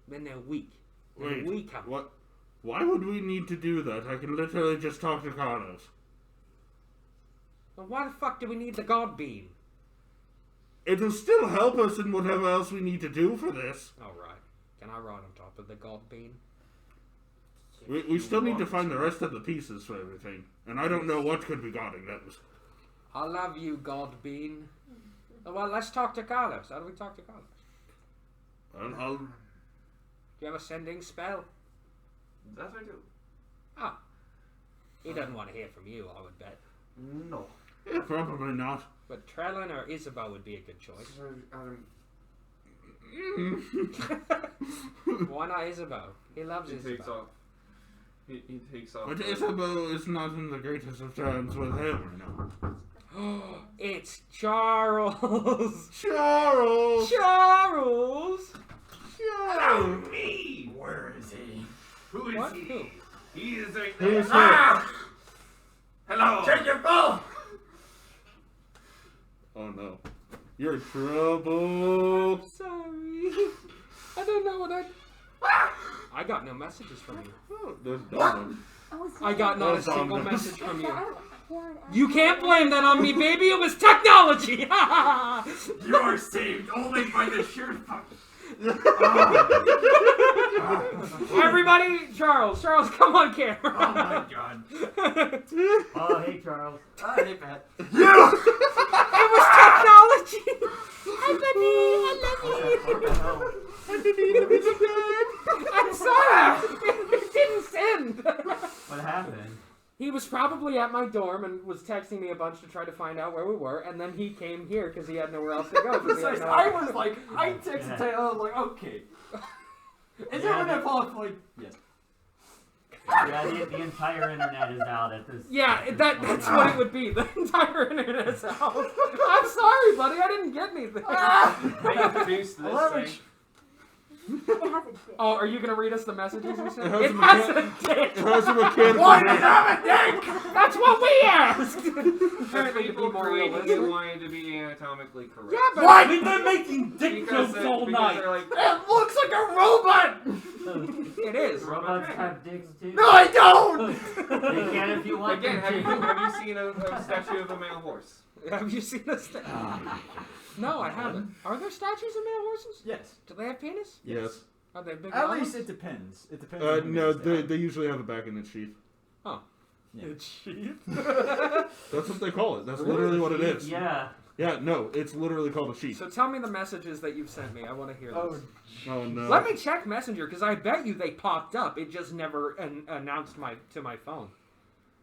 Then they're weak. Then Wait, we come. what? Why would we need to do that? I can literally just talk to Carlos. Well, why the fuck do we need the God Beam? It'll still help us in whatever else we need to do for this. Alright. Can I ride on top of the God Beam? We still need to find the rest of the pieces for everything. And I don't know what could be guarding those. I love you, God Bean. Well, let's talk to Carlos. How do we talk to Carlos? I'll Do you have a sending spell? That's what I do. Ah. He doesn't want to hear from you, I would bet. No. yeah, probably not. But Trellin or Isabeau would be a good choice. Why not Isabeau? He loves He Isabeau. takes off. He takes off. But Isabel is not in the greatest of terms with him right now. It's Charles! Charles! Charles! Charles! Me! Where is he? Who is What? he? Who? He is right Who there. is he? Hello! Check your phone! Oh no. You're in trouble. Sorry. I don't know what I got no messages from you. Oh, there's Donald. I got not a Oh, single Dominic. message from you. Horn You can't blame that on me, baby. It was technology. You are saved only by the sheer fuck. Everybody, Charles, come on camera. Oh my god. Oh, hey, Charles. Hey, Pat. It was technology. Hi, buddy. What the hell? I'm sorry. It didn't send. What happened? He was probably at my dorm and was texting me a bunch to try to find out where we were, and then he came here because he had nowhere else to go. 'cause he had I no- was like, I texted Taylor, I was like, okay. Is Yeah, everyone gonna fall Floyd? Yes. Yeah, the entire internet is out at this. Yeah, that's what it would be. The entire internet is out. I'm sorry, buddy. I didn't get anything. I introduced this thing. It has a dick. Oh, are you gonna read us the messages you sent? It It has has a a dick. It has a mechanical. Why does it have a dick? That's what we asked. The Apparently, to be people more created realistic. it wanted to be anatomically correct. Yeah, but Why? We've been making dick Because jokes all because night. they're like, It looks like a robot! it is. Robots have dicks too. No, I don't! They can if you want again, them have to. you seen a statue of a male horse? Have you seen a statue? No, I haven't. Are there statues of male horses? Yes. Do they have penis? Yes. Are they big? At ones? least it depends. It depends on who No, it is. they usually have it back in its sheath. It's sheep. That's what they call it. That's literally what it is. Yeah. Yeah, no, it's literally called a sheath. So tell me the messages that you've sent me. I want to hear Oh, this. Oh no. Let me check Messenger because I bet you they popped up. It just never announced to my phone.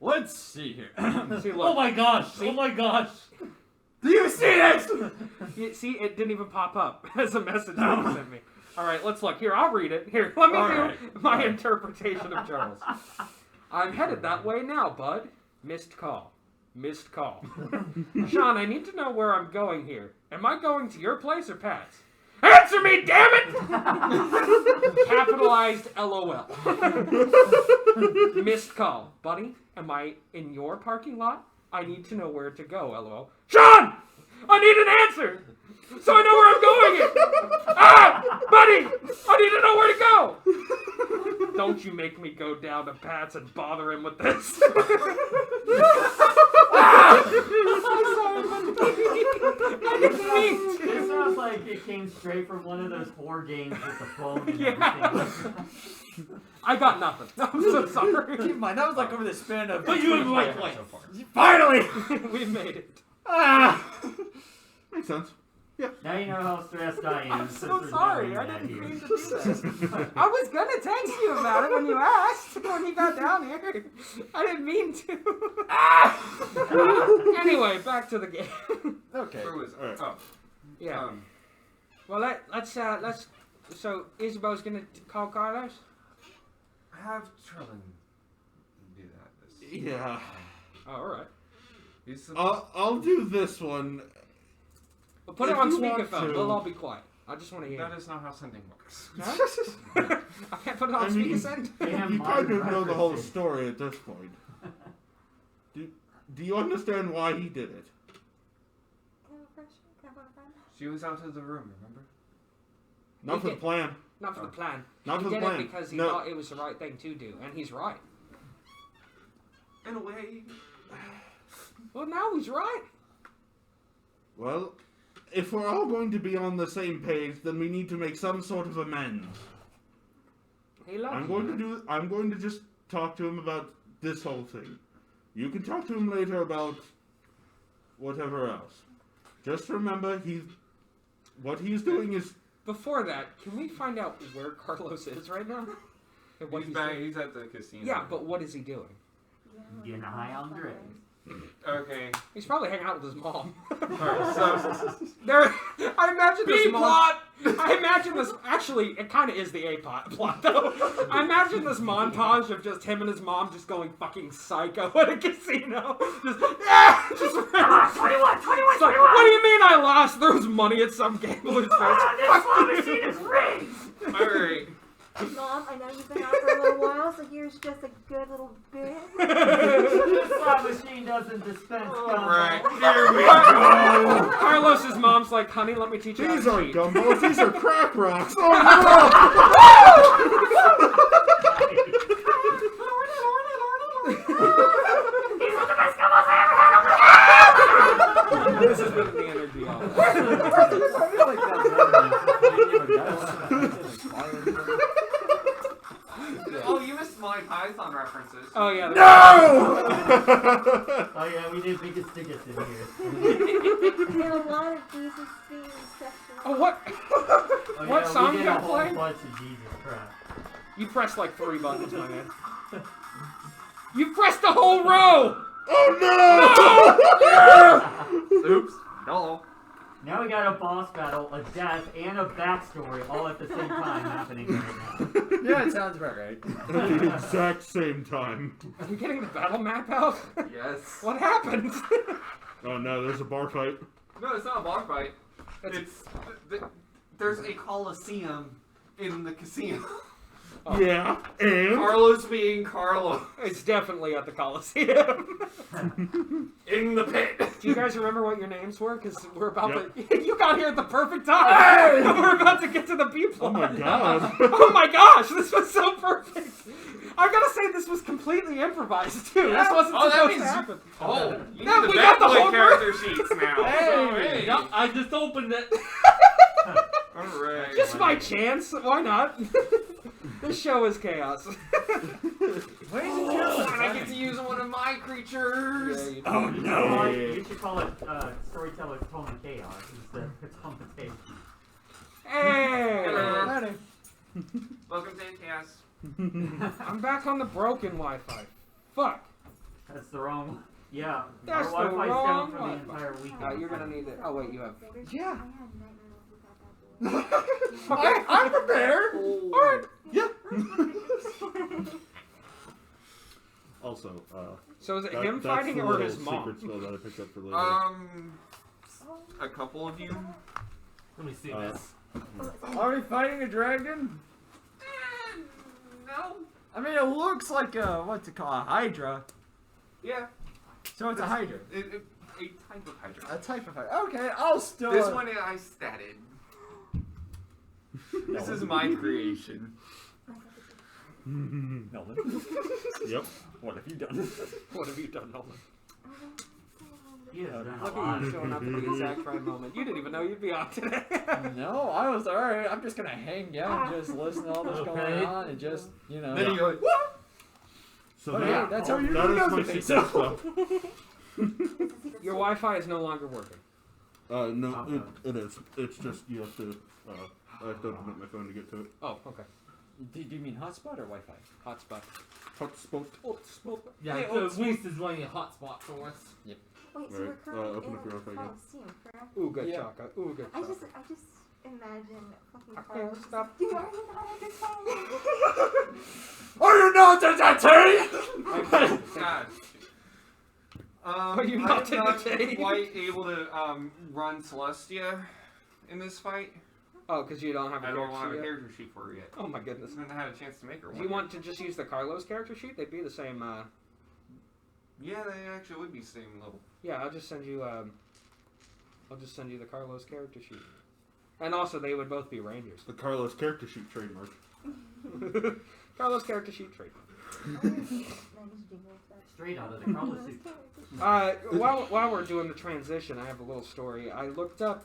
let's see here. See, Oh look. my gosh. Oh my gosh. Do you see this? See, it didn't even pop up as a message that you sent me. All right, let's look. Here, I'll read it. Here, let me All do right. my interpretation of Charles. I'm headed that way now, bud. Missed call. Missed call. Sean, I need to know where I'm going here. Am I going to your place or Pat's? Answer me, damn it! Capitalized LOL. Missed call. Buddy, am I in your parking lot? I need to know where to go, LOL. Sean! I need an answer! So I know where I'm going! Ah! Buddy! I need to know where to go! Don't you make me go down to Pat's and bother him with this. I'm sorry, buddy. I didn't mean to. It sounds like it came straight from one of those horror games with the phone and Yeah. everything. I got nothing. I'm so sorry. Keep in mind, that was like over the span of. But you in the 25 right place. so far. Finally! We made it. Makes sense. Now you know how stressed I am. I'm since so there's sorry. no I internet didn't here. mean to do this. I was gonna text you about it when you asked, when you got down here. I didn't mean to. Anyway, back to the game. Okay. Where was it? Alright. Oh, Yeah. Well, let's. So Isabeau's gonna call Carlos. have Trellin do that. This. Yeah. Oh, all right. He's the- I'll do this one. Well, put it If on you want speakerphone. to. We'll all be quiet. I just want to hear. that is not how sending works. Huh? I can't put it on I mean, speakerphone. Damn, You kind of modern know the whole references. story at this point. Do you understand why he did it? Can I have a question? Can I have a friend? She was out of the room, remember? Not We for the get- plan. Not for the plan. Not he for the did plan. it because he No. thought it was the right thing to do, and he's right. In a way. Well, now he's right. Well, if we're all going to be on the same page, then we need to make some sort of amends. He loves I'm going to just talk to him about this whole thing. You can talk to him later about whatever else. Just remember, what he's doing is... Before that, can we find out where Carlos is right now? And what He's doing? back. He's at the casino. Yeah, but what is he doing? Getting high on drugs. Okay. He's probably hanging out with his mom. Alright, so There, I imagine this B-plot! I imagine this. Actually, it kind of is the plot though. I imagine this montage of just him and his mom just going fucking psycho at a casino. Just, just Come on, 21, 21, it's like, 21! what do you mean I lost? Throws money at some gambler's face. This slot machine is rigged! alright. Mom, I know you've been out for a little while, so here's just a good little bit. This slot machine doesn't dispense Alright. gumball. Here we go. Carlos's mom's like, honey, let me teach you how These to aren't cheat. gumballs, these are crack rocks! This has been the energy office. I feel like Oh, you missed my Python references. Oh yeah. No! Oh yeah, we did biggest tickets in here. And a lot of Jesus being sexual. Oh what? Oh, What yeah, song we you did a got whole playing? bunch of Jesus crap. You pressed like 3 buttons, my man. You pressed the whole row! Oh no! Oops. Hello. Now we got a boss battle, a death, and a backstory all at the same time happening right now. Yeah, it sounds about right. At the exact same time. Are you getting the battle map out? Yes. What happened? Oh no, there's a bar fight. No, it's not a bar fight. There's a coliseum in the casino. Oh. Yeah, and? Carlos being Carlos. It's definitely at the Coliseum. In the pit. Do you guys remember what your names were? Because we're about Yep. to... You got here at the perfect time! Hey! We're about to get to the B Oh plot. my god. Oh my gosh, this was so perfect! I gotta say, this was completely improvised, too. This wasn't Oh, that supposed means to happen. Oh, you No, need we the got bad the boy whole character sheets now. Hey, no, I just opened it. Alright. Just by chance, why not? This show is chaos. Ladies and gentlemen, I get to use one of my creatures. Oh no! You should call it Storyteller's Tone of Chaos instead of competition. Hey! Hello. Welcome to Chaos. I'm back on the broken Wi-Fi. Fuck. That's the wrong one. Yeah, That's our the Wi-Fi's wrong down for the Wi-Fi. entire weekend. You're gonna need it. Oh wait, you have. Yeah. I'm prepared. Alright. Yeah. Also, So is it that- him that's fighting the or little his mom? secret spell that I picked up for later. A couple of you. Let me see Uh, this. Are we fighting a dragon? No. I mean, it looks like a, what's it called, a hydra. Yeah. So it's a hydra. A type of hydra. A type of hydra. Okay, I'll still... This one I statted. This is my creation. Nolan. Yep. What have you done? What have you done, Nolan? He has done a Look lot at you of showing up at the exact right moment. You didn't even know you'd be on today. No, I was alright. I'm just gonna hang down and just listen to all this Okay. going on and just, you know. Then you go like, what? So Oh, that, yeah, that's how you that do is my everything, secret so- spell. Your Wi-Fi is no longer working. No, it is. It's just, you have to, I have to open up my phone to get to it. Oh, okay. Do you mean hotspot or Wi-Fi? Hotspot. Hotspot. Yeah, Hey, so oh, Winston's running a hotspot for us. Wait, so Right, we're currently open in up your a Wi-Fi again. Coliseum, correct? Ooga Yeah. chaka. Ooga I chaka. just imagine fucking I can't Carlos. stop. You are not understanding. Are you not entertained? God. Are you I'm not not entertained? quite able to run Celestia in this fight. Oh, because you don't have a I don't character have a sheet yet? character sheet for her yet. Oh my goodness. I haven't had a chance to make her one. Do you want to just use the Carlos character sheet? They'd be the same, Yeah, they actually would be same level. yeah, I'll just send you, the Carlos character sheet. And also, they would both be Rangers. The Carlos character sheet trademark. Carlos character sheet trait. Straight out of the Carlos suit. While we're doing the transition, I have a little story. I looked up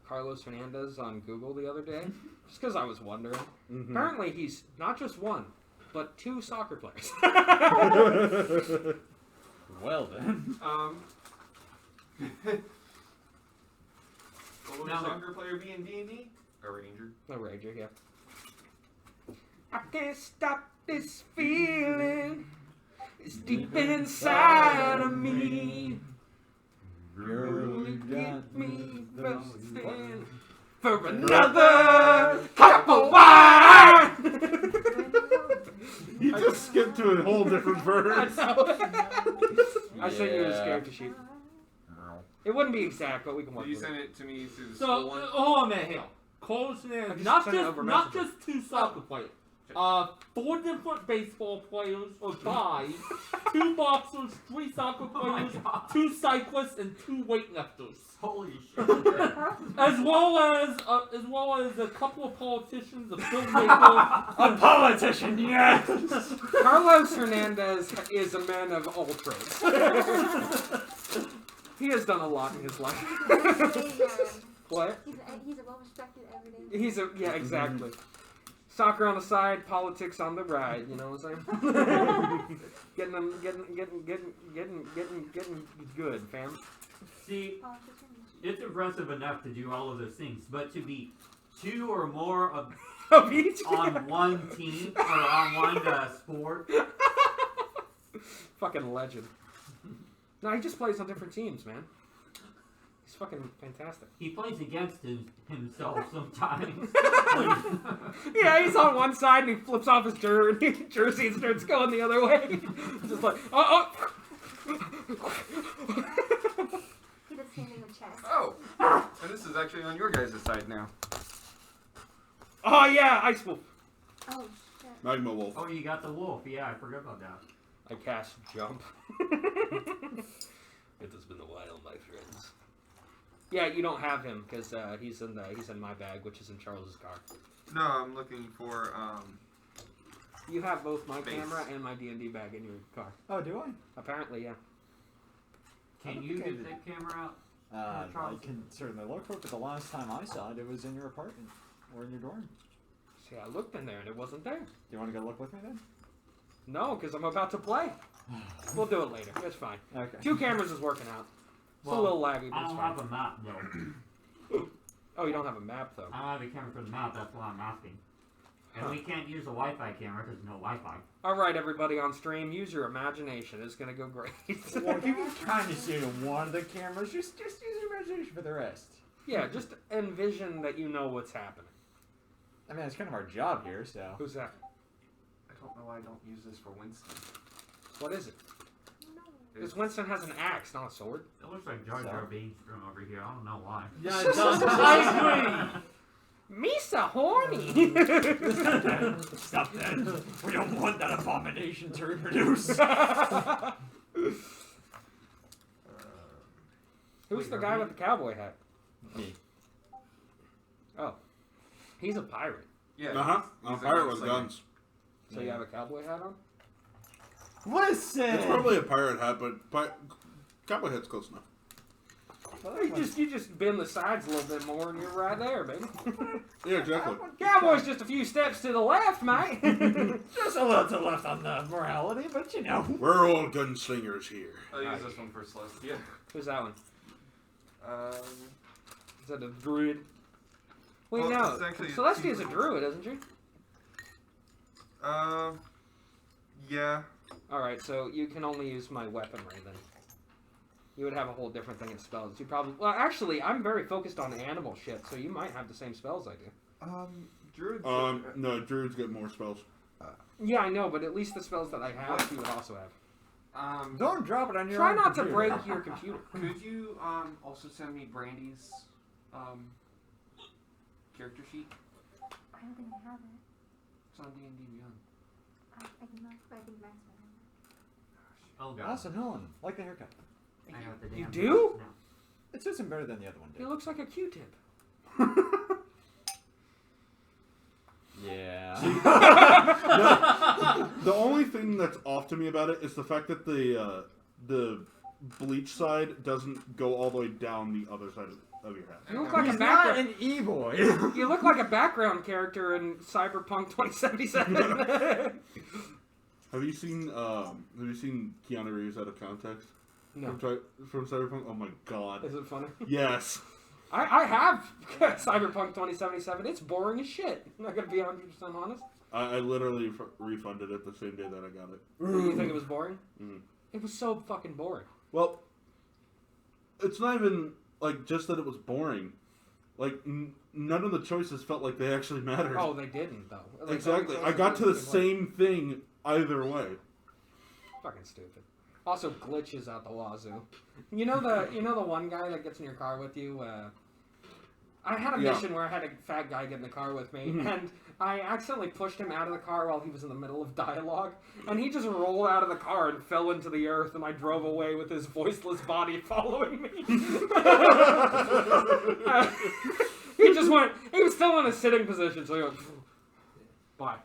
Carlos Fernandez on Google the other day, just because I was wondering. Mm-hmm. Apparently, he's not just one, but 2 soccer players. Well then. What would Now a soccer player be in D&D? A ranger. A ranger, yeah. I can't stop this feeling. It's deep inside of me. Girl, you Get me thirsty. for another cup of wine. You just skipped to a whole different verse. I sent you a character sheet. It wouldn't be exact, but we can work Will you with send it. it to me through the So, school one? hold on, man. Hang on. Cole Shenanigans. just Not sent it just, over not Messenger. just 2 soccer players. 4 different baseball players, or 5. 2 boxers, 3 soccer players, 2 cyclists, and 2 weightlifters. Holy shit. As well as a couple of politicians, a filmmaker. A politician, yes! Carlos Hernandez is a man of all trades. He has done a lot in his life. What? He's a well-respected everyday. Yeah, exactly. Soccer on the side, politics on the ride. You know what I'm saying? getting good, fam. See, it's impressive enough to do all of those things, but to be 2 or more Of each. on one team or on one sport. Fucking legend. No, he just plays on different teams, man. He's fucking fantastic. He plays against himself sometimes. Yeah, he's on one side and he flips off his jersey and starts going the other way. Just like, oh. He does him in the chest. Oh! And this is actually on your guys' side now. Oh yeah, Ice Wolf. Oh shit. Magma Wolf. Oh, you got the wolf. Yeah, I forgot about that. I cast Jump. It has been a while, my friends. Yeah, you don't have him because he's in my bag, which is in Charles's car. No, I'm looking for, You have both my Base. camera and my D&D bag in your car. Oh, do I? Apparently, yeah. Can don't you think I get did. that camera out? I Charles. can certainly look for it, but the last time I saw it, it was in your apartment or in your dorm. See, I looked in there and it wasn't there. Do you want to go look with me then? No, because I'm about to play. We'll do it later. It's fine. Okay. 2 cameras is working out. It's Well, a little laggy, but I it's don't fine. have a map though. Oh, you don't have a map though. I don't have a camera for the map. That's why I'm asking. And we can't use a Wi-Fi camera because no Wi-Fi. All right, everybody on stream, use your imagination. It's gonna go great. Well, you can kind of see it in one of the cameras. Just use your imagination for the rest. Yeah, just envision that you know what's happening. I mean, it's kind of our job here, so. Who's that? I don't know why I don't use this for Winston. What is it? Because Winston has an axe, not a sword. It looks like Jar Jar Binks from over here. I don't know why. Yeah, it does. I agree. Misa horny. Stop that. We don't want that abomination to reproduce. Who's the guy with the cowboy hat? Me. Oh, he's a pirate. Yeah. Uh-huh. he's I'm a pirate with gunslinger. guns. So you have a cowboy hat on? Listen! It's probably a pirate hat, but cowboy hat's close enough. You just bend the sides a little bit more and you're right there, baby. Yeah, exactly. Cowboy's just a few steps to the left, mate. Just a little to the left on the morality, but you know. We're all gunslingers here. I'll use this one for Celestia. Who's that one? Um, Is that a druid? Wait, Well, no. it's actually a Celestia's a tiefling. druid, isn't she? Yeah. Alright, so you can only use my weaponry then. You would have a whole different thing of spells. You probably... Well, actually, I'm very focused on animal shit, so you might have the same spells I do. Druids. No, druids get more spells. Yeah, I know, but at least the spells that I have, you would also have. Don't drop it on your Try own not to computer. break your computer. Could you also send me Brandy's character sheet? I don't think I have it. It's on D&D Beyond. I can look, but I think Max might Oh god. Awesome, Helen. Like the haircut. I got the You damn do? notes now. It suits him better than the other one He did. looks like a Q-tip. Yeah. The only thing that's off to me about it is the fact that the bleach side doesn't go all the way down the other side of your head. You look like He's a not background. an e-boy. You look like a background character in Cyberpunk 2077. Have you seen Keanu Reeves out of context? No. From Cyberpunk? Oh my god. Is it funny? Yes. I have Cyberpunk 2077. It's boring as shit. I'm not gonna be 100% honest. I literally refunded it the same day that I got it. You think it was boring? Mm. It was so fucking boring. Well, it's not even, like, just that it was boring. Like, none of the choices felt like they actually mattered. Oh, they didn't, though. Like, exactly. I got to the same thing either way. Fucking stupid. Also, glitches out the wazoo. You know the one guy that gets in your car with you? I had a mission where I had a fat guy get in the car with me, and I accidentally pushed him out of the car while he was in the middle of dialogue, and he just rolled out of the car and fell into the earth, and I drove away with his voiceless body following me. He just went, he was still in a sitting position, so he went, bye.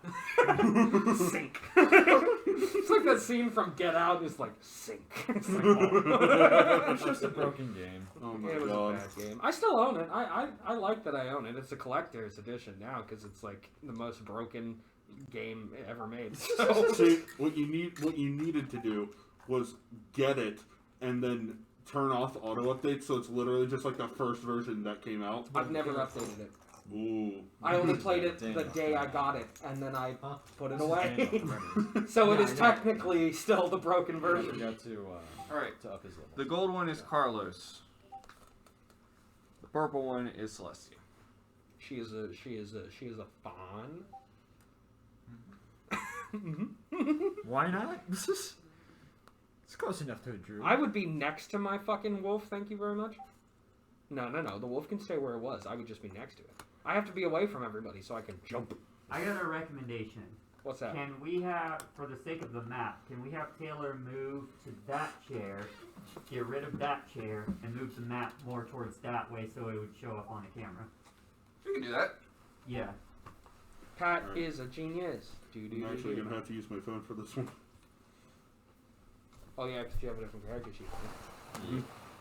Sink. It's like that scene from Get Out, it's like, sink. It's like, oh. It's just a broken game. Oh my It was god. a bad game. I still own it. I like that I own it. It's a collector's edition now because it's like the most broken game ever made. So. See, what you needed to do was get it and then turn off auto updates, so it's literally just like the first version that came out. I've never updated it. Ooh. I only played it the day I got it, and then I put it away. So it is technically still the broken version. Alright, to up his level. the gold one is Carlos. The purple one is Celestia. She is a fawn. Why not? It's close enough to a druid. I would be next to my fucking wolf, thank you very much. No. The wolf can stay where it was. I would just be next to it. I have to be away from everybody so I can jump. I got a recommendation. What's that? Can we have, for the sake of the map, can we have Taylor move to that chair, get rid of that chair, and move the map more towards that way so it would show up on the camera? We can do that. Yeah. Pat Right. is a genius. I'm actually gonna have to use my phone for this one. Oh yeah, because you have a different character sheet.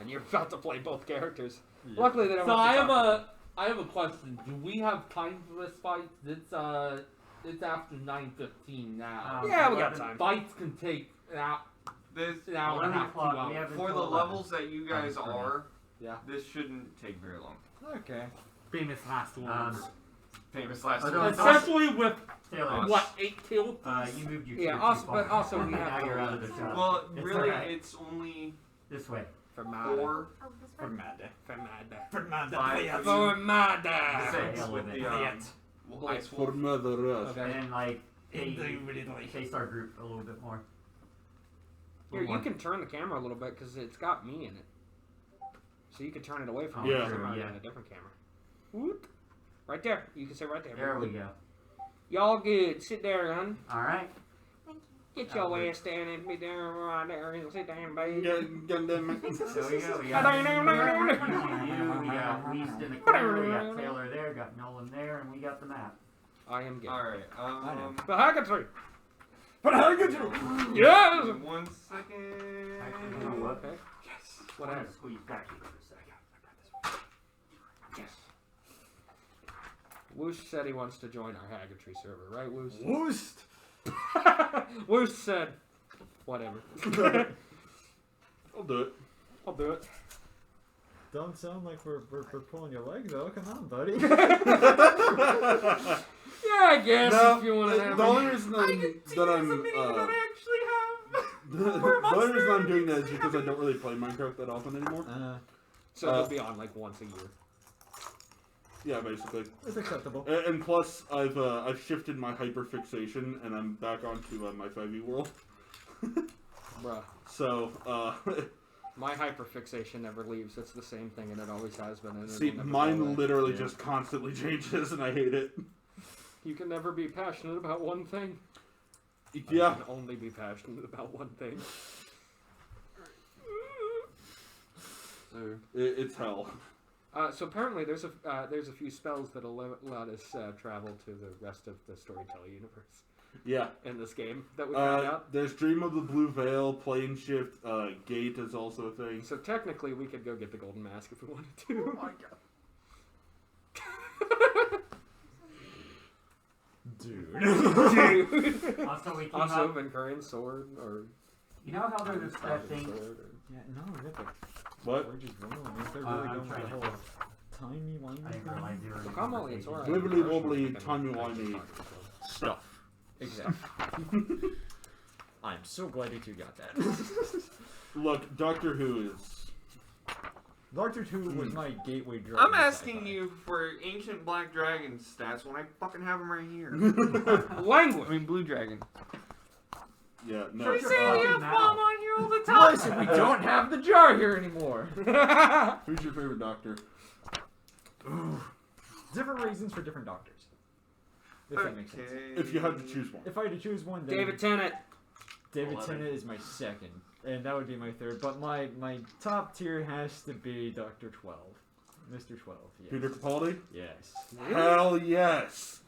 And you're about to play both characters. Yeah. Luckily they don't So have to I have a question. Do we have time for this fight? It's after 9:15 now. Yeah, we got time. Fights can take an hour and a half, 2 o'clock, we hours. have For the until levels that you guys Time for are, Yeah. this shouldn't take very long. Okay. Famous last words. Famous last Oh, no, words. Especially with Taylor, what 8 kills. you moved your Yeah, chair also, too but far. also we Now have you're out of to the shot. Well, It's really, alright. it's only This way. four, Oh, this For one? Mad. Fermada. For Mad. Five. Fermada. six hell with with the it. ice For wolf. Mother Earth. Okay. And like, Indubitably. face our group a little bit more. Here, you can turn the camera a little bit because it's got me in it. So you can turn it away from Oh, me yeah. because I'm already Yeah. on a different camera. Whoop. Right there. You can say right there. There we go. Y'all good. Sit there, hon. Alright. Thank you. Get your ass down and be down right there and sit down, baby. There we go. We got you, we got Winston in the corner, we got Taylor there, got Nolan there, and we got the map. I am good. Alright, The Hacketry. yeah. Yes! 1 second. Actually, you know what? Okay. Yes. What I'm gonna happened? squeeze back here for a second. Yes. Woosh said he wants to join our Hacketry server, right, Woosh? Woost. Woosh said, whatever. I'll do it. I'll do it. Don't sound like we're pulling your leg though. Come on, buddy. Yeah, I guess No, if you want to have the me. only reason the only reason I'm doing that is because I don't really play Minecraft that often anymore. So he'll be on like once a year. Yeah, basically. It's acceptable. And plus, I've shifted my hyperfixation, and I'm back onto my 5e world. Bruh. So, My hyperfixation never leaves. It's the same thing, and it always has been. And see, it'll never go mine away. literally just constantly changes, and I hate it. You can never be passionate about one thing. Yeah. You can only be passionate about one thing. It's hell. So apparently there's a few spells that let us travel to the rest of the Storyteller universe Yeah. in this game that we found out. There's Dream of the Blue Veil, Plane Shift, Gate is also a thing. So technically we could go get the Golden Mask if we wanted to. Oh my god. Dude. Dude. Also, we came Also, up, Vincurian sword or you know how there's that thing, sword or... Yeah, no, we got the What? We're just rolling. If they're I'm really going trying with the to- whole timey-wimey I didn't thing. realize you were in Look, I'm only, it's conversation. alright. Wibbly wobbly, timey-wimey stuff. Exactly. I'm so glad that you got that. Look, Doctor Who is... Doctor Who was my gateway drug. I'm into asking sci-fi. you for ancient black dragon stats when I fucking have them right here. Language. I mean, blue dragon. Yeah, no. You Shut say your the fucking F-bomb on here all the time. Listen, we don't have the jar here anymore. Who's your favorite Doctor? Different reasons for different doctors. If that makes sense. If you had to choose one. If I had to choose one, then David Tennant. David 11. Tennant is my second, and that would be my third. But my top tier has to be Dr. 12, Mr. 12. Yes. Peter Capaldi? Yes. Hell yes!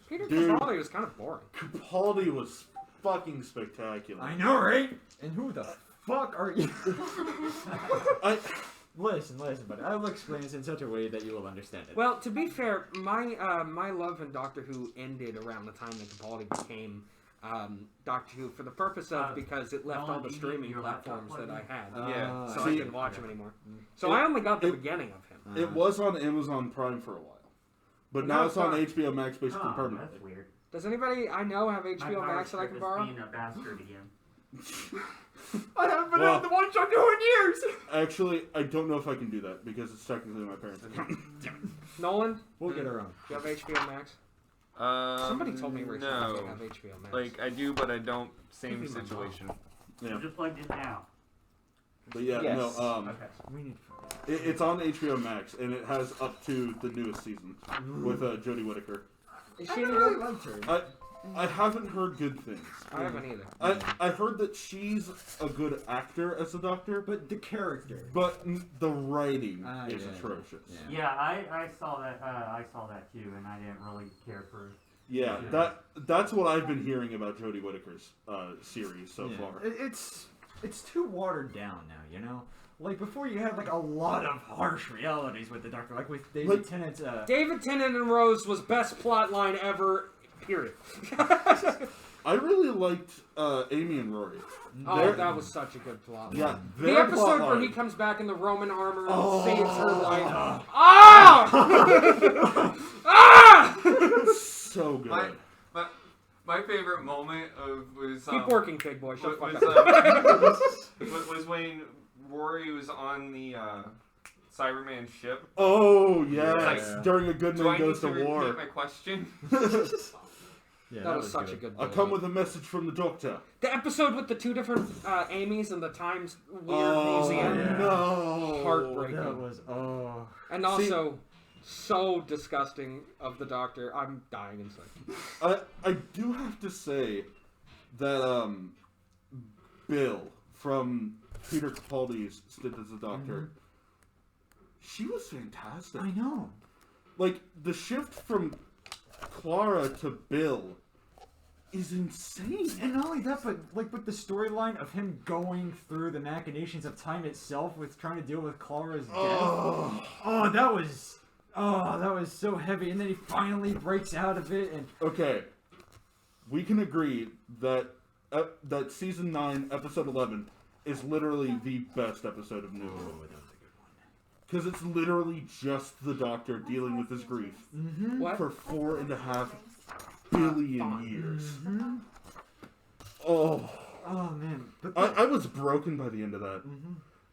Peter Dude. Capaldi was kind of boring. Capaldi was fucking spectacular. I know, right? And who the fuck are you? Listen, but I will explain this in such a way that you will understand it. Well, to be fair, my love in Doctor Who ended around the time that Capaldi became Doctor Who for the purpose of because it left all the Nolan, streaming your laptop platforms that I had. Yeah. So I See, couldn't watch him anymore. So I only got the beginning of him. It was on Amazon Prime for a while. But No, now it's it's on not. HBO Max basically Huh, permanently. that's weird. Does anybody I know have My HBO power Max that I strip can is borrow? being a bastard again. I haven't been Well- able to watch Doctor Who in years! Actually, I don't know if I can do that because it's technically my parents' account. Nolan, We'll get around. do you have HBO Max? Somebody told me recently No. they have HBO Max. Like, I do, but I don't. Same Give me my situation. Yeah. Just plugged in now. But yeah, Yes. no, Okay. We need it's on HBO Max and it has up to the newest season with Jodie Whittaker. Is I she any really good? liked her. I haven't heard good things. I haven't either. I heard that she's a good actor as a doctor, But the character. but the writing is yeah. atrocious. Yeah. Yeah, I saw that. I saw that too, and I didn't really care for. Yeah, that's what I've been hearing about Jodie Whittaker's series so Yeah. far. It's too watered down now, you know? Like, before you had, like, a lot of harsh realities with the Doctor, like with David Tennant's, David Tennant and Rose was best plot line ever. Period. I really liked Amy and Rory. Oh, that was such a good plot. Yeah, The their episode plot where line- he comes back in the Roman armor and saves her life. Oh! Ah! So good. My favorite moment was Keep working, big boy. Shut the was, fuck up. was when Rory was on the Cyberman ship. Oh yes, Like, during A Good Do Man I Goes need to to War. repeat my question? yeah, That was such a good I come with a message from the Doctor. The episode with the two different Amy's and the Times Weird Oh Museum. no! Heartbreaking. That was, And also, so disgusting of the Doctor. I'm dying inside. I do have to say that Bill from Peter Capaldi's stint as a Doctor, she was fantastic. I know. Like the shift from Clara to Bill is insane. And not only that, but like with the storyline of him going through the machinations of time itself with trying to deal with Clara's death. Oh, that was so heavy. And then he finally breaks out of it and Okay, we can agree that that season 9, episode 11 is literally the best episode of New Who. that was a good one. Because it's literally just the Doctor dealing with his grief What? for 4.5 billion years. Oh, man. But I was broken by the end of that.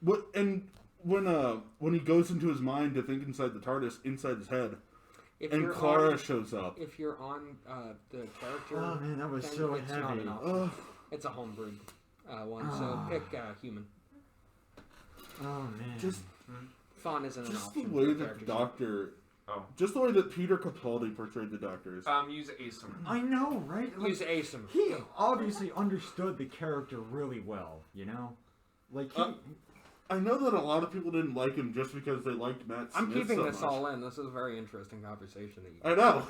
What and when he goes into his mind to think inside the TARDIS, inside his head, If and you're Clara on, shows up. if you're on the character, oh man, that was thing, so it's not heavy. an option. It's a homebrewed one, so pick human. Oh man. Just Fawn isn't an just the option. way for that the characters. Doctor, Oh. just the way that Peter Capaldi portrayed the Doctor is. Use ASIM. I know, right? Like, Use ASIM. he obviously understood the character really well, you know? Like, he... I know that a lot of people didn't like him just because they liked Matt Smith I'm keeping so this much. all in. This is a very interesting conversation that you. I know.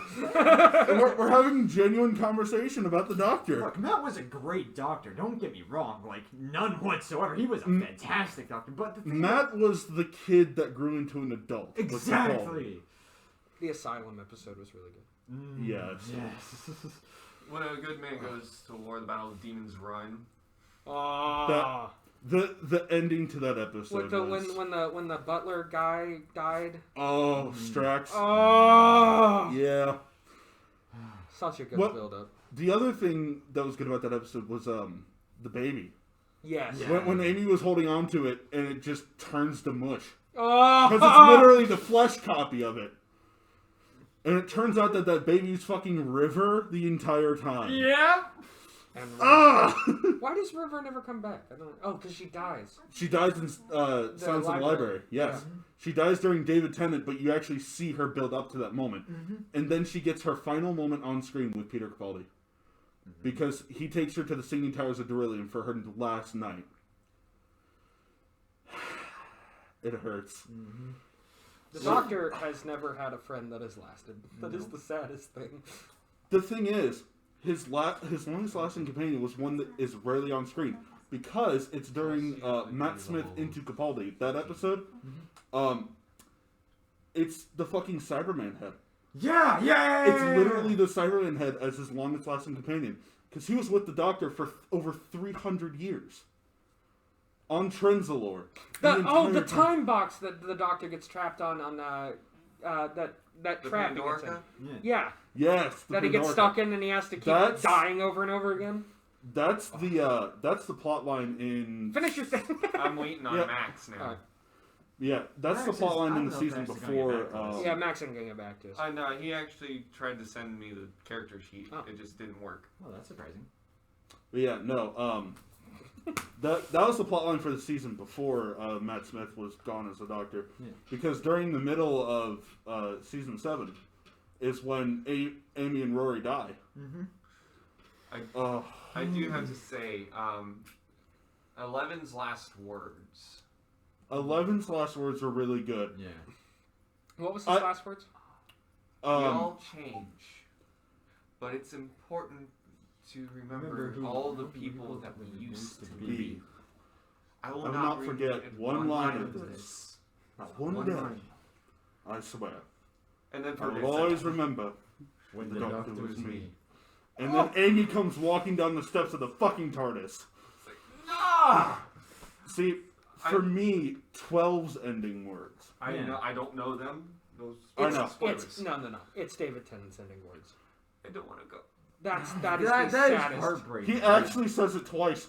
And we're having genuine conversation about the Doctor. Look, Matt was a great doctor, don't get me wrong. Like, none whatsoever. He was a fantastic doctor, but the thing... Matt was the kid that grew into an adult. with the ball. Exactly! The Asylum episode was really good. Yes. When a good man goes to war, the battle of demons run. Oh, The ending to that episode With the, was... when the butler guy died. Oh, Strax. Oh! Yeah. Such a good build-up. The other thing that was good about that episode was the baby. Yes. Yeah. When Amy was holding on to it and it just turns to mush. Oh! Because it's literally the flesh copy of it. And it turns out that baby's fucking River the entire time. Yeah. And why does River never come back? I don't. Oh, because she dies. She dies in Silence in the Library. Yes. Yeah. She dies during David Tennant, but you actually see her build up to that moment. And then she gets her final moment on screen with Peter Capaldi. Because he takes her to the Singing Towers of Darillium for her last night. It hurts. The Doctor has never had a friend that has lasted. That is the saddest thing. The thing is, his longest lasting companion was one that is rarely on screen. Because it's during Matt Smith into Capaldi. That episode, it's the fucking Cyberman head. Yeah. It's literally the Cyberman head as his longest lasting companion. Because he was with the Doctor for over 300 years. On Trenzalore. The time box that the Doctor gets trapped on that trap. Yeah. Yes. That he gets stuck in and he has to keep dying over and over again. That's the plot line in... Finish your thing. I'm waiting on Max now. Yeah, that's the plot line in the season before... yeah, Max isn't going to get back to us. I know, he actually tried to send me the character sheet. Oh. It just didn't work. Oh, that's surprising. But yeah, no, that was the plot line for the season before Matt Smith was gone as the Doctor. Yeah. Because during the middle of season 7 is when Amy and Rory die. I do have to say, Eleven's last words. Eleven's last words were really good. Yeah. What was his last words? We all change, but it's important to remember all the people that we used to be. I will not forget one line of this. Not one day. I swear. And then I will always remember when the Doctor was me. And then Amy comes walking down the steps of the fucking TARDIS. No! See, for me, 12's ending words. I know. I don't know them. Those. I know. No. It's David Tennant's ending words. I don't want to go. That is heartbreaking. He actually says it twice.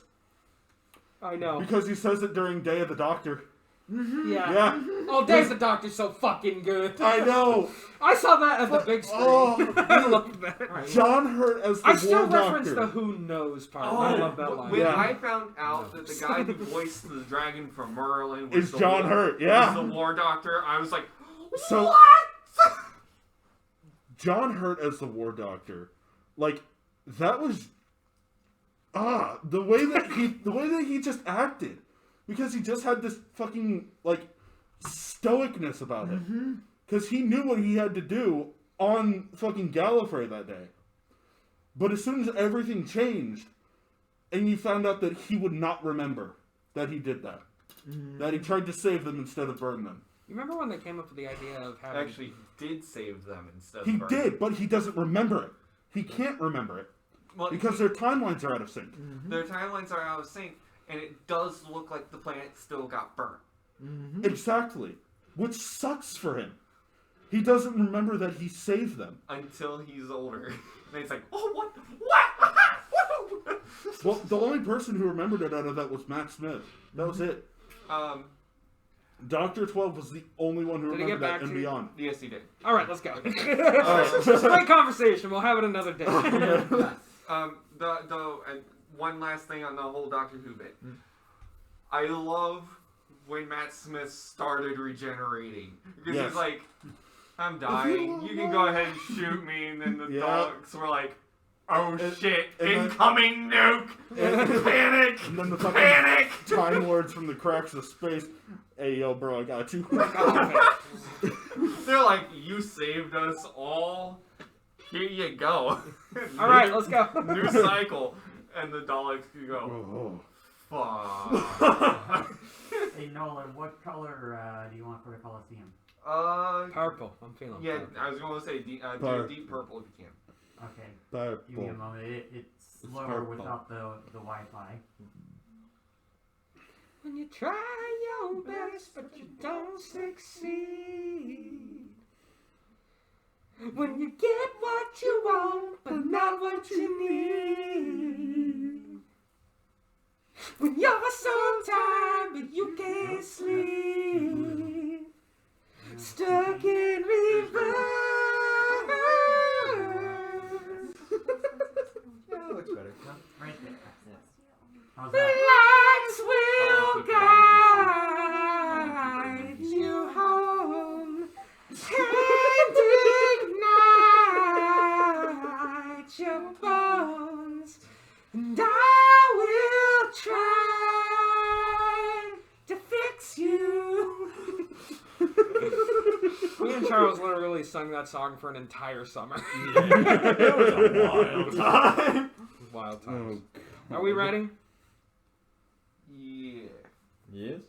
I know. Because he says it during Day of the Doctor. Yeah. Oh, Day of the Doctor's so fucking good. I know. I saw that at the big screen. I love that. John Hurt as the I still War reference Doctor. the Who Knows part. I love that line. When I found out that the guy who voiced the dragon from Merlin was John Hurt, yeah. was the War Doctor, I was like, so, what? John Hurt as the War Doctor, like, that was the way that he just acted, because he just had this fucking like stoicness about him, because he knew what he had to do on fucking Gallifrey that day. But as soon as everything changed, and you found out that he would not remember that he did that, that he tried to save them instead of burn them. You remember when they came up with the idea of having... Actually did save them instead He of burning did, but he doesn't remember it. He can't remember it. Well, because their timelines are out of sync. Their timelines are out of sync, and it does look like the planet still got burnt. Exactly. Which sucks for him. He doesn't remember that he saved them. Until he's older. And he's like, oh, what? Well, the only person who remembered it out of that was Matt Smith. That was it. Dr. 12 was the only one who remembered that and beyond. Yes, he did. All right, let's go. Great conversation. We'll have it another day. And one last thing on the whole Doctor Who bit. I love when Matt Smith started regenerating. Because he's like, I'm dying. You can go ahead and shoot me. And then the dogs were like, oh shit, incoming nuke! Panic! And then the fucking panic! Time Lords from the cracks of space. Hey, yo, bro, I got you. They're like, you saved us all. Here you go. Alright, let's go. New cycle. And the Daleks go, fuck. Hey, Nolan, what color do you want for the Coliseum? Purple. I'm feeling yeah, purple. I was going to say deep purple if you can. Okay. Purple. Give me a moment. It's slower without the Wi-Fi. you try your best, but you don't succeed. When you get what you want, but not what you need. When you're so tired, but you can't sleep. Stuck in reverse. Yeah, that looks better. No, right there. How's The that? lights will guide you home and ignite your bones, and I will try to fix you. Me and Charles literally sung that song for an entire summer. It was a wild time. Wild times. Are we ready? Yeah. Yes.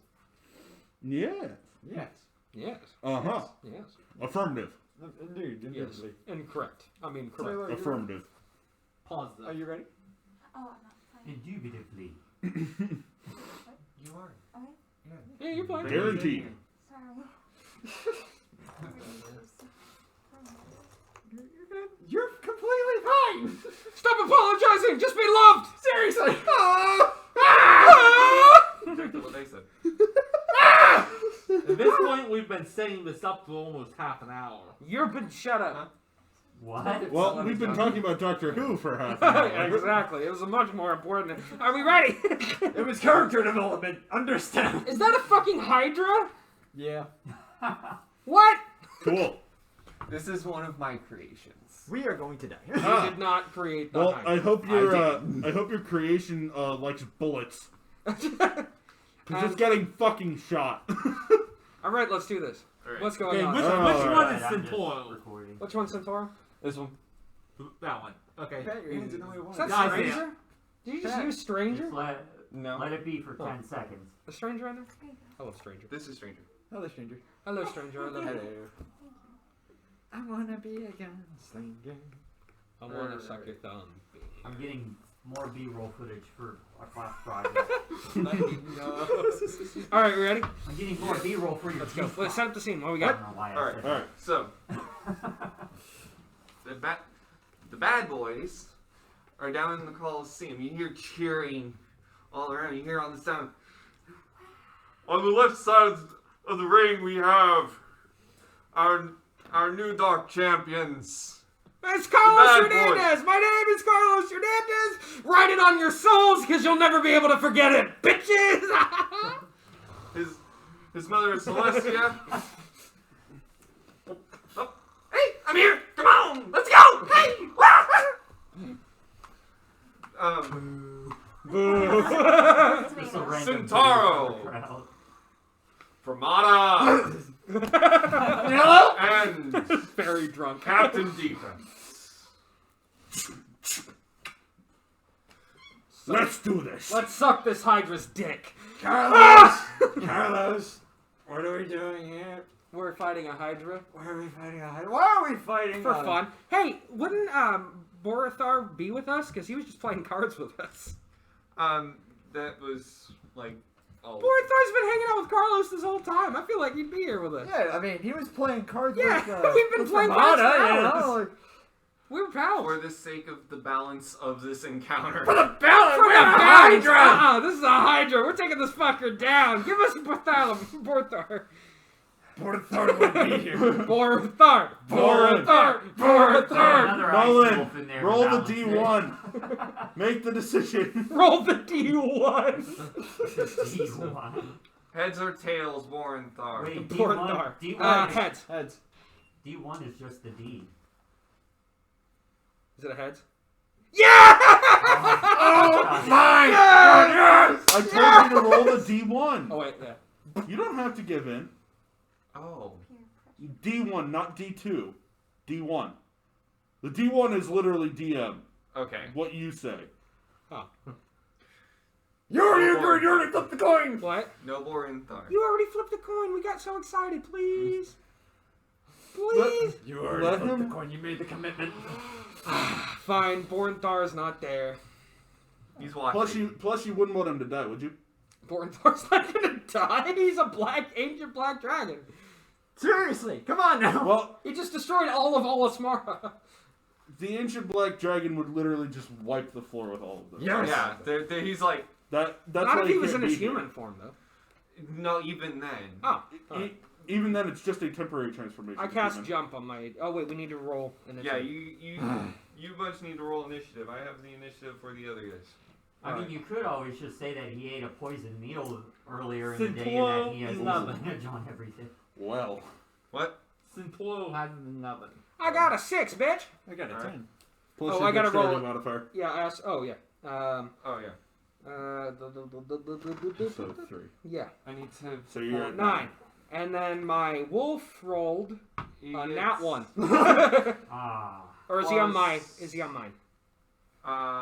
Yeah. Yes. Yes. Uh-huh. Yes. Affirmative. Indeed. Yes. Indubitably. Incorrect. I mean, Say correct. what you Affirmative. Pause want. Are though. you ready? Oh, I'm not playing. Indubitably. You are. Okay. Yeah, you're playing. Guaranteed. Sorry. You're completely fine. Stop apologizing! Just be loved! Seriously. Exactly what they said. At this point, we've been setting this up for almost half an hour. You've been shut up. What? Well, we've been talking about Doctor Who for half an hour. Exactly. It was much more important. Are we ready? It was character development. Understand? Is that a fucking Hydra? Yeah. What? Cool. This is one of my creations. We are going to die. You did not create the Well, Hydra. I hope your creation likes bullets. Because it's getting fucking shot. Alright, let's do this. All right. What's going Okay, on? which Oh, one Alright, is I'm just Centauro? recording. Which one's Centauro? This one. That one. Okay. Pat your hands in the way you want. Is that Guys, Stranger? Did you just use Stranger? Just let No. it be for Oh. 10 seconds. A Stranger in there? I love Stranger. This is Stranger. Hello, stranger. Hello, Stranger. I love you. I wanna be a gunslinger. I want to suck your thumb. I'm getting more B-roll footage for a class project. Alright, we ready? I'm getting more B-roll for your Let's go. G-spot. Let's set up the scene. What we I got? don't know why I All right. said All right. So, the bad boys are down in the Coliseum. You hear cheering all around. You hear on the sound. On the left side of the ring, we have our new dark champions. It's Carlos The bad Hernandez! My name is Carlos Hernandez! Write it on your souls, because you'll never be able to forget it, bitches! His mother is Celestia. Oh, hey, I'm here! Come on! Let's go! Hey! Just a random Centauro. video for the crowd. Fermata! Hello? And Very drunk. Captain Defense. Let's do this. Let's suck this Hydra's dick. Carlos! Carlos! What are we doing here? We're fighting a Hydra. Why are we fighting a Hydra? Why are we fighting For a- fun. Hey, wouldn't Borithar be with us? Because he was just playing cards with us. That was like. Oh. Borithar's been hanging out with Carlos this whole time. I feel like he'd be here with us. Yeah, I mean, he was playing cards Yeah, with, we've been with playing Ramada, cards for you know, hours. like, We were pals. For the sake of the balance of this encounter. For the Hydra! This is a Hydra. We're taking this fucker down. Give us Borthar. Borthar would be here. Borthar. Another ice Nolan, wolf in there roll the to balance it. D1. Make the decision. Roll the D1. D1. Heads or tails, Borenthar? Wait, Borthar. D1, Heads. Heads. D1 is just the D. Is it a heads? Yeah! Oh my God, yes! I told you to roll the D1. Oh, wait, yeah. You don't have to give in. Oh. D1, not D2. D1. The D1 is literally DM. Okay. What you say. Oh. You already flipped the coin! What? No Borenthar. You already flipped the coin. We got so excited. Please. Please. You already Let flipped him- the coin, you made the commitment. Fine. Bornthar's not there. He's watching. Plus you wouldn't want him to die, would you? Bornthor's not gonna die. He's a ancient black dragon. Seriously, come on now. Well, He just destroyed all of Olismara. the ancient black dragon would literally just wipe the floor with all of them. Yes. Yeah, he's like, That's Not why if he he was can't in his be here. human form, though. no, even then. Oh, Even then, it's just a temporary transformation. I to cast human. jump on my. Oh wait, we need to roll initiative. Yeah, you bunch need to roll initiative. I have the initiative for the other guys. I mean, you could always just say that he ate a poison meal earlier in the day Simple and that he has eleven. advantage on everything. Well, What? Simplo has an 11. I got a 6, bitch. I got a 10. plus Oh, your I gotta dexterity roll- modifier. Yeah, I asked. Oh yeah. Oh yeah. So 3. Yeah, I need to. So you're at 9. And then my wolf rolled a nat 1. Ah. Or is he on Plus- mine? Is he on mine?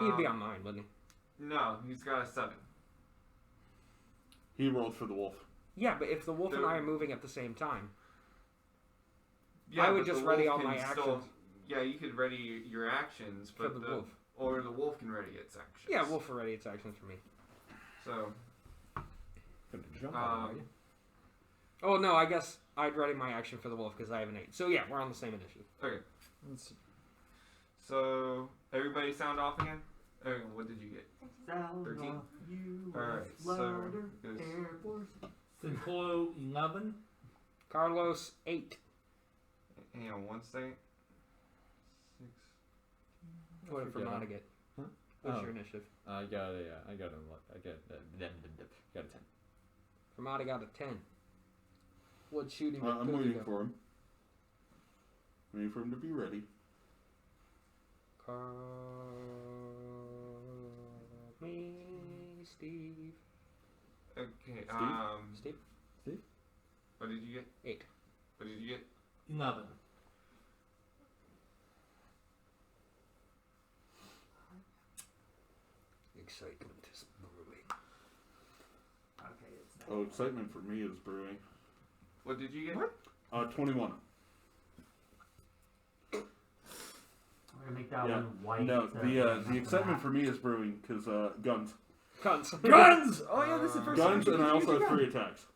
He'd be on mine, wouldn't he? No, he's got a 7. He rolled for the wolf. Yeah, but if the wolf and The- I are moving at the same time, Yeah, I would but the just ready wolf all my can still- actions. Yeah, you could ready your actions, For but the wolf. or the wolf can ready its actions. yeah, wolf already its actions for me. So, Gonna jump Um, on you. Oh no, I guess I'd ready my action for the wolf because I have an 8. So yeah, we're on the same initiative. okay. Let's see. So everybody sound off again. Okay, what did you get? Sound 13. off, you Alright, so louder, goes- Air Force. Simplo 11. Carlos 8. Hang on one second. 6. What did forget. Fermata get? Huh? What's Oh. your initiative? I got a 10. Fermata got a 10. What shooting? I'm did waiting go? for him. Waiting for him to be ready. Call me Steve. Okay. Steve? What did you get? 8. What did you get? 11. Excitement is brewing. Okay, it's Oh, excitement for me is brewing. What did you get? 21. We're gonna make that Yeah. one white. No, the not excitement black. for me is brewing because guns. Guns. Guns! Oh yeah, this is the first Guns, time. and I also have 3 attacks.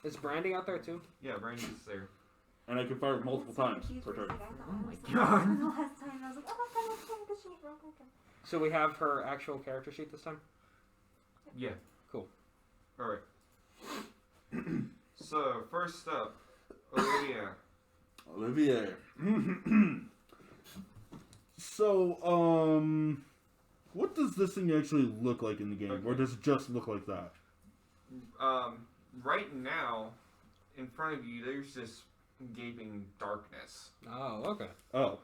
Is Brandy out there too? Yeah, Brandy's there. And I can fire multiple times per turn. Oh my God. God. The last time I was like, oh my god, I'm trying to sheet real quick. So we have her actual character sheet this time? Yeah. Cool. All right. So first up, Olivia. Olivier. So, what does this thing actually look like in the game? Or does it just look like that? Right now, in front of you, there's this gaping darkness. Oh, okay. Oh.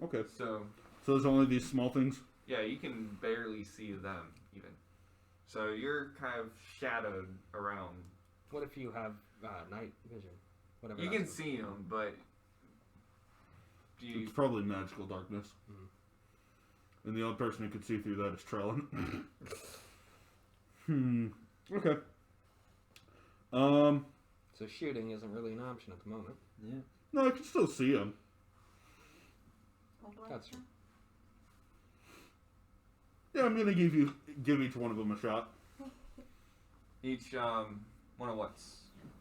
Okay. So So there's only these small things? yeah, you can barely see them even. So you're kind of shadowed around. What if you have night vision? Whatever. You that's can see them, but It's probably magical darkness. And the only person who could see through that is Trellin. Okay. So shooting isn't really an option at the moment. Yeah. No, I can still see him. That's true. Yeah, I'm gonna give each one of them a shot. each one of what's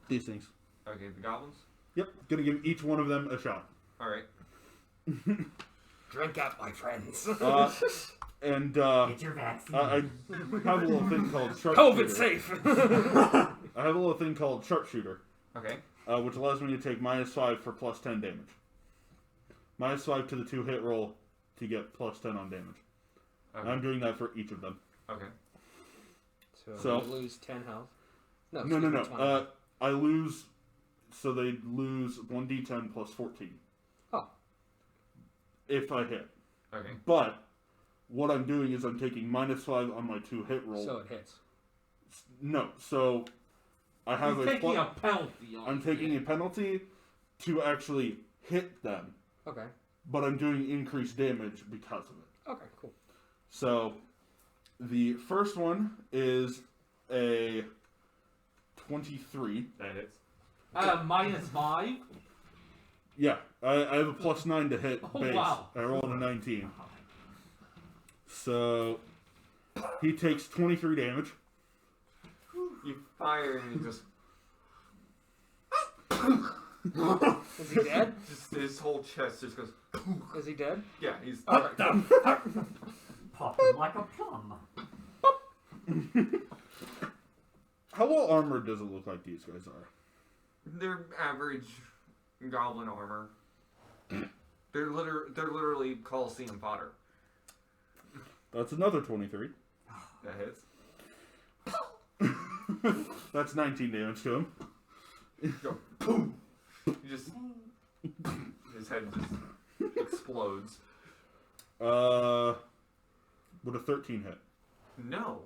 These things. okay, the goblins. Yep, gonna give each one of them a shot. All right. Drink up, my friends. And Get your vaccine. I have a little thing called sharpshooter. COVID safe. I have a little thing called sharpshooter, Okay. which allows me to take -5 for plus 10 damage. -5 to the 2 hit roll to get plus 10 on damage. Okay. I'm doing that for each of them. Okay. So you lose 10 health. No. excuse me, 20. I lose, so they lose 1d10 plus 14. Oh. If I hit. Okay. But what I'm doing is I'm taking -5 on my 2 hit roll. So it hits. No, so I have He's a taking a penalty. I'm taking a penalty to actually hit them, Okay. but I'm doing increased damage because of it. Okay, cool. So the first one is a 23. That hits. -5. Yeah, I have a +9 to hit Oh, base. wow. I rolled a 19. So he takes 23 damage. You fire and he just Is he dead? just his whole chest just goes. Is he dead? Yeah, he's. Pop him like a plum. How well armored does it look like these guys are? They're average goblin armor. They're literally Coliseum fodder. That's another 23. That hits. That's 19 damage to him. You go boom. You just his head just explodes. Would a 13 hit? No.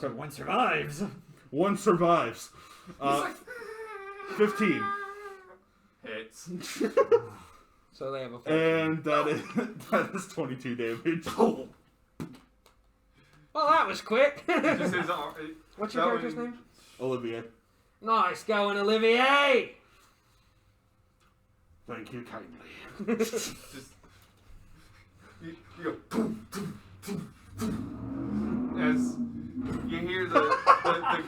So one survives. One survives. 15. Hits. So they have a 14. And that is 22 damage. Well, that was quick. Just his arm. What's your character's name? Olivier. Nice going, Olivier. Thank you kindly. Just you go boom, boom, boom, boom. As you hear the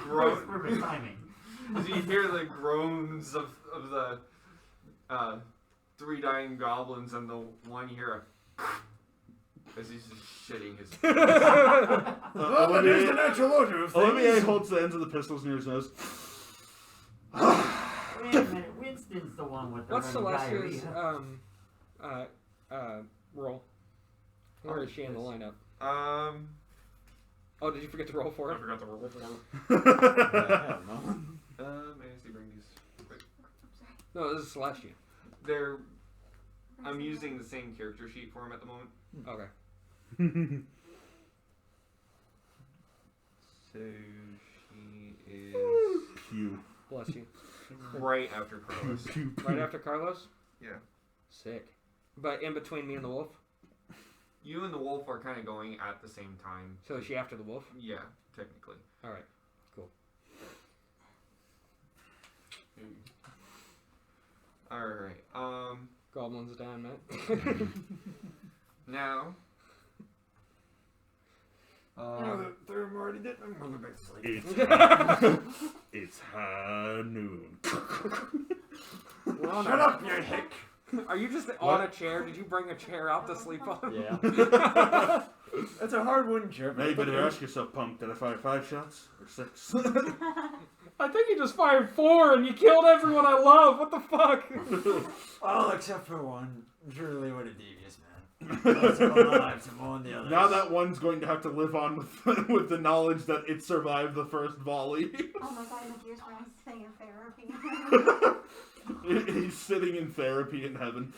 groan. Perfect timing. As you hear the groans of the 3 dying goblins, and the one you hear as he's just shitting his. There's the natural order of things. Olivier holds the ends of the pistols near his nose. Wait a minute, Winston's the one with the What's running Celestia's diarrhea. roll? Where is she in the lineup? I Oh, did you forget to roll for it? forgot to roll for him. May I see bring these? No, this is Celestia. I'm using the same character sheet for him at the moment. Okay. So she is Pew. Bless you. right after Carlos. Right after Carlos? Yeah. Sick. But in between me and the wolf? You and the wolf are kind of going at the same time. So is she after the wolf? Yeah, technically. Alright. Cool. Alright. Goblins down, Matt. Now. They're already dead. I'm going back to sleep. It's high noon. Shut up, you hick. Are you just on a chair? Did you bring a chair out to sleep on? Yeah. That's a hard wooden chair. Now you better ask yourself, punk, did I fire 5 shots or 6? I think you just fired 4 and you killed everyone I love. What the fuck? All except for one. Truly, what a devious man. Let's go alive to mourn the others. Now that one's going to have to live on with the knowledge that it survived the first volley. Oh my god, my dearest friend is staying in therapy. He's sitting in therapy in heaven.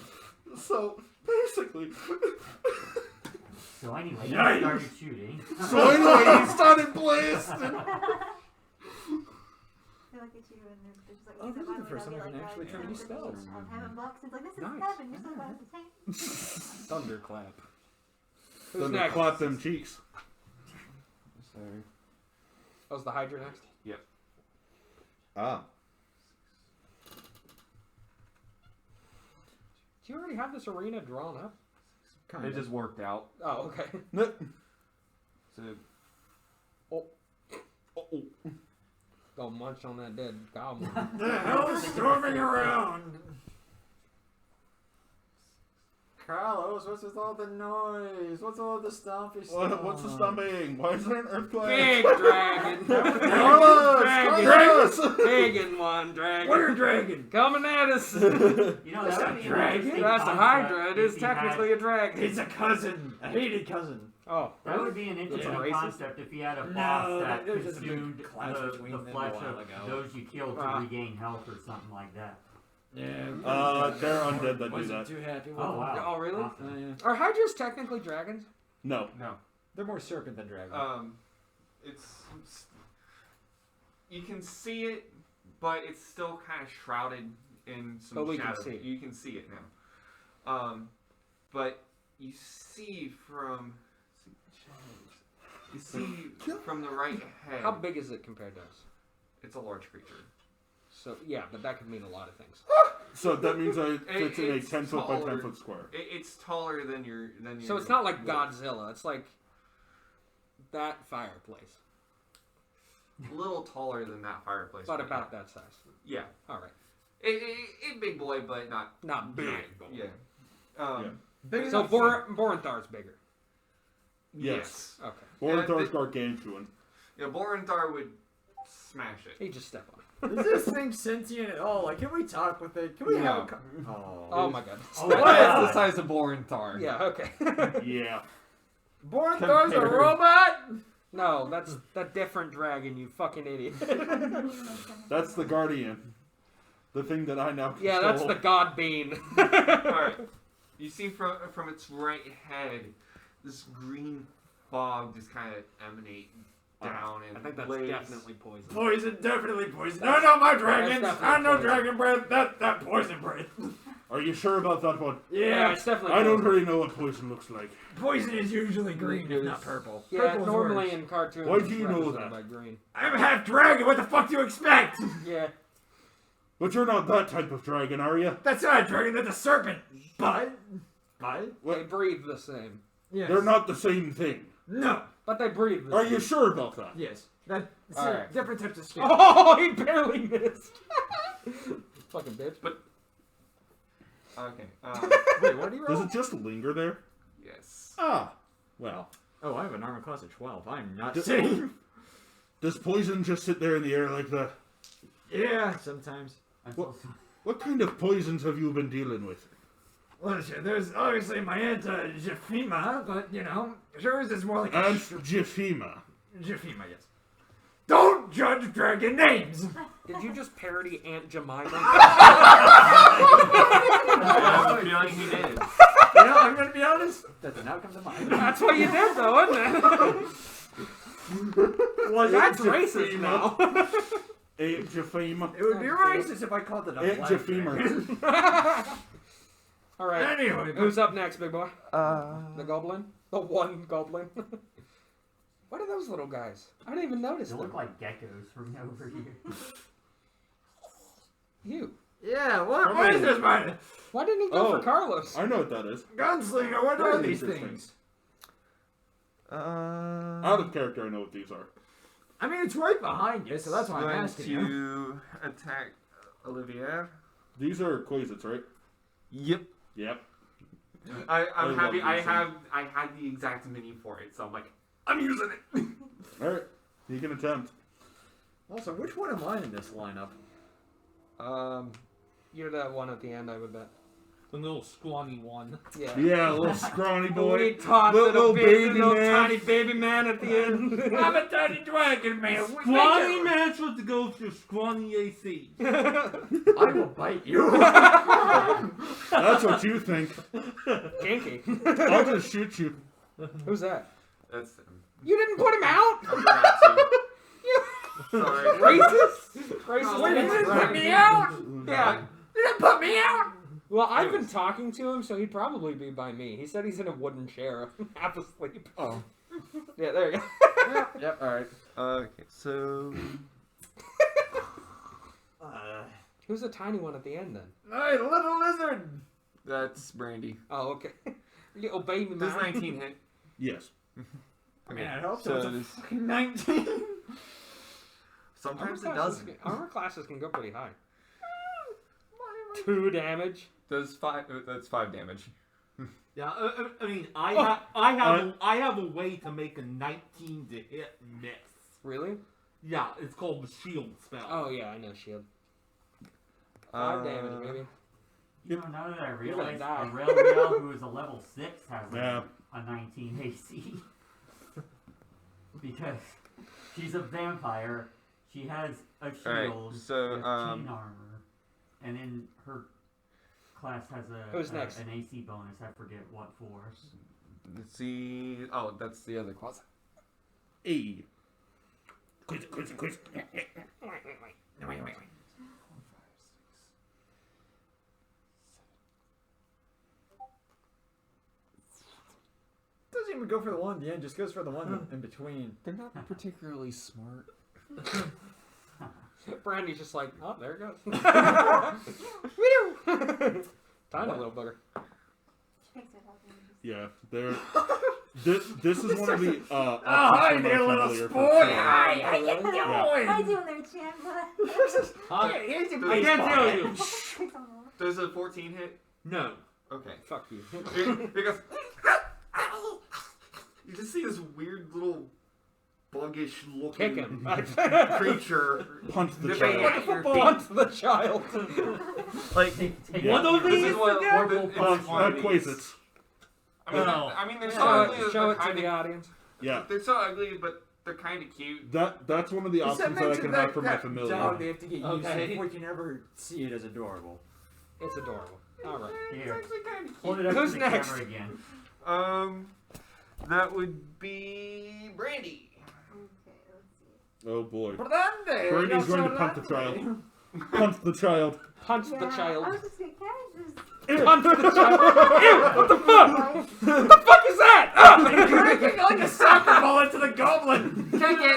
So, basically... So anyway, Nice. he started shooting. So anyway, he started blasting! They look at you and they're just like, Oh, this is the first time I can actually try these spells. Heaven bucks. It's like, this is Nice. heaven. You're still about to tank. Thunderclap. Who's Then next? clap them cheeks. Sorry. Oh, is the Hydra next? Ah. Do you already have this arena drawn up? It just worked out. Oh, okay. So, Go munch on that dead goblin. The hell's storming around? Carlos, what's with all the noise? What's all the stompy stuff? What's the stomping? Why is there an earthquake? Big dragon. Carlos! Dragon. Carlos! Big and one dragon. Warrior dragon! Coming at us. You know, That's that a would be dragon? an interesting That's a concept Hydra. It if is he had- technically a dragon. It's a cousin. A hated cousin. Oh, That would be an interesting racist? concept if he had a No, boss that there was just a big consumed clash between the them a flesh while of ago. those you killed to regain health or something like that. Yeah. They're undead that do Wasn't that. too happy with Oh them. wow! Oh, really? Awesome. Yeah. Are Hydras technically dragons? No. They're more serpent than dragon. It's you can see it, but it's still kind of shrouded in some But we can shadow. see it. You can see it now. But you see from the right head. How big is it compared to us? It's a large creature. So yeah, but that could mean a lot of things. So that means it fits in a It's 10 foot by 10 taller. foot square. It's taller than your. So it's not like Godzilla. It's like that fireplace. a little taller than that fireplace. But about that size. Yeah. All right. A big boy, but not big. Yeah. Big So enough. Borenthar's bigger. Yes. Okay. Borenthar's gargantuan. Yeah, Borenthar would smash it. He just step on. Is this thing sentient at all? Like, can we talk with it? Can we have a... Oh my god. It's the size of Borenthar. Yeah, okay. Yeah. Borenthar's a Compared. robot? No, that's the different dragon, you fucking idiot. That's the guardian. The thing that I now control. Yeah, that's the god bean. Alright. You see from its right head, this green fog just kind of emanate down and I think that's blaze. definitely poison. Poison, definitely poison. No, no, my dragons! That's I know definitely dragon breath, that poison breath. Are you sure about that one? Yeah, it's definitely I don't poison. really know what poison looks like. Poison is usually green, if not purple. Yeah, Purple's normally worse. in cartoons. Why do you it's know represented that? By green. I'm half dragon, what the fuck do you expect? Yeah. But you're not that type of dragon, are you? That's not a dragon, that's a serpent. But? They breathe the same. Yes. They're not the same thing. No. But they breathe the Are same. you sure about that? Yes. That's Alright. different types of skin. Oh, he barely missed. Fucking bitch. But okay. Wait, what do you roll? Does it just linger there? Yes. Ah. Well. Oh, I have an armor class of 12. I'm not Does- safe. Does poison just sit there in the air like that? Yeah, sometimes. What kind of poisons have you been dealing with? Well, sure, there's obviously my aunt Jefima, but you know, hers is more like a Aunt Jefima. Jefima, yes. Don't judge dragon names. Did you just parody Aunt Jemima? I have a feeling he did. You know, I'm gonna be honest. That did not come to mind. That's what you did, though, wasn't it? Was That's it racist now. Aunt Jefima. It would be racist if I called it a Aunt black Jefima. dragon. All right. Anyway, Who's up next, big boy? The goblin? The one goblin? What are those little guys? I didn't even notice They them. look like geckos from over here. You. Yeah, what is this, man? Why didn't he go Oh. for Carlos? I know what that is. Gunslinger, what Very are these interesting. things? Out of character, I know what these are. I mean, it's right behind you, so that's why I'm Going asking you. to attack Olivier. These are Quasits, right? Yep. Yep. I'm I happy. love these I had the exact mini for it, so I'm like, I'm using it. Alright. You can attempt. Also, which one am I in this lineup? You're that one at the end, I would bet. The little scrawny one. Yeah. Yeah, little scrawny boy. We taught Little baby little man. tiny baby man at the end. I'm a tiny dragon, man. Scrawny man supposed to go for scrawny AC. I will bite you. That's what you think. Kinky. I'll just shoot you. Who's that? That's You didn't put him out? sorry. Racist? Racist. Wait, you against didn't put dragons. me out. Yeah. You didn't put me out. Well, I've been talking to him, so he'd probably be by me. He said he's in a wooden chair, half asleep. Oh. Yeah, there you go. Yep, alright. Okay, so Who's the tiny one at the end, then? Hey, little lizard. that's Brandy. Oh, okay. Little baby Does man. 19 hit? Yes. I mean, I hope so. So It's a this- fucking 19. Sometimes it Armor classes doesn't. Armor classes can go pretty high. 2 damage. Does 5? That's 5 damage. Yeah, I mean, I have a way to make a 19 to hit miss. Really? Yeah, it's called the shield spell. Oh, yeah, I know shield. 5 damage, maybe. You know, now that I You're gonna realize die. Aureliel, who is a level 6, has Yeah. a 19 AC. Because she's a vampire, she has a shield, Alright, so, with chain armor, and then her class has Who's next? an AC bonus, I forget what for. Let's see. Oh, that's the other class. Hey. Quiz. Doesn't even go for the one at the end, just goes for the one in between. They're not particularly smart. Brandy's just like, oh, there it goes. Tiny little bugger. She picks it up and just Yeah, they're This is one of the. Hi there, little familiar sport. for sure. Hi, how you I doing? do there, champ. Here's your I can't tell you. Does a 14 hit? No. Okay. Fuck you. Because you just see this weird little buggish Kick looking him. creature Punch the nipping child. at your feet. Punch the child. Like, One of This these is what again? it's one of these. Quasits. I mean, they're so Show ugly. it, show it to the audience. Yeah. They're so ugly, but they're kind of cute. That's one of the options that I can have for my familiar. Dog they have to get used to Okay. before you can ever see it as adorable. It's adorable. All right. It's here. actually kind of Hold cute. it up Who's to the next? camera again. That would be Brandy. Okay, let's see. Oh boy. Brandy. Brady's going to punch the child. Punch the child. Punch Yeah, the child. I was just saying, can I just... Punch the child. Ew, what the fuck? What the fuck is that? Kicking like a soccer ball into the goblin. Kick it.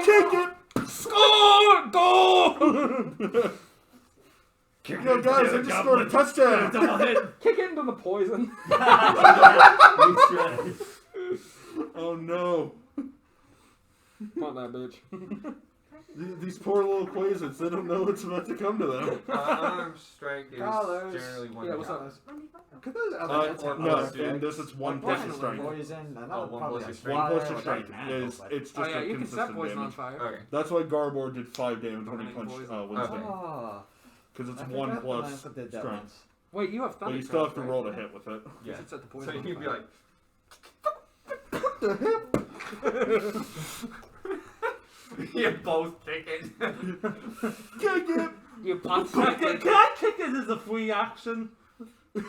Kick it. Score. Goal. Yo, guys, I just scored a touchdown. Double hit. Kick it into the poison. Oh no. Come on, that bitch. These poor little Quasits, they don't know what's about to come to them. Unarmed strike is Carlos. generally one. Yeah, what's up? Could those other hits have No, other in effects? this it's one Like plus poison, strength. Poison, and Oh, one probably plus like strength. One plus fire, your like strength. magical, It's but- just Oh yeah, a you can set consistent poison on damage. fire. Okay. That's why Garbor did 5 damage when he How many punched poison? Winston. Oh. Because it's I 1 forgot the plus last one did that strength. once. Wait, you have But thunder. you still have to roll to hit with it. You should set the So poison. you'd be like, you both kick it. Kick it! You punch Can it. I kick it as a free action? No. I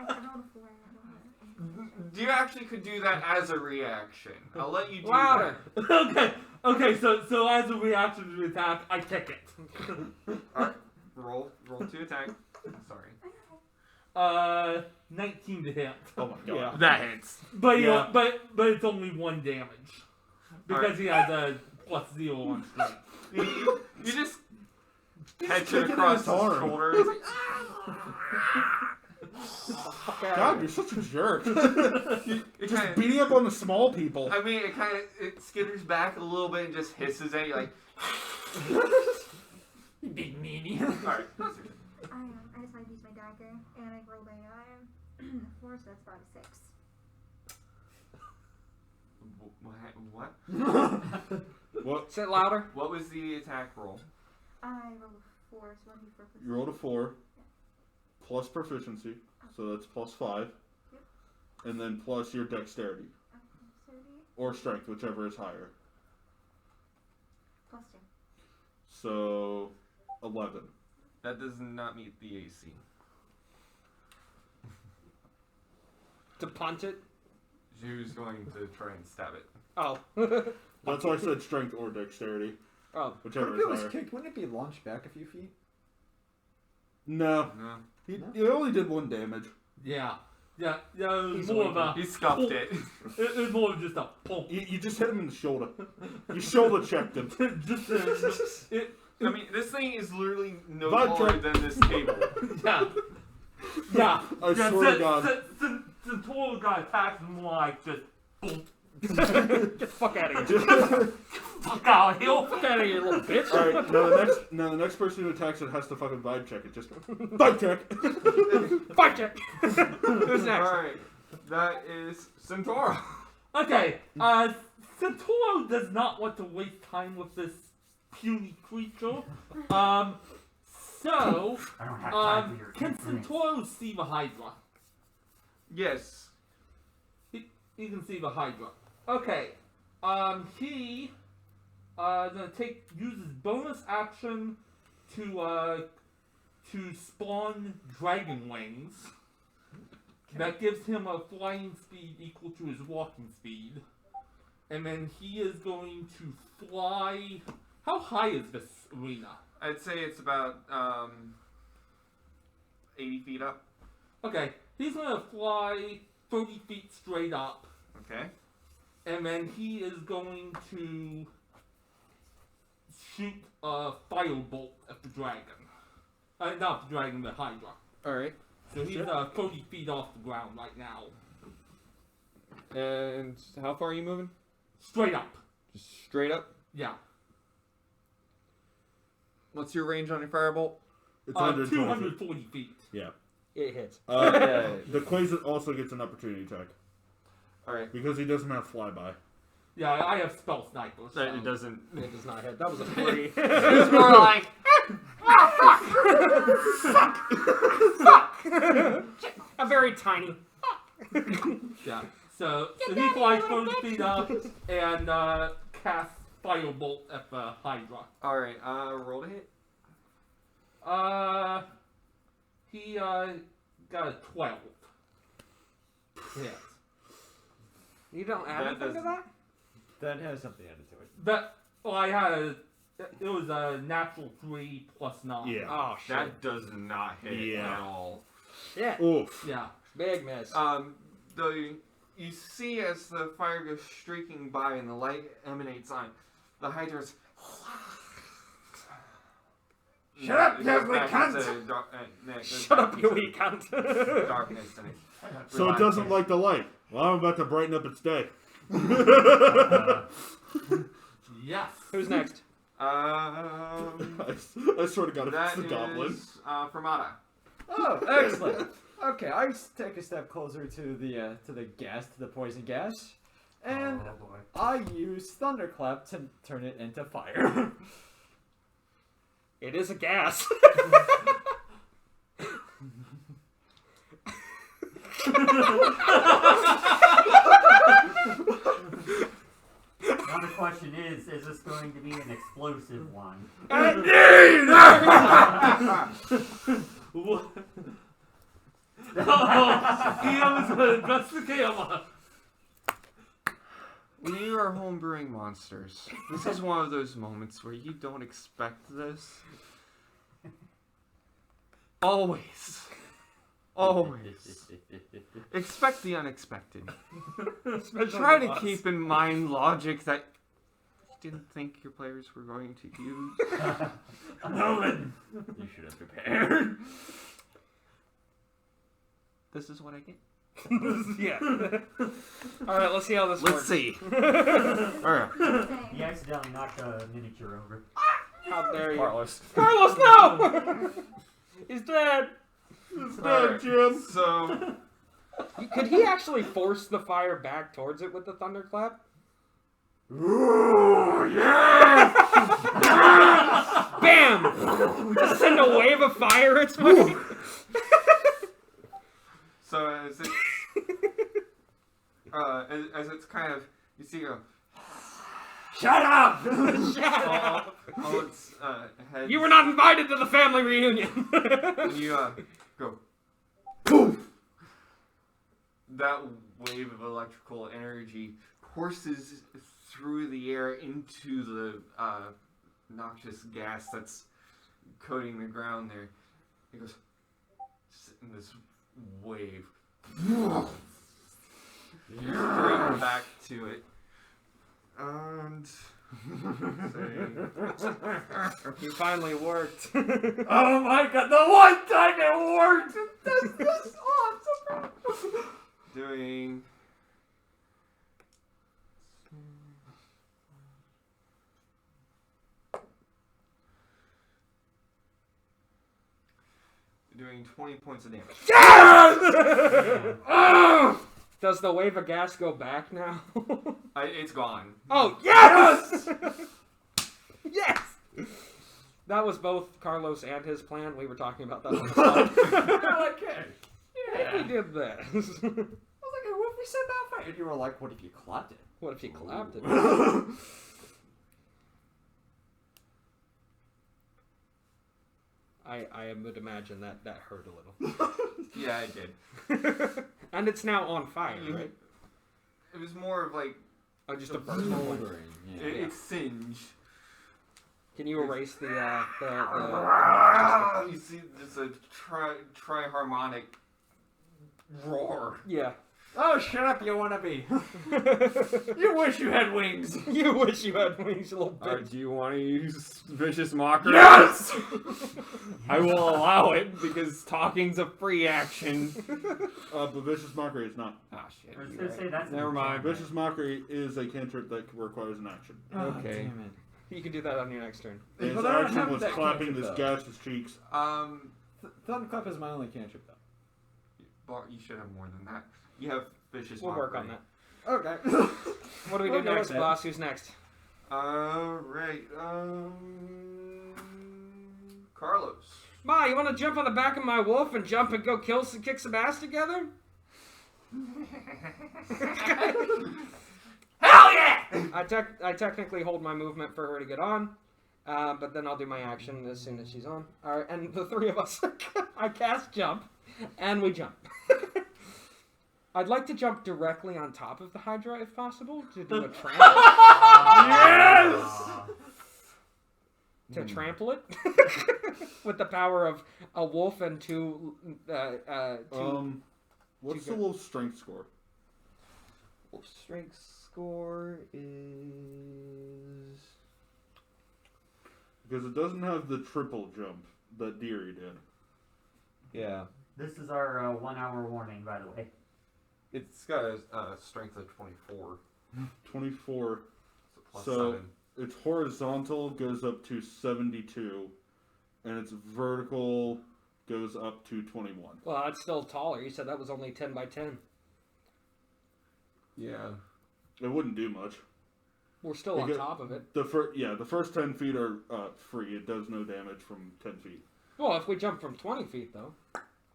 rolled a 4. You actually could do that as a reaction. I'll let you do Louder. Okay, so as a reaction to the attack, I kick it. that. Alright, roll to attack. Sorry. 19 to hit. Oh my god. Yeah. That hits. But you Yeah. know, but it's only 1 damage. Because he has a +0 on strength. You just catch kick it it in across his his arm. shoulder. It's like, God, you're such a jerk. it Just kinda, beating up on the small people. I mean, it skitters back a little bit and just hisses at you like. You big meanie. Alright. I decided to use my dagger, and I rolled a 4, so that's about a 6. What? What? Say it louder. What was the attack roll? I rolled a 4, so 1d4 plus You rolled a 4 plus proficiency, so that's +5, and then plus your dexterity 30 or strength, whichever is higher. plus 2. So 11. That does not meet the AC. To punch it. Who's going to try and stab it? Oh. That's why I said strength or dexterity, Oh. whichever If is it was higher. kicked, wouldn't it be launched back a few feet? No, No. he only did 1 damage. Yeah, it was more of a. He scuffed it. It was more of just a pump. You just hit him in the shoulder. You shoulder checked him. Just I mean, this thing is literally no Vibe taller check. than this table. yeah. I swear to God. Centaur guy attacks more like just boom. Get the fuck out of here. Fuck out here. Fuck out of here, little bitch. Alright, now the next person who attacks it has to fucking vibe check it. Just vibe check. Fight check. Who's next? Alright. That is Centaur. Okay, Centaur does not want to waste time with this puny creature. So, I don't have time for your can infinite. Centaur see the Hydra? Yes. He can see the Hydra. Okay, he gonna use his bonus action to spawn dragon wings. That gives him a flying speed equal to his walking speed. And then he is going to fly. How high is this arena? I'd say it's about 80 feet up. Okay, he's gonna fly 30 feet straight up. Okay. And then he is going to shoot a firebolt at the dragon. Not the dragon, the Hydra. Alright. So he's 30 feet off the ground right now. And how far are you moving? Straight up. Just straight up? Yeah. What's your range on your firebolt? It's 120 feet. 240 feet. Yeah. It hits. The Quasar also gets an opportunity check. Alright. Because he doesn't have flyby. Yeah, I have spell sniper. So. It doesn't. It does not hit. That was a 3. It's more like. A very tiny. Yeah. So he flies 30 feet up and casts firebolt at the Hydra. Alright, roll to hit. He got a 12. Yes. You don't add That anything to does- that? That has something added to it. That well, I had it was a natural 3 plus 9. Yeah. Oh shit. That does not hit Yeah. at all. Yeah. Oof. Yeah. Big miss. You see as the fire goes streaking by and the light emanates on the Hydra's. Shut up, It you goes ugly back cunt! into dark- it goes Shut back up, you into wee cunt. Darkness and it So it doesn't like the light. Well, I'm about to brighten up its day. Yes. Who's next? I sort of got it. That It's the goblin. is Fermata. Oh, excellent. Okay, I take a step closer to the poison gas, and Oh boy. I use thunderclap to turn it into fire. It is a gas. Now the question is this going to be an explosive one? What? Oh, he was gonna address the camera. When you are homebrewing monsters, this is one of those moments where you don't expect this. Always. Always. Expect the unexpected. Try to keep in mind logic that you didn't think your players were going to use. Nolan, you should have prepared. This is what I get. Yeah. Alright, let's see how this Let's works. see. Alright. He accidentally knocked a miniature over. How dare you. Carlos. Carlos, no! He's dead. It's dead, Jim. So, Could he actually force the fire back towards it with the thunderclap? Ooh, yeah! Bam! Just send a wave of fire its way. so as it's kind of, you see a Shut up! all its heads. You were not invited to the family reunion. And you go poof. That wave of electrical energy courses through the air into the noxious gas that's coating the ground there. It goes in this wave straight back to it. And You finally worked. Oh my god, the one time it worked! That's this awesome! doing doing 20 points of damage. Does the wave of gas go back now? It's gone. Oh, yes! Yes! That was both Carlos and his plan. We were talking about that on the side. Okay. Yeah. We did this. I was like, what if we set that fire? And you were like, what if you clapped it? What if you clapped it? I would imagine that hurt a little. Yeah, I did. And it's now on fire, right? It was more of like Oh, just a burst. Can it's singe. you erase the You see, there's a triharmonic roar. yeah. Oh, shut up, you wannabe. You wish you had wings. You wish you had wings, you little bitch. Do you want to use vicious mockery? Yes! I will allow it because talking's a free action. But vicious mockery is not. Ah, shit. I was gonna say that's Never mind. Vicious mockery is a cantrip that requires an action. Okay. Damn it. You can do that on your next turn. His But I don't action have was that clapping cantrip, his though. gaseous cheeks. Thunderclap is my only cantrip, though. Well, you should have more than that. You have vicious We'll mockery. work on that. Okay. What do we do We'll go next, with that. boss? Who's next? Right. Carlos. Ma, you want to jump on the back of my wolf and jump and go kick some ass together? Hell yeah! I technically hold my movement for her to get on, but then I'll do my action as soon as she's on. All right, and the three of us, I cast jump, and we jump. I'd like to jump directly on top of the Hydra if possible to do a trample. Yes! To trample it with the power of a wolf and two. What's the wolf's strength score? Wolf strength score is... Because it doesn't have the triple jump that Deary did. Yeah. This is our 1 hour warning, by the way. It's got a strength of 24. 24. Plus So 7. its horizontal goes up to 72, and its vertical goes up to 21. Well, it's still taller. You said that was only 10 by 10. Yeah. It wouldn't do much. We're still on top of it. The first 10 feet are free. It does no damage from 10 feet. Well, if we jump from 20 feet, though.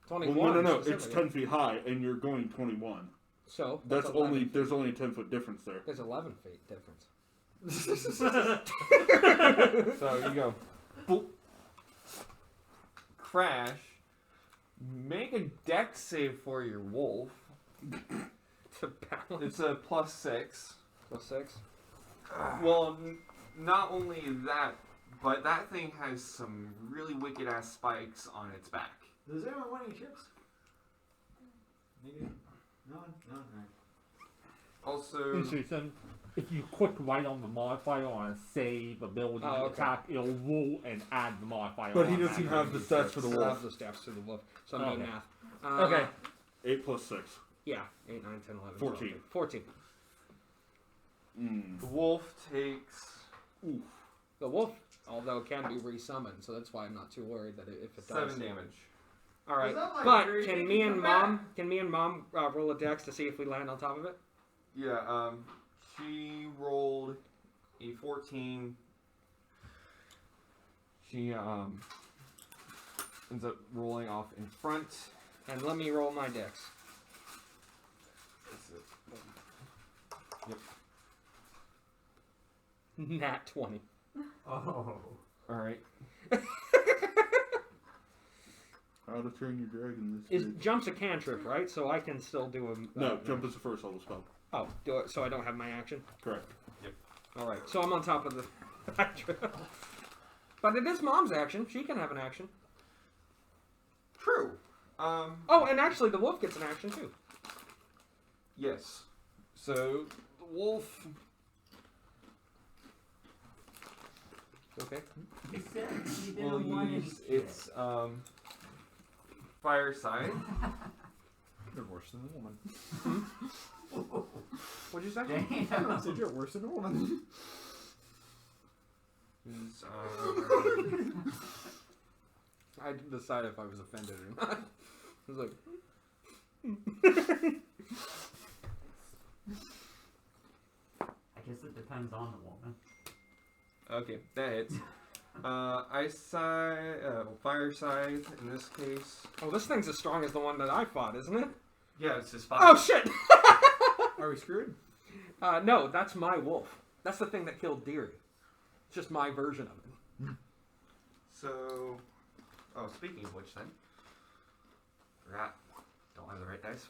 21. Well, no. It's specifically. 10 feet high, and you're going 21. So That's 11 only feet. there's only a 10-foot difference there. There's 11 feet difference. So you go. Boop. Crash. Make a dex save for your wolf. To balance. It's a +6. +6. Well, not only that, but that thing has some really wicked ass spikes on its back. Does anyone want any chips? Maybe. No? No? Alright. Also, Jason, if you click right on the modifier on a save ability attack, it'll roll and add the modifier. But he on doesn't that. have the stats for the I wolf. have the stats to the wolf. So I'm doing Okay. math. Okay. 8 plus 6. Yeah. 8, 9, 10, 11, 14. 12, 14. The wolf takes The wolf, although can be resummoned, so that's why I'm not too worried that if it does. 7 damage. All right, Is that like but very can big me and comeback? mom roll a dex to see if we land on top of it? yeah, she rolled a 14. She ends up rolling off in front. And let me roll my dex. That's it. Nat 20. Oh. Alright. How to train your dragon this Is big. jump's a cantrip, right? So I can still do a. No, jump is the first level spell. Oh, do it. So I don't have my action. Correct. All right. So I'm on top of the Hydra. But it is mom's action. She can have an action. True. Oh, and actually, the wolf gets an action too. Yes. So the wolf Okay. He said he did will a 1 use its Fireside. You're worse than a woman. What'd you say? I said you're worse than a woman. Is, I didn't decide if I was offended or not. I was like, I guess it depends on the woman. Okay, that hits. Fireside in this case. oh, this thing's as strong as the one that I fought, isn't it? yeah, it's just Oh, fire. shit! Are we screwed? No, that's my wolf. That's the thing that killed Deary. It's just my version of it. So, speaking of which, then, forgot. Don't have the right dice.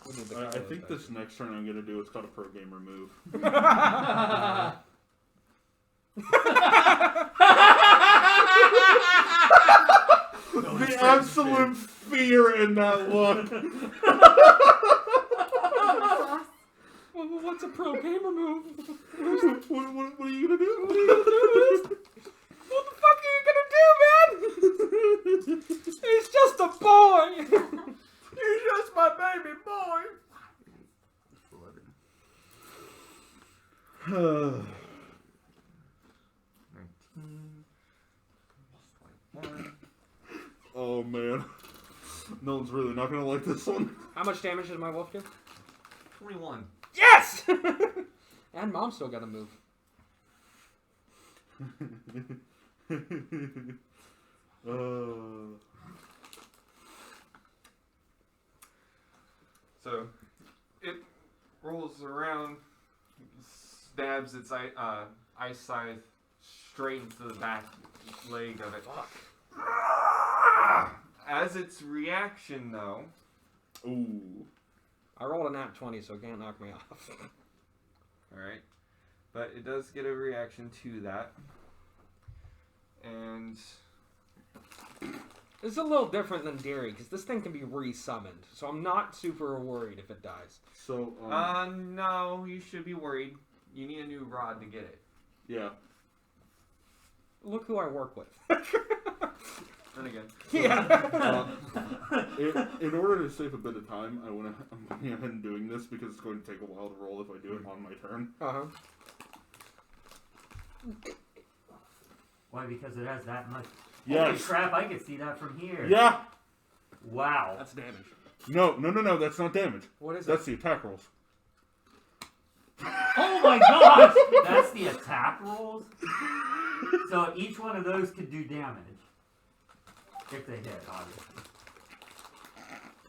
We need the I Carlos think dice. this next turn I'm going to do is called a pro gamer move. The absolute feat fear in that look. What's a pro gamer move? What are you gonna do? What are you gonna do? What the fuck are you gonna do, man? He's just a boy. He's just my baby boy. Oh man, no one's really not gonna like this one. How much damage did my wolf do? 21. Yes! And Mom still got to move. So, it rolls around, stabs its ice scythe straight into the back leg of it. As its reaction, though... Ooh. I rolled a nat 20, so it can't knock me off. Alright. But it does get a reaction to that. And... It's a little different than Deary, because this thing can be re-summoned. So I'm not super worried if it dies. So, no, you should be worried. You need a new rod to get it. Yeah. Look who I work with. Then again. Yeah. In order to save a bit of time, I'm going ahead and doing this because it's going to take a while to roll if I do it on my turn. Uh-huh. Why? Because it has that much. Yes. Holy crap! I can see that from here. Yeah. Wow. That's damage. No. That's not damage. What is That's the attack rolls. Oh my gosh! That's the attack rolls? So each one of those could do damage. If they hit, obviously.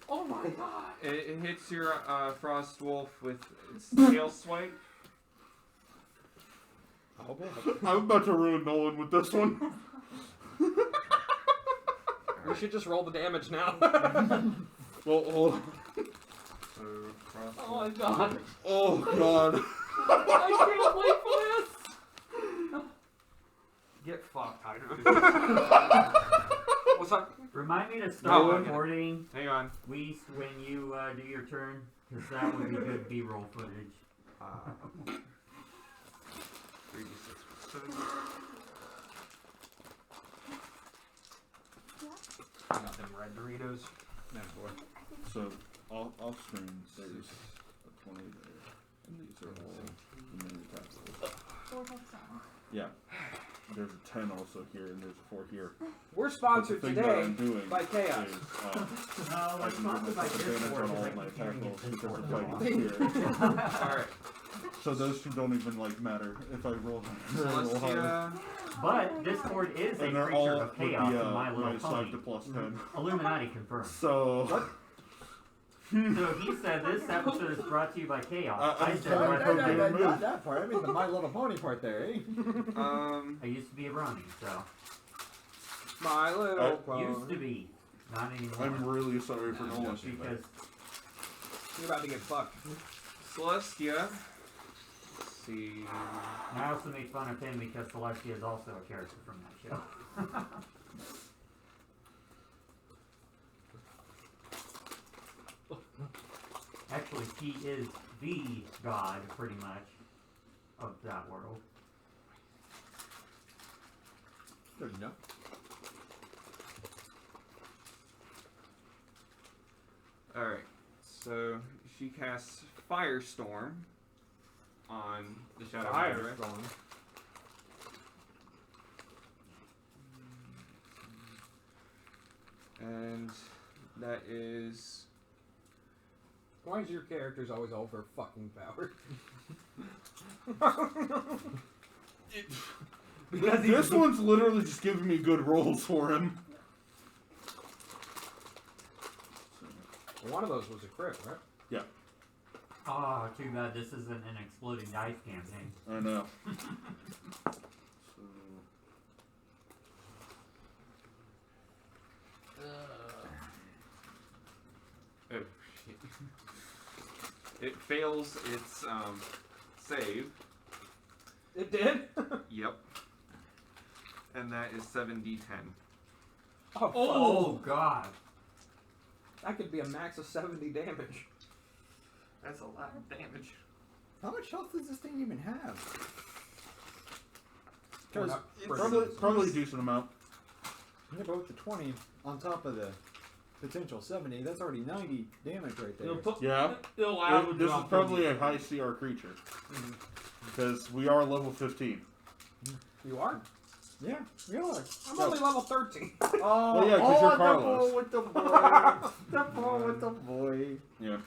Oh my god! It hits your Frost Wolf with its tail swipe. Oh, boy. I'm about to ruin Nolan with this one. We should just roll the damage now. Well, hold on. So, Frost Oh my Wolf. god. Oh god. I can't wait for this! Get fucked, What's up? Remind me to start No, recording Hang on. Weast when you do your turn, because that would be good B-roll footage. 3d6. Got them red Doritos. No, boy. So, off screen, there's a 20 there. And these are all the mini attack rolls. Yeah. There's a 10 also here, and there's a 4 here. We're sponsored But the thing today that I'm doing by Chaos. is, No, I we're can sponsored by give myself advantage Discord, on all because of my I attack keep rolls hearing because Discord we're a lot. fighting here. Alright. So those two don't even matter if I roll higher. Celestia. But Discord is a And they're creature all of with chaos the in My Little minus Pony. 5 to plus 10. Illuminati confirmed. So... So he said this episode is brought to you by Chaos. I said I- my I- program. I- Not that part. I mean the My Little Pony part there, eh? I used to be a brony, so. My little pony. Used to be. Not anymore. I'm really sorry for Nolan. Because You're about to get fucked. Celestia. Let's see. I also make fun of him because Celestia is also a character from that show. Actually, he is the god, pretty much, of that world. Good enough. Alright. So she casts Firestorm on the Shadow Hydra. Firestorm. And that is... Why is your characters always over fucking powered? Because this one's literally just giving me good rolls for him. One of those was a crit, right? Yeah. Oh, too bad this isn't an exploding dice campaign. I know. Oh, shit. It fails its save. It did? Yep. And that is 7d10. Oh, Oh, God. That could be a max of 70 damage. That's a lot of damage. How much health does this thing even have? We're Because not- Probably a decent amount. yeah, but with the 20 on top of the potential 70, that's already 90 damage right there. Yeah. It'll average This is out probably to- a high CR creature. Because we are level 15. You are? Yeah, we are. I'm only level 13. Oh, Well, yeah, 'cause you're the Carlos. ball with the boy. The ball with the boy. Yeah.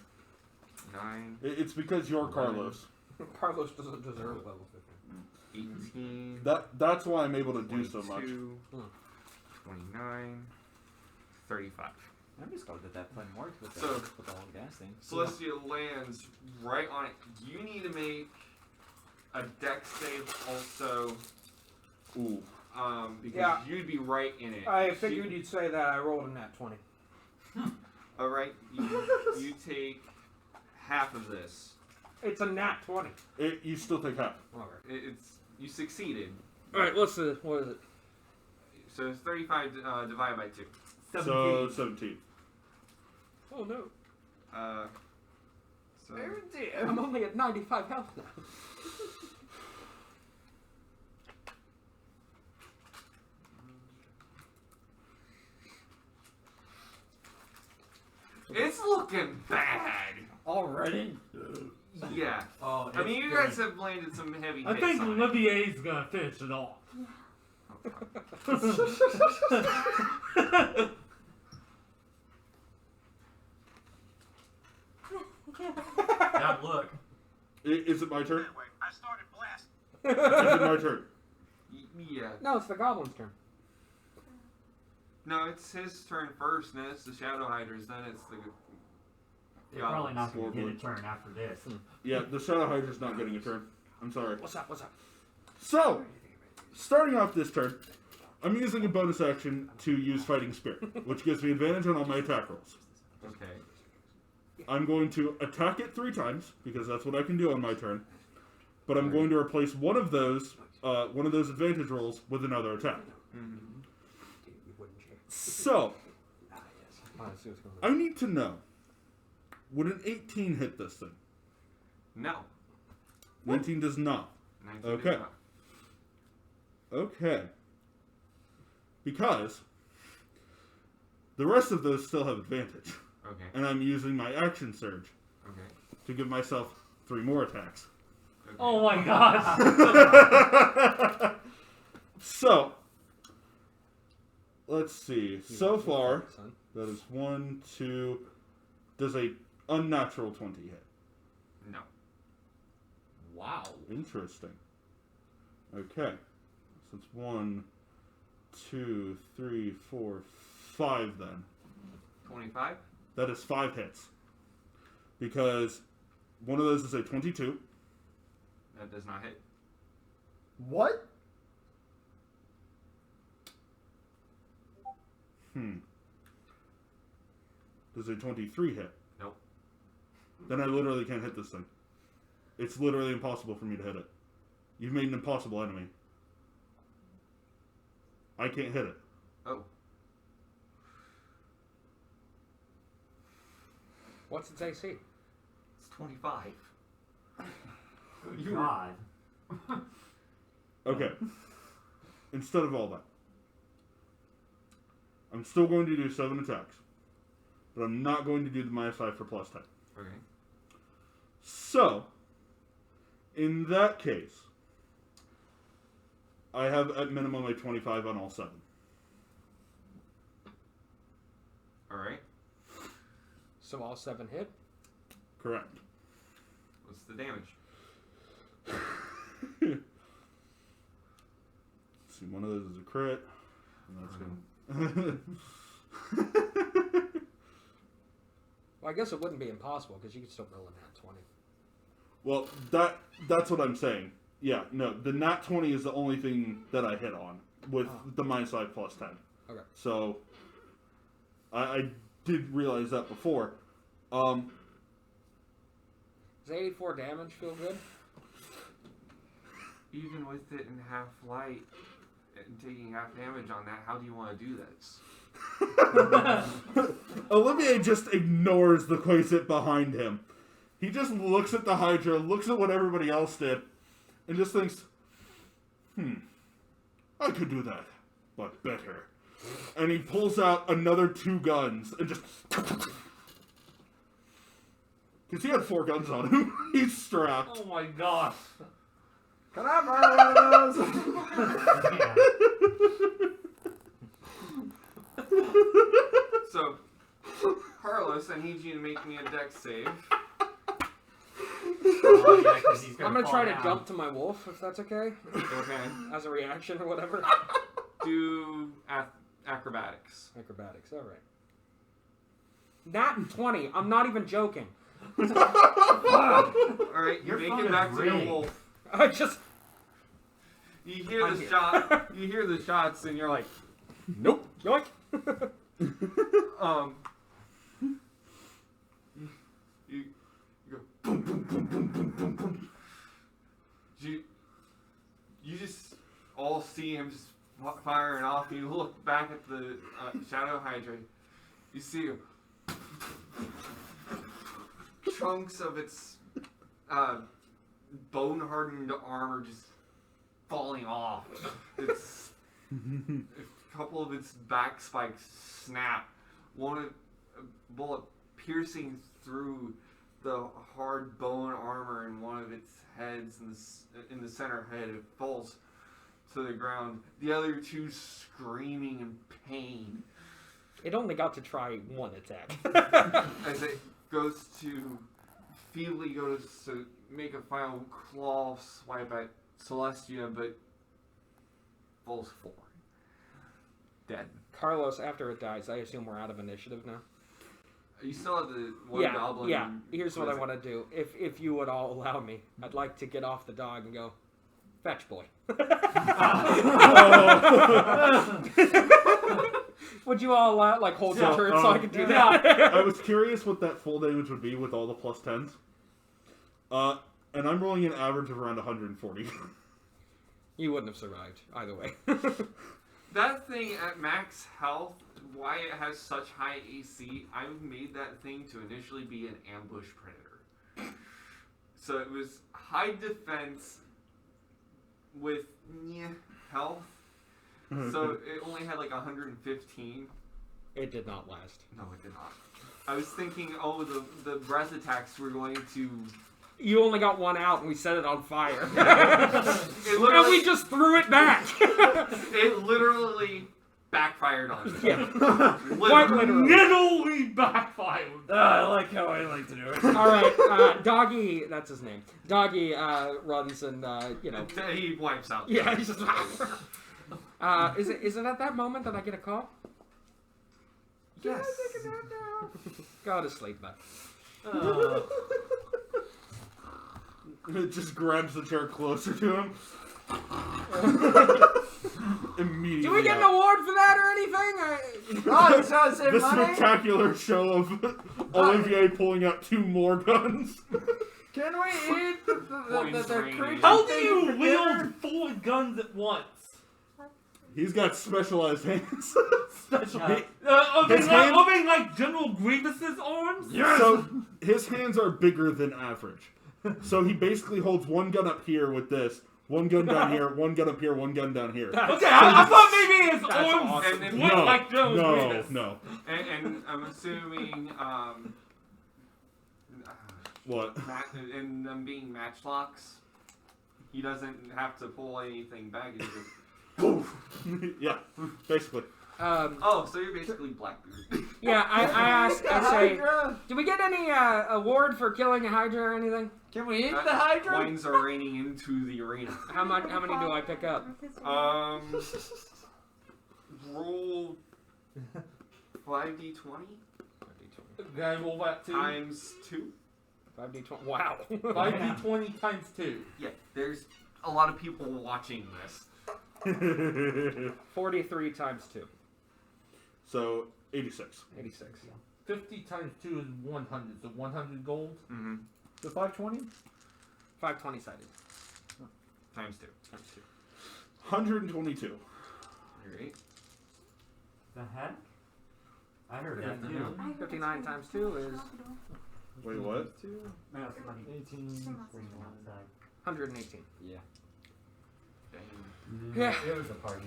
9, It's because you're Carlos. Carlos doesn't deserve level 15. 18, That's why I'm able to do so much. 22, 29, 35. I'm just glad that plan worked with So- with the whole gas thing. Celestia lands right on it. You need to make a dex save also, Ooh. because Yeah. you'd be right in it. I figured you'd say that. I rolled a nat 20. Alright, you take half of this. It's a nat 20. You still take half. Okay. You succeeded. Alright, what is it? So it's 35 divided by 2. So 17. Oh no. So I'm only at 95 health now. it's looking bad. Already? Yeah. Oh, I mean, you guys have landed some heavy I hits think on it. Olivier's gonna finish it off. That look. Is it my turn? Anyway, I started blasting. Is it my turn? Yeah. No, it's the goblin's turn. No, it's his turn first, then it's the Shadow Hiders, then it's the... They're probably not going to get a Forward. turn after this. Yeah, the Shadow Hydra's not getting a turn. I'm sorry. What's up? So, starting off this turn, I'm using a bonus action to use Fighting Spirit, which gives me advantage on all my attack rolls. Okay. I'm going to attack it 3 times, because that's what I can do on my turn. But I'm going to replace one of those advantage rolls with another attack. So, I need to know, would an 18 hit this thing? No. 19 does not. 19 Okay. is not. Okay. Because the rest of those still have advantage. Okay. And I'm using my action surge Okay. to give myself 3 more attacks. Okay. Oh my god! So, let's see. So far, that is 1, 2. Does a unnatural 20 hit? No. Wow. Interesting. Okay. So it's 1, 2, 3, 4, 5 then. 25? That is 5 hits. Because one of those is a 22. That does not hit. What? Does a 23 hit? Nope. Then I literally can't hit this thing. It's literally impossible for me to hit it. You've made an impossible enemy. I can't hit it. Oh. What's its AC? It's 25. Good God. Okay. Instead of all that, I'm still going to do 7 attacks. But I'm not going to do the -5 for +10. Okay. So, in that case, I have at minimum a 25 on all 7. Alright. So all 7 hit? Correct. What's the damage? Let's see, one of those is a crit. And that's going Well, I guess it wouldn't be impossible because you could still roll a nat 20. Well, that's what I'm saying. Yeah, no, the nat 20 is the only thing that I hit on with the -5 +10. Okay. So, I did realize that before. Does 84 damage feel good? Even with it in half light and taking half damage on that, how do you want to do this? Olivier just ignores the Quasit behind him. He just looks at the Hydra, looks at what everybody else did, and just thinks, I could do that, but better. And he pulls out another 2 guns and just... Because he had 4 guns on him. He's strapped. Oh my gosh. Can I borrow one of those? So, Carlos, I need you to make me a dex save. Oh, yeah, 'cause he's I'm gonna fall try down. to jump to my wolf, if that's okay, Okay. as a reaction or whatever. Do acrobatics. Acrobatics, alright. Nat 20, I'm not even joking. Alright, you Your make phone it is back to your rigged. wolf. I just... You hear I'm the here. shot. You hear the shots, and you're like, Nope. Yoink. you go boom, boom, boom, boom, boom, boom, boom. You just all see him just firing off. You look back at the Shadow Hydra. You see chunks of its bone-hardened armor just falling off. It's a couple of its back spikes snap. A bullet piercing through the hard bone armor in one of its heads in the center head. It falls to the ground. The other 2 screaming in pain It only got to try one attack. as it goes to feebly goes to make a final claw swipe at Celestia, but falls forward. Dead. Carlos, after it dies, I assume we're out of initiative now. You still have the one Yeah, goblin. yeah. Here's what I want to do. If you would all allow me, I'd like to get off the dog and go, fetch boy. Would you all allow, like, hold your turn so I can do that? I was curious what that full damage would be with all the plus 10s. And I'm rolling an average of around 140. You wouldn't have survived, either way. That thing at max health, why it has such high AC, I made that thing to initially be an ambush predator. So it was high defense with health. So it only had like 115. It did not last. No, it did not. I was thinking, the breath attacks were going to... You only got one out and we set it on fire. And we just threw it back. It literally backfired on me. Yeah. Quite Literally backfired. I like how I like to do it. Alright, Doggy, that's his name. Doggy runs and, He wipes out. Yeah, he's just... is it at that moment that I get a call? Yes. Go to sleep, bud. It just grabs the chair closer to him. Immediately. Do we get an award for that or anything? Oh, it's how to save The money? spectacular show of Olivier pulling out 2 more guns. Can we eat the creature? How do you wield 4 guns at once? He's got specialized hands. Special. He- Opening his hand- like General Grievous's arms? Yes! So his hands are bigger than average. So he basically holds 1 gun up here with this, 1 gun down here, 1 gun up here, 1 gun down here. Okay, I thought maybe his That's arms awesome. split No, like General no, Grievous. no. And I'm assuming, What? and them being matchlocks, he doesn't have to pull anything back. He just Poof. Yeah, basically. so you're basically Blackbeard. Yeah, I ask, I say, do we get any award for killing a Hydra or anything? Can we eat the Hydra? Wines are raining into the arena. How many do I pick up? Roll 5d20 Then roll that 2. times 2. 5d20. Wow. 5d20 times 2. Yeah, there's a lot of people watching this. 43 times 2. So 86. 86. 50 times 2 is 100. So 100 gold. Mm-hmm. The 520? 520 sided. Times 2. Times 2. 122. Alright. The heck? I heard that too. 59 times 2 is Wait, what? No, somebody 18. screaming outside. 118. Yeah. Yeah. It was a party.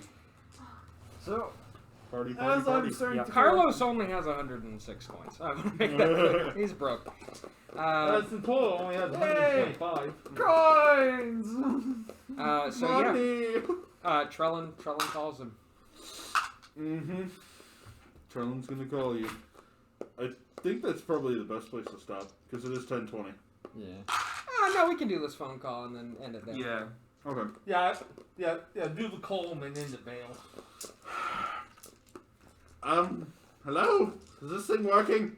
So, Party. as I'm starting to Carlos only has 106 coins. I want to make that clear. He's broke. As the total only has 125. Coins! So yeah, Trellin calls him. Mm-hmm. Trellin's gonna call you. I think that's probably the best place to stop, because it is 10:20. Yeah. No, we can do this phone call and then end it there. Yeah. Okay. Yeah, do the column and then the bail. Hello? Is this thing working?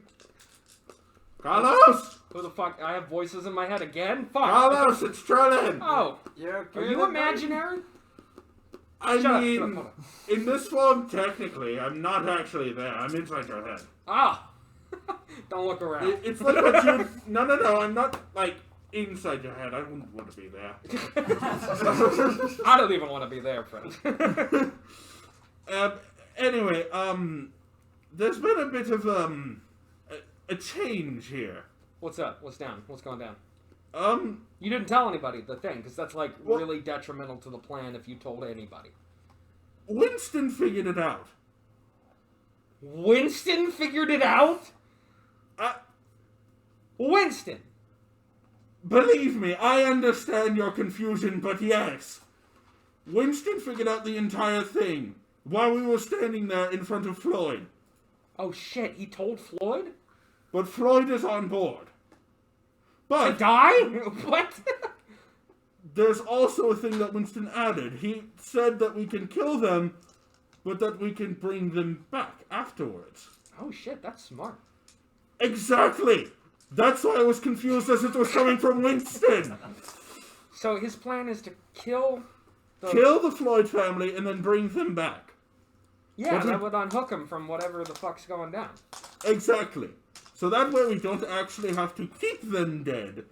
Carlos! Who the fuck? I have voices in my head again? Fuck. Carlos, it's Trellin! Oh. Yeah, Are you imaginary? I Shut mean, up, hold on. in this form, technically, I'm not actually there. I'm inside your head. Ah. Don't look around. It's like what you... No, I'm not, like, inside your head. I wouldn't want to be there. I don't even want to be there, friend. Anyway, there's been a bit of, a change here. What's up? What's down? What's going down? You didn't tell anybody the thing, because that's, like, really detrimental to the plan if you told anybody. Winston figured it out. Winston figured it out? Winston! Believe me, I understand your confusion, but yes. Winston figured out the entire thing while we were standing there in front of Floyd. Oh shit, he told Floyd? But Floyd is on board. But... To die? What? There's also a thing that Winston added. He said that we can kill them, but that we can bring them back afterwards. Oh shit, that's smart. Exactly! That's why I was confused as it was coming from Winston! So his plan is to kill the Floyd family and then bring them back. Yeah, that would unhook him from whatever the fuck's going down. Exactly. So that way we don't actually have to keep them dead,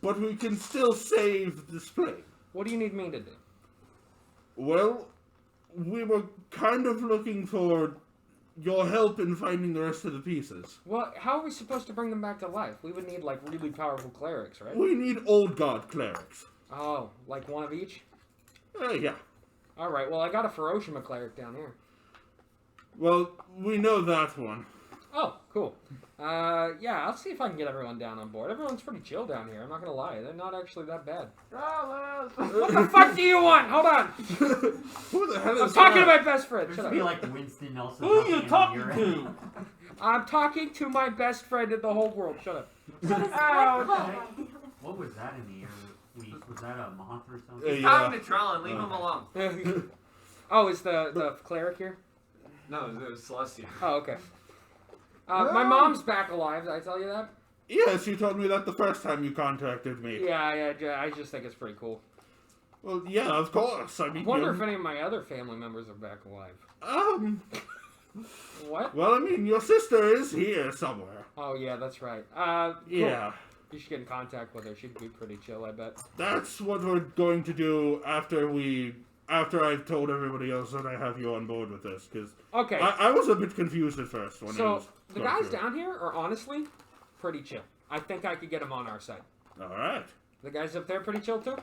but we can still save this plane. What do you need me to do? Well, we were kind of looking for your help in finding the rest of the pieces. Well, how are we supposed to bring them back to life? We would need, like, really powerful clerics, right? We need old god clerics. Oh, like one of each? Yeah. Alright, well, I got a Feroshima cleric down here. Well, we know that one. Oh, cool. Yeah, I'll see if I can get everyone down on board. Everyone's pretty chill down here, I'm not gonna lie. They're not actually that bad. What the fuck do you want? Hold on! Who the hell is I'm talking to that? my best friend. There Shut should up. be like Winston also. Who are you talking your to? I'm talking to my best friend in the whole world. Shut up. What was that in the air? Was that a moth or something? Yeah. Talking to Trellin, leave him alone. Oh, is the cleric here? No, it was Celestia. Oh, okay. My mom's back alive. Did I tell you that? Yes, you told me that the first time you contacted me. Yeah, I just think it's pretty cool. Well, yeah, of course. I I mean, wonder if any of my other family members are back alive. What? Well, I mean, your sister is here somewhere. Oh, yeah, that's right. Cool. Yeah. You should get in contact with her. She'd be pretty chill, I bet. That's what we're going to do after I've told everybody else that I have you on board with this, because Okay. I was a bit confused at first when he So, was the going guys through it. down here are honestly pretty chill. I think I could get them on our side. Alright. The guys up there pretty chill, too?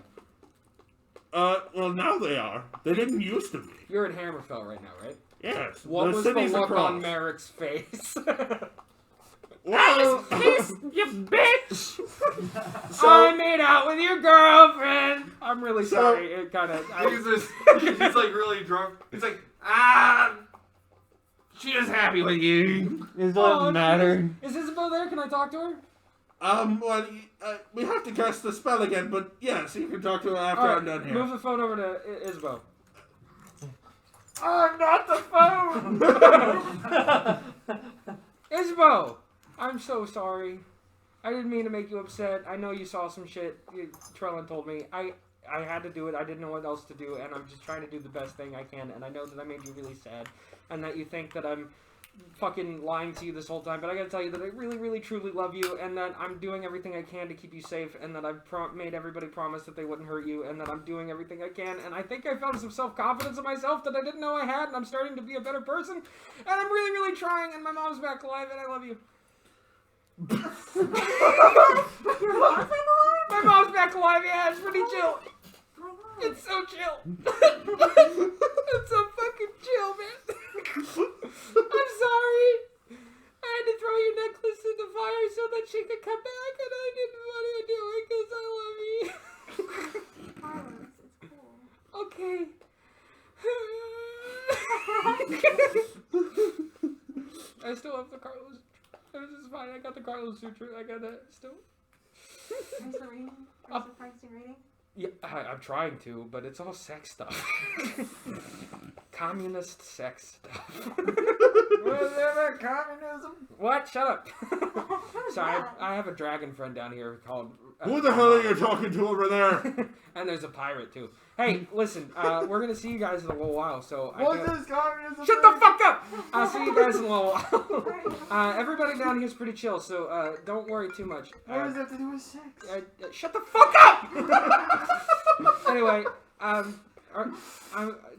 Well, now they are. They didn't used to be. You're in Hamerfell right now, right? Yes. What was the city's look across. on Merrick's face? Well, You bitch! I made out with your girlfriend! I'm really sorry. It kind of... He's like really drunk. He's like, she is happy with you. It doesn't matter. Is Isabel there? Can I talk to her? Well, we have to cast the spell again, but yes, you can talk to her after Alright, I'm done here. move the phone over to Isabel. I'm not the phone! Isabel! I'm so sorry. I didn't mean to make you upset. I know you saw some shit. Trellin told me. I had to do it. I didn't know what else to do, and I'm just trying to do the best thing I can. And I know that I made you really sad, and that you think that I'm fucking lying to you this whole time, but I gotta tell you that I really, really, truly love you, and that I'm doing everything I can to keep you safe, and that I've made everybody promise that they wouldn't hurt you, and that I'm doing everything I can, and I think I found some self-confidence in myself that I didn't know I had, and I'm starting to be a better person, and I'm really, really trying, and my mom's back alive, and I love you. Your mom's back alive? My mom's back alive, yeah, it's pretty chill. Oh my god. It's so chill. It's so fucking chill, man. I'm sorry. I had to throw your necklace in the fire so that she could come back, and I didn't want to do it because I love you. Carlos, it's cool. Okay. I still have the Carlos. This is fine. I got the Carlos suture. I got that still. Are you still reading? Are you still practicing reading? Yeah, I'm trying to, but it's all sex stuff. Communist sex stuff. Whatever, communism. What? Shut up. Sorry, I have a dragon friend down here called... Who the hell are you talking to over there? And there's a pirate, too. Hey, listen, we're going to see you guys in a little while, so... What's this communism? Shut the fuck up! I'll see you guys in a little while. Everybody down here is pretty chill, so don't worry too much. What does that have to do with sex? Shut the fuck up! Anyway,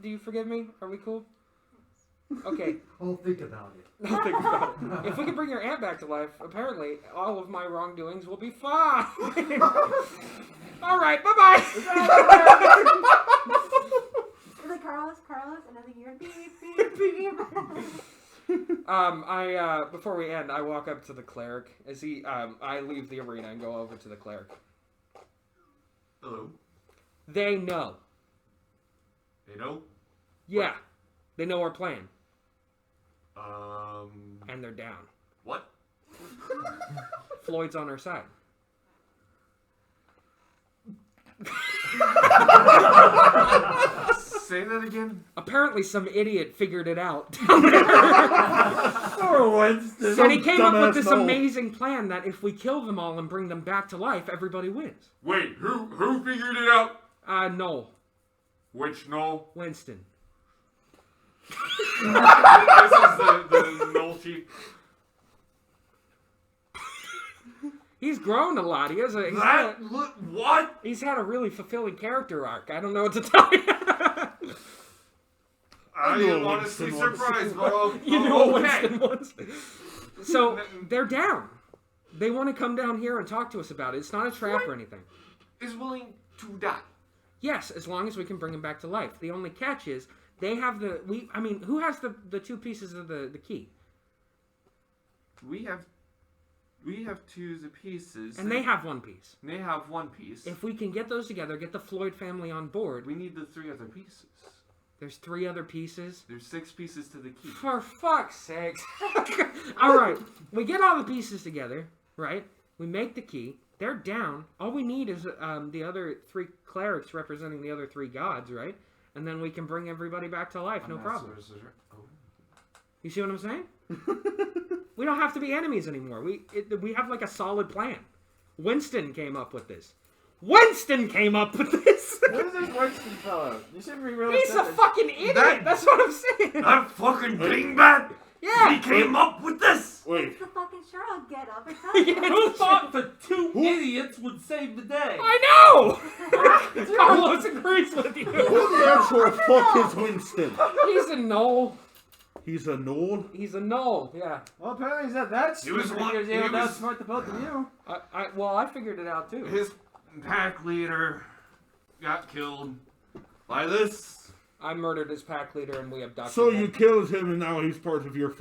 do you forgive me? Are we cool? Okay. I'll think about it. I'll think about it. If we can bring your aunt back to life, apparently all of my wrongdoings will be fine. Alright, bye-bye! Is it Carlos, another year? Beep, beep, beep. Before we end, I walk up to the cleric. I leave the arena and go over to the cleric. Hello. They know. They know? Yeah. They know our plan. And they're down. what? Floyd's on our side. Say that again? Apparently some idiot figured it out. Poor Winston. And he came up with this Dumbass Noel. amazing plan that if we kill them all and bring them back to life, everybody wins. Wait, who figured it out? Noel. Which Noel? Winston. This is the Noel chief. He's grown a lot. What? He's had a really fulfilling character arc. I don't know what to tell you. I know am honestly Winston once. surprised, but You know okay. Winston once. So they're down. They want to come down here and talk to us about it. It's not a trap or anything. Is willing to die. Yes, as long as we can bring him back to life. The only catch is they have who has the two pieces of the key? We have two of the pieces. And they have one piece. They have one piece. If we can get those together, get the Floyd family on board. We need the three other pieces. There's 3 other pieces. There's 6 pieces to the key. For fuck's sake. Alright, we get all the pieces together, right? We make the key. They're down. All we need is the other 3 clerics representing the other 3 gods, right? And then we can bring everybody back to life, no problem. You see what I'm saying? We don't have to be enemies anymore. We have like a solid plan. Winston came up with this. Winston came up with this! What is this Winston fellow? You shouldn't be really He's a upset. fucking idiot! That's what I'm saying! That fucking dingbat! Yeah! He came up with this! Wait, It's the fucking Sherlock get up. It's Who thought the 2 idiots would save the day? I know! Carlos agrees with you. who the actual fuck is Winston? He's a knoll. He's a Noel? He's a knoll, yeah. Well, apparently he's not that He was stupid one- because he he's was- outsmart the both of you. I figured it out too. His pack leader got killed by this. I murdered his pack leader and we abducted So him. you killed him and now he's part of your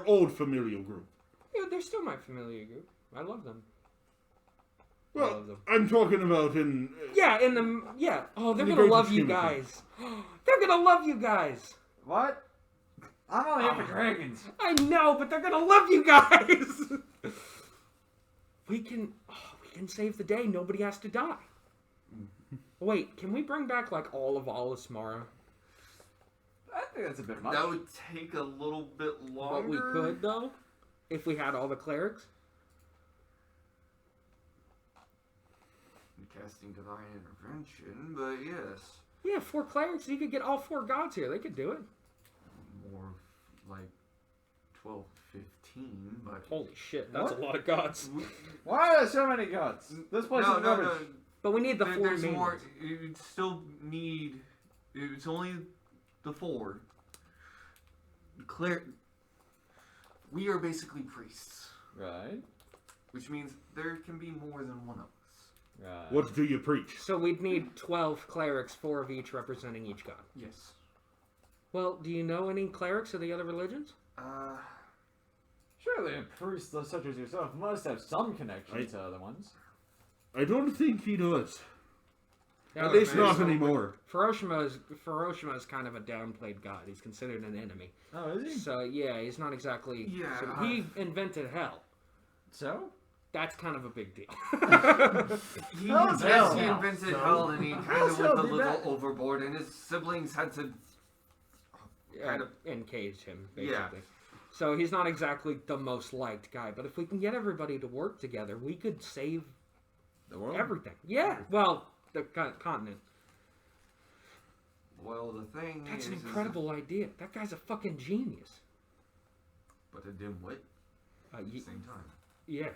old familial group. Yeah, they're still my familiar group. I love them. I Well, love them. I'm talking about in... Yeah, Oh, they're In the gonna greater love you scheme of guys. They're gonna love you guys. What? I'm only here for dragons. I know, but they're gonna love you guys. We can save the day. Nobody has to die. Wait, can we bring back like all of Alismara? I think that's a bit much. That would take a little bit longer. But we could though, if we had all the clerics. Casting divine intervention, but yes. Yeah, 4 clerics. You could get all 4 gods here. They could do it. More like 12, 15, but Holy shit, that's What? a lot of gods. Why are there so many gods? This place no, is no, rubbish. no. But we need the four There's main more. ones. You still need. It's only the 4. We are basically priests, Right. which means there can be more than one of us. Right. What do you preach? So we'd need 12 clerics, 4 of each representing each god. Yes. Well, do you know any clerics of the other religions? Surely a priest such as yourself must have some connection to other ones. I don't think he does. Yeah, At least maybe not so. anymore. Hiroshima is kind of a downplayed god. He's considered an enemy. Oh, is he? So yeah, he's not exactly. Yeah. So he invented hell. So? That's kind of a big deal. He, Hell's yes, hell. he invented So- hell, and he kind Hell's of hell, went a be little back. overboard, and his siblings had to. Kind of. encaged him, basically. Yeah. So he's not exactly the most liked guy. But if we can get everybody to work together, we could save The world? everything. Yeah. Well, the continent. Well, the thing That's is, an incredible idea. That guy's a fucking genius. but a dimwit at the same time. Yeah.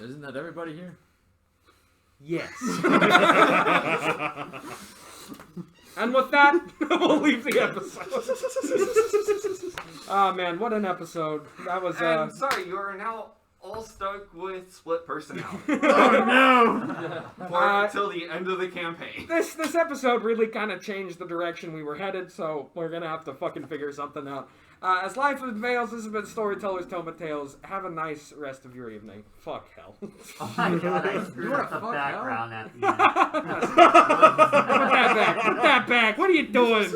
Isn't that everybody here? Yes. And with that, we'll leave the episode. Oh man, what an episode. That was And sorry, you are now all stuck with split personality Oh no! until the end of the campaign. this episode really kind of changed the direction we were headed, so we're gonna have to fucking figure something out. As life unveils, this has been Storytellers Tome of Tales. Have a nice rest of your evening. Fuck hell. Oh my god, I screwed wanna up the fuck background at the end. Put that back. Put that back. What are you doing?